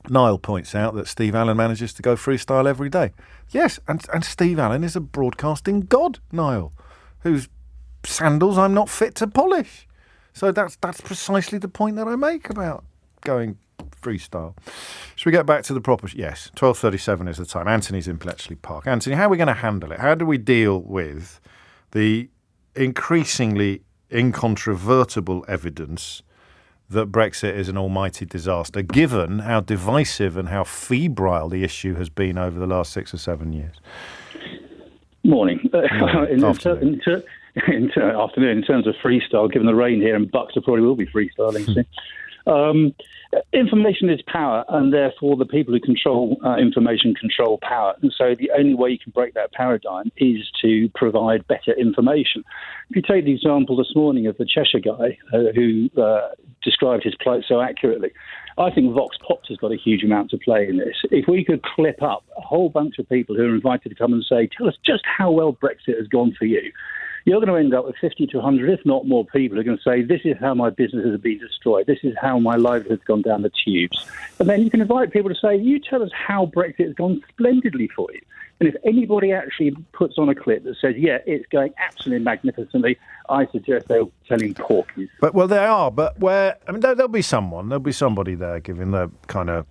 Niall points out that Steve Allen manages to go freestyle every day. Yes, and Steve Allen is a broadcasting god, Niall, whose sandals I'm not fit to polish. So that's precisely the point that I make about going freestyle. Should we get back to the proper... Yes, 12:37 is the time. Anthony's in Bletchley Park. Anthony, how are we going to handle it? How do we deal with the increasingly incontrovertible evidence that Brexit is an almighty disaster, given how divisive and how febrile the issue has been over the last 6 or 7 years? Morning. Afternoon. Afternoon. In terms of freestyle, given the rain here, and Bucks probably will be freestyling soon. Information is power, and therefore the people who control information control power. And so the only way you can break that paradigm is to provide better information. If you take the example this morning of the Cheshire guy who described his plight so accurately, I think Vox Pops has got a huge amount to play in this. If we could clip up a whole bunch of people who are invited to come and say, tell us just how well Brexit has gone for you, you're going to end up with 50 to 100, if not more, people who are going to say, this is how my business has been destroyed. This is how my livelihood has gone down the tubes. And then you can invite people to say, you tell us how Brexit has gone splendidly for you. And if anybody actually puts on a clip that says, yeah, it's going absolutely magnificently, I suggest they're telling porkies. But, well, they are. But there'll be somebody there giving the kind of...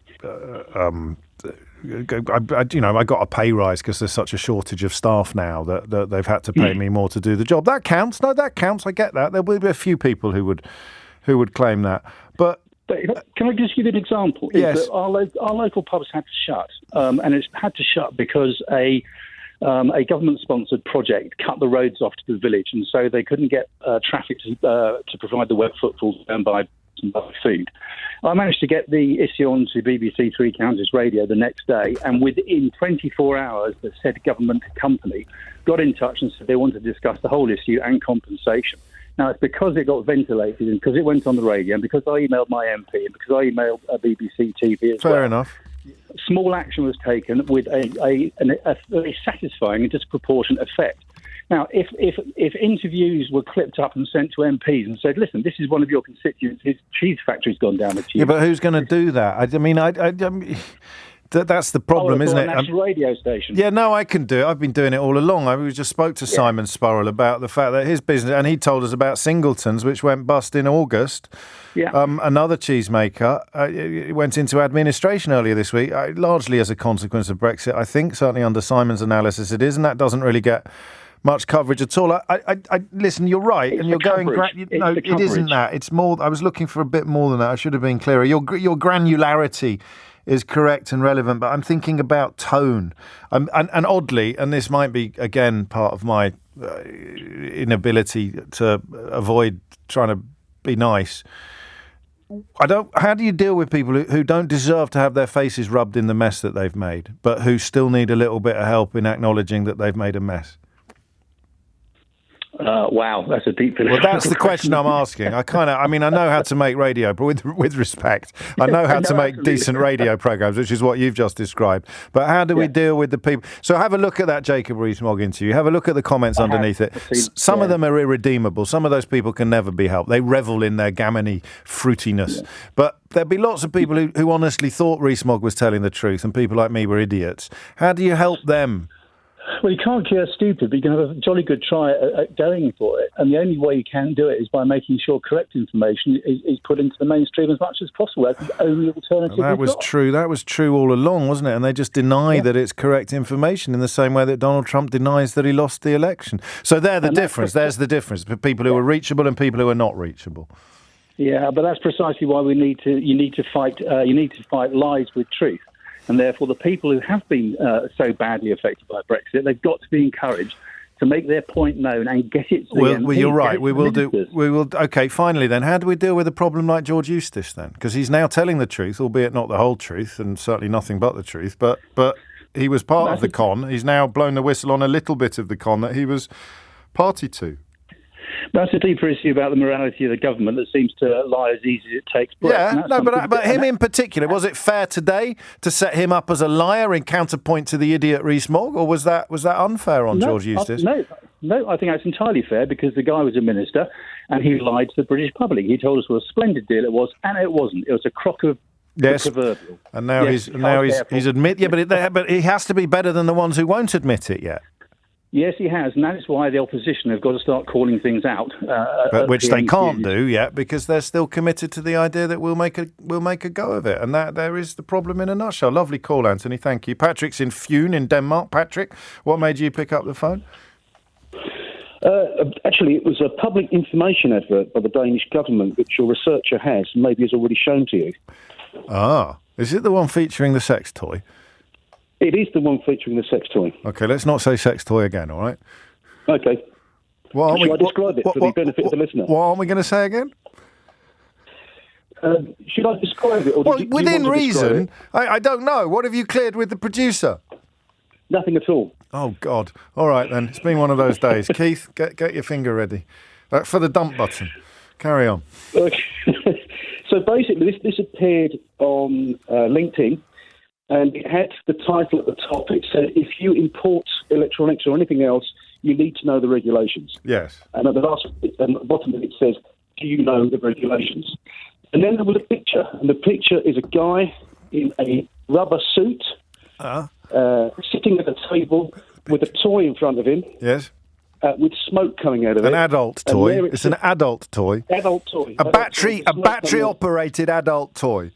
I got a pay rise because there's such a shortage of staff now that they've had to pay me more to do the job. That counts. No, that counts. I get that. There will be a few people who would claim that. But can I just give you an example? Yes. Our local pubs had to shut, and it's had to shut because a government-sponsored project cut the roads off to the village, and so they couldn't get traffic to provide the web footfall down by food. I managed to get the issue onto BBC Three Counties Radio the next day, and within 24 hours, the said government company got in touch and said they wanted to discuss the whole issue and compensation. Now, it's because it got ventilated and because it went on the radio and because I emailed my MP and because I emailed BBC TV as well. Fair enough. Small action was taken with a very satisfying and disproportionate effect. Now, if interviews were clipped up and sent to MPs and said, listen, this is one of your constituents, his cheese factory's gone down the tube. Yeah, but who's going to do that? That's the problem, isn't it? A national radio station. Yeah, no, I can do it. I've been doing it all along. We just spoke to Simon Spurrell about the fact that his business, and he told us about Singleton's, which went bust in August. Yeah. Another cheesemaker went into administration earlier this week, largely as a consequence of Brexit, I think. Certainly under Simon's analysis it is, and that doesn't really get much coverage at all. I listen, you're right, it's and you're going... No, it isn't that. It's more... I was looking for a bit more than that. I should have been clearer. Your granularity is correct and relevant, but I'm thinking about tone. And oddly, and this might be, again, part of my inability to avoid trying to be nice, how do you deal with people who don't deserve to have their faces rubbed in the mess that they've made, but who still need a little bit of help in acknowledging that they've made a mess? Wow, that's a deep philosophical Well, that's the question I'm asking. I know how to make radio, but with respect, I know how to make decent radio programmes, which is what you've just described. But how do we deal with the people? So have a look at that Jacob Rees-Mogg interview. Have a look at the comments underneath it. Some of them are irredeemable. Some of those people can never be helped. They revel in their gammony fruitiness. Yeah. But there'd be lots of people who honestly thought Rees-Mogg was telling the truth, and people like me were idiots. How do you help them? Well, you can't cure stupid, but you can have a jolly good try at going for it. And the only way you can do it is by making sure correct information is put into the mainstream as much as possible. That's the only alternative. Well, that was true. That was true all along, wasn't it? And they just deny that it's correct information in the same way that Donald Trump denies that he lost the election. So there's the difference for people who are reachable and people who are not reachable. Yeah, but that's precisely why you need to fight lies with truth. And therefore, the people who have been so badly affected by Brexit, they've got to be encouraged to make their point known and get it to the end. Well, you're right. We will. Okay, finally then, how do we deal with a problem like George Eustice then? Because he's now telling the truth, albeit not the whole truth, and certainly nothing but the truth. But he was part of the con. He's now blown the whistle on a little bit of the con that he was party to. That's a deeper issue about the morality of the government that seems to lie as easy as it takes breath. Yeah, no, but him in particular, was it fair today to set him up as a liar in counterpoint to the idiot Rees-Mogg, or was that unfair on George Eustice? No, I think that's entirely fair because the guy was a minister and he lied to the British public. He told us what a splendid deal it was, and it wasn't. It was a crock of yes, proverbial. And now he's admit. Yeah, but he has to be better than the ones who won't admit it yet. Yes, he has, and that is why the opposition have got to start calling things out. But which they can't do yet because they're still committed to the idea that we'll make a go of it, and that there is the problem in a nutshell. Lovely call, Anthony. Thank you. Patrick's in Fune in Denmark. Patrick, what made you pick up the phone? Actually, it was a public information advert by the Danish government, which your researcher has, maybe has already shown to you. Ah, is it the one featuring the sex toy? It is the one featuring the sex toy. Okay, let's not say sex toy again, all right? Okay. Shall I describe it for the benefit of the listener? What aren't we going to say again? Should I describe it? Or within reason. I don't know. What have you cleared with the producer? Nothing at all. Oh, God. All right, then. It's been one of those days. Keith, get your finger ready. For the dump button. Carry on. Okay. So basically, this appeared on LinkedIn, and it had the title at the top. It said, if you import electronics or anything else, you need to know the regulations. Yes. And at the bottom of it says, do you know the regulations? And then there was a picture, and the picture is a guy in a rubber suit sitting at a table with a toy in front of him. Yes. With smoke coming out of it. An adult toy. It's an adult toy. Adult toy. A battery-operated adult toy.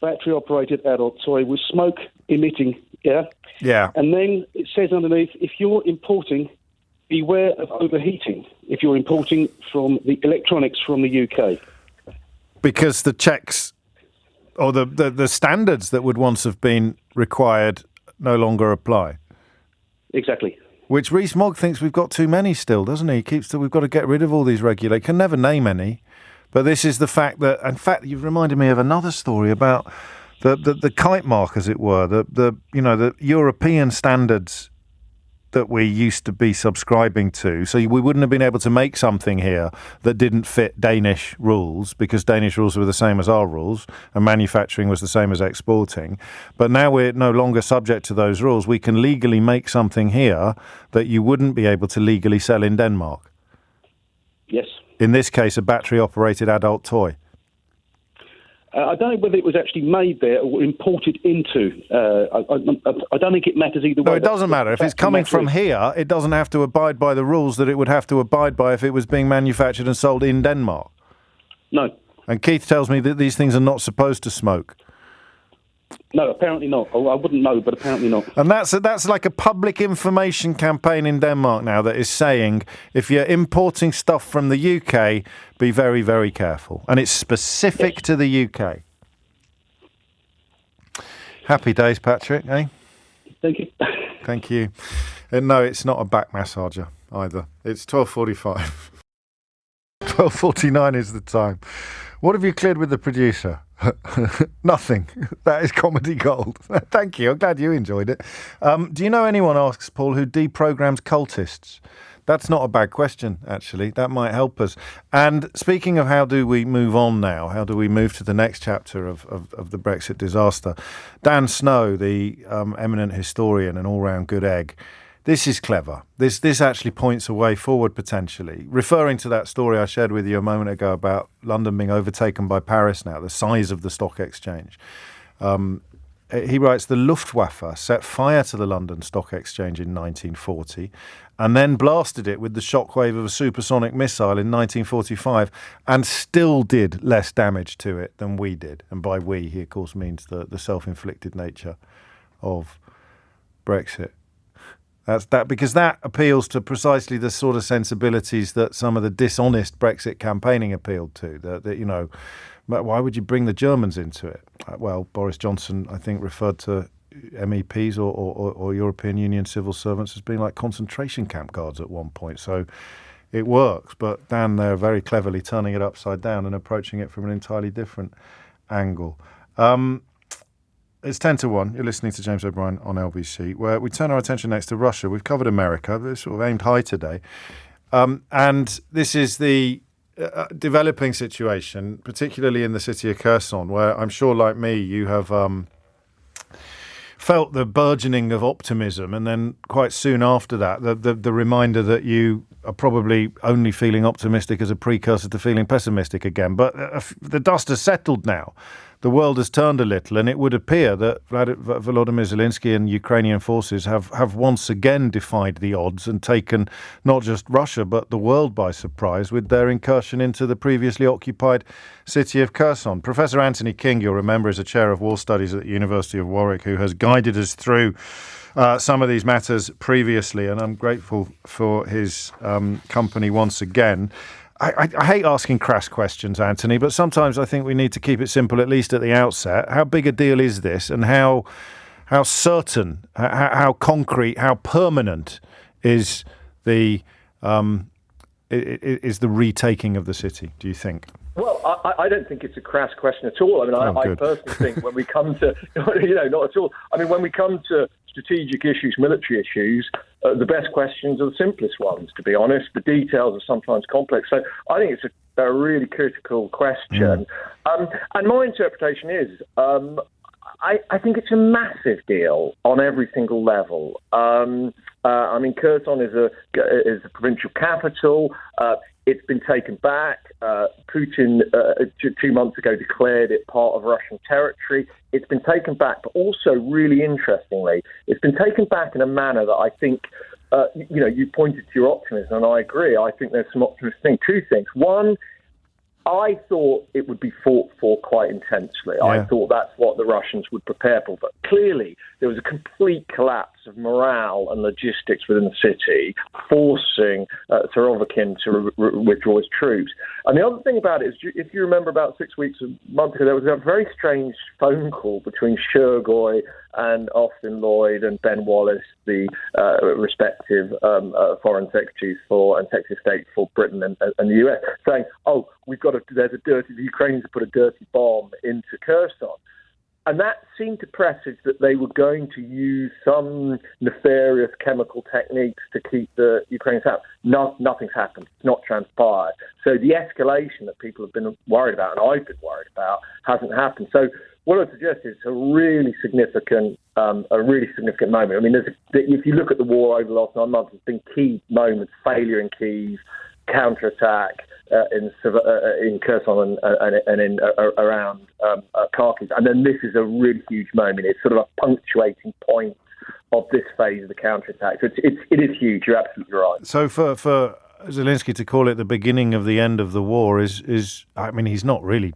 Battery-operated adult toy with smoke emitting, yeah? Yeah. And then it says underneath, if you're importing, beware of overheating if you're importing from the electronics from the UK. Because the checks or the standards that would once have been required no longer apply. Exactly. Which Rees-Mogg thinks we've got too many still, doesn't he? He keeps we've got to get rid of all these regulations. Can never name any. But this is the fact that, in fact, you've reminded me of another story about the kite mark, as it were, the European standards that we used to be subscribing to. So we wouldn't have been able to make something here that didn't fit Danish rules because Danish rules were the same as our rules and manufacturing was the same as exporting. But now we're no longer subject to those rules. We can legally make something here that you wouldn't be able to legally sell in Denmark. Yes. In this case, a battery-operated adult toy. I don't know whether it was actually made there or imported into. I don't think it matters either way. No, it doesn't matter. If it's coming from here, it doesn't have to abide by the rules that it would have to abide by if it was being manufactured and sold in Denmark. No. And Keith tells me that these things are not supposed to smoke. No, apparently not. I wouldn't know, but apparently not. And that's like a public information campaign in Denmark now that is saying if you're importing stuff from the UK, be very, very careful. And it's specific to the UK. Happy days, Patrick, eh? Thank you. Thank you. And no, it's not a back massager either. It's 12:45. 12:49 is the time. What have you cleared with the producer? Nothing. That is comedy gold. Thank you. I'm glad you enjoyed it. Do you know anyone, asks Paul, who deprograms cultists? That's not a bad question, actually. That might help us. And speaking of how do we move on now, how do we move to the next chapter of the Brexit disaster, Dan Snow, the eminent historian and all-round good egg, this is clever. This actually points a way forward potentially. Referring to that story I shared with you a moment ago about London being overtaken by Paris now, the size of the stock exchange. He writes, the Luftwaffe set fire to the London Stock Exchange in 1940 and then blasted it with the shockwave of a supersonic missile in 1945 and still did less damage to it than we did. And by we, he, of course, means the self-inflicted nature of Brexit. Because that appeals to precisely the sort of sensibilities that some of the dishonest Brexit campaigning appealed to. That you know, why would you bring the Germans into it? Well, Boris Johnson, I think, referred to MEPs or European Union civil servants as being like concentration camp guards at one point. So it works. But Dan, they're very cleverly turning it upside down and approaching it from an entirely different angle. It's 10-1. You're listening to James O'Brien on LBC, where we turn our attention next to Russia. We've covered America. We're sort of aimed high today. And this is the developing situation, particularly in the city of Kherson, where I'm sure, like me, you have felt the burgeoning of optimism, and then quite soon after that, the reminder that you are probably only feeling optimistic as a precursor to feeling pessimistic again. But the dust has settled now. The world has turned a little, and it would appear that Volodymyr Zelensky and Ukrainian forces have once again defied the odds and taken not just Russia but the world by surprise with their incursion into the previously occupied city of Kherson. Professor Anthony King, you'll remember, is a chair of war studies at the University of Warwick, who has guided us through some of these matters previously, and I'm grateful for his company once again. I hate asking crass questions, Anthony, but sometimes I think we need to keep it simple, at least at the outset. How big a deal is this, and how certain, how concrete, how permanent is the retaking of the city, do you think? Well, I don't think it's a crass question at all. I mean, I personally think when we come to, not at all. I mean, when we come to strategic issues, military issues, the best questions are the simplest ones, to be honest. The details are sometimes complex. So I think it's a really critical question. And my interpretation is, I think it's a massive deal on every single level. I mean, Kherson is a provincial capital. It's been taken back. Putin 2 months ago declared it part of Russian territory. It's been taken back, but also, really interestingly, it's been taken back in a manner that I think, you pointed to your optimism, and I agree. I think there's some optimistic things. Two things. One, I thought it would be fought for quite intensely. Yeah. I thought that's what the Russians would prepare for. But clearly, there was a complete collapse of morale and logistics within the city, forcing Surovikin to withdraw his troops. And the other thing about it is, if you remember about 6 weeks, a month ago, there was a very strange phone call between Shergoy and Austin Lloyd and Ben Wallace, the respective foreign secretaries and Secretary of State for Britain and the US, saying, the Ukrainians have put a dirty bomb into Kherson. And that seemed to presage that they were going to use some nefarious chemical techniques to keep the Ukrainians out. Nothing's happened. It's not transpired. So the escalation that people have been worried about, and I've been worried about, hasn't happened. So what I suggest is a really significant moment. I mean, if you look at the war over the last 9 months, there's been key moments: failure in Kyiv, counterattack in Kherson and in around Kharkiv, and then this is a really huge moment. It's sort of a punctuating point of this phase of the counterattack. So it is huge. You're absolutely right. So for Zelensky to call it the beginning of the end of the war is I mean, he's not really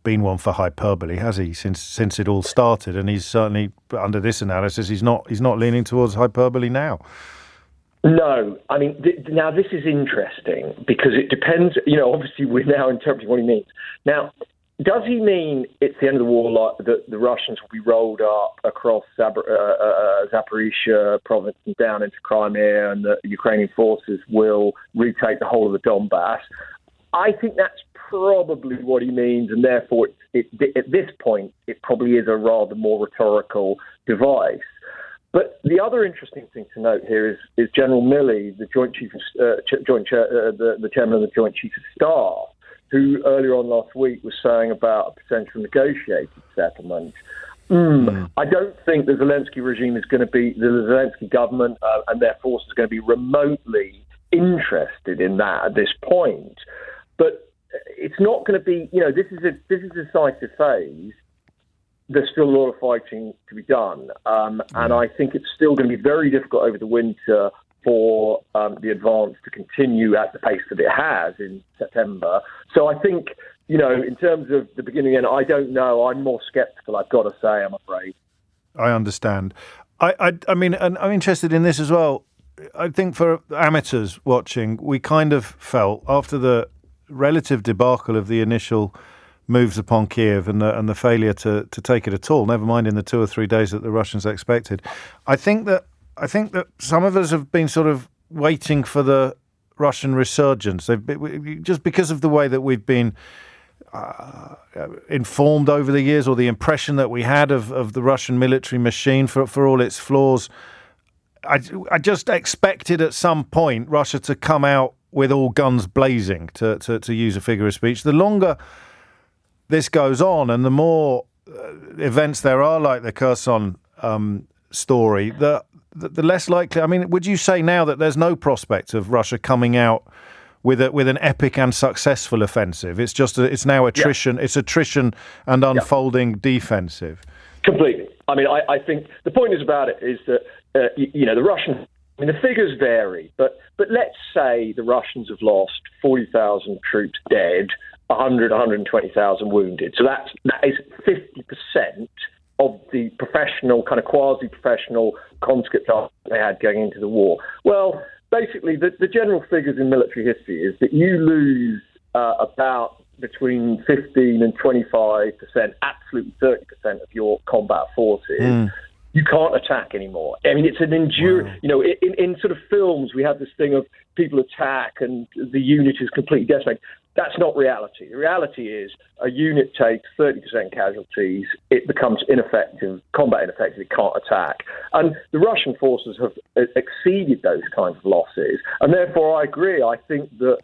been one for hyperbole, has he? Since it all started, and he's certainly, under this analysis, he's not leaning towards hyperbole now. No, I mean, now this is interesting because it depends, obviously we're now interpreting what he means. Now, does he mean it's the end of the war, like the Russians will be rolled up across Zaporizhia province and down into Crimea, and the Ukrainian forces will retake the whole of the Donbass? I think that's probably what he means, and therefore at this point it probably is a rather more rhetorical device. But the other interesting thing to note here is General Milley, the the chairman of the Joint Chiefs of Staff, who earlier on last week was saying about a potential negotiated settlement. I don't think the Zelensky regime is going to be, the Zelensky government and their forces are going to be remotely interested in that at this point. But it's not going to be, this is a decisive phase. There's still a lot of fighting to be done. And I think it's still going to be very difficult over the winter for the advance to continue at the pace that it has in September. So I think, in terms of the beginning and I don't know. I'm more sceptical, I've got to say, I'm afraid. I understand. I mean, and I'm interested in this as well. I think for amateurs watching, we kind of felt after the relative debacle of the initial moves upon Kiev and the failure to take it at all, never mind in the 2 or 3 days that the Russians expected. I think that some of us have been sort of waiting for the Russian resurgence. Just because of the way that we've been informed over the years, or the impression that we had of the Russian military machine for all its flaws. I just expected at some point Russia to come out with all guns blazing, to use a figure of speech. The longer this goes on and the more events there are like the Kherson story, the less likely. I mean, would you say now that there's no prospect of Russia coming out with an epic and successful offensive? It's just it's now attrition. Yeah. It's attrition and unfolding defensive. Completely. I mean, I think the point is about it is that the Russian. I mean, the figures vary, but let's say the Russians have lost 40,000 troops dead, 120,000 wounded. So that is 50% of the professional, kind of quasi-professional conscript they had going into the war. Well, basically, the general figures in military history is that you lose about between 15 and 25%, absolutely 30% of your combat forces. You can't attack anymore. I mean, it's an endurance. Wow. In sort of films, we have this thing of people attack and the unit is completely decimated. That's not reality. The reality is a unit takes 30% casualties, it becomes ineffective, combat ineffective, it can't attack. And the Russian forces have exceeded those kinds of losses. And therefore, I agree. I think that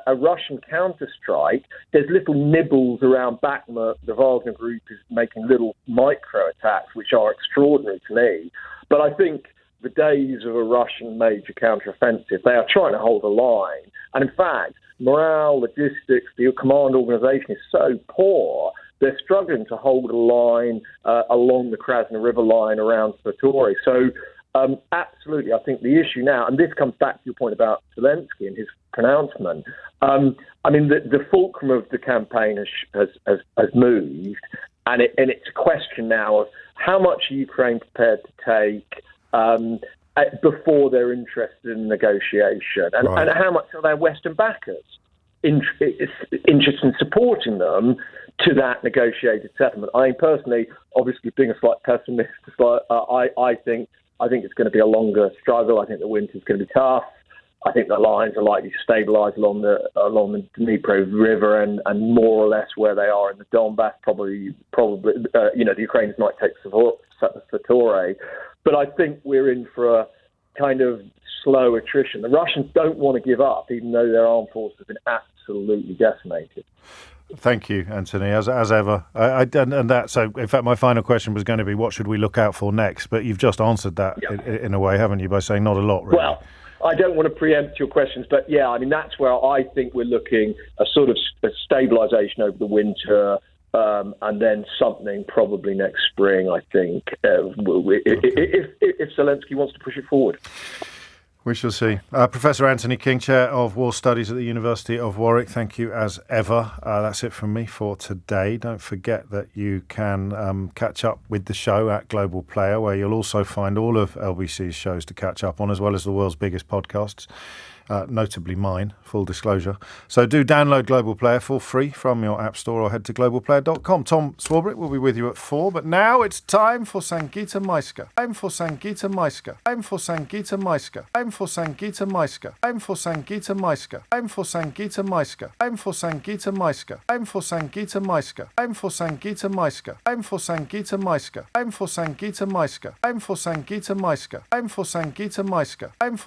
a Russian counterstrike, there's little nibbles around Bakhmut. The Wagner group is making little micro attacks, which are extraordinary to me. But I think the days of a Russian major counteroffensive, they are trying to hold a line. And in fact, morale, logistics, the command organisation is so poor, they're struggling to hold a line along the Krasna River line around Svatory. So absolutely, I think the issue now, and this comes back to your point about Zelensky and his pronouncement, I mean, the fulcrum of the campaign has moved, and it's a question now of how much are Ukraine prepared to take before they're interested in negotiation, and how much are their Western backers interested in supporting them to that negotiated settlement. I mean, personally, obviously being a slight pessimist, I think it's going to be a longer struggle. I think the winter's going to be tough. I think the lines are likely to stabilise along the Dnipro River and more or less where they are in the Donbass. Probably, the Ukrainians might take Svatory, but I think we're in for a kind of slow attrition. The Russians don't want to give up, even though their armed forces have been absolutely decimated. Thank you, Anthony, as ever. So, in fact, my final question was going to be, what should we look out for next? But you've just answered that in a way, haven't you, by saying not a lot, really. Well, I don't want to preempt your questions, but yeah, I mean, that's where I think we're looking a sort of a stabilisation over the winter, and then something probably next spring, I think, if Zelensky wants to push it forward. We shall see. Professor Anthony King, Chair of War Studies at the University of Warwick, thank you as ever. That's it from me for today. Don't forget that you can catch up with the show at Global Player, where you'll also find all of LBC's shows to catch up on, as well as the world's biggest podcasts. Notably mine, full disclosure. So do download Global Player for free from your app store or head to globalplayer.com. Tom Swarbrick will be with you at 4, but now it's time for Sangeeta Maiska. Time for Sangeeta Maiska. Time for Sangeeta Maiska. Time for Sangeeta Maiska. Time for Sangeeta Maiska. Time for Sangeeta Maiska. Time for Sangeeta Maiska. Time for Sangeeta Maiska. Time for Sangeeta Maiska. Time for Sangeeta Maiska. Time for Sangeeta Maiska. Time for Sangeeta Maiska. Time for Sangeeta Maiska. Time for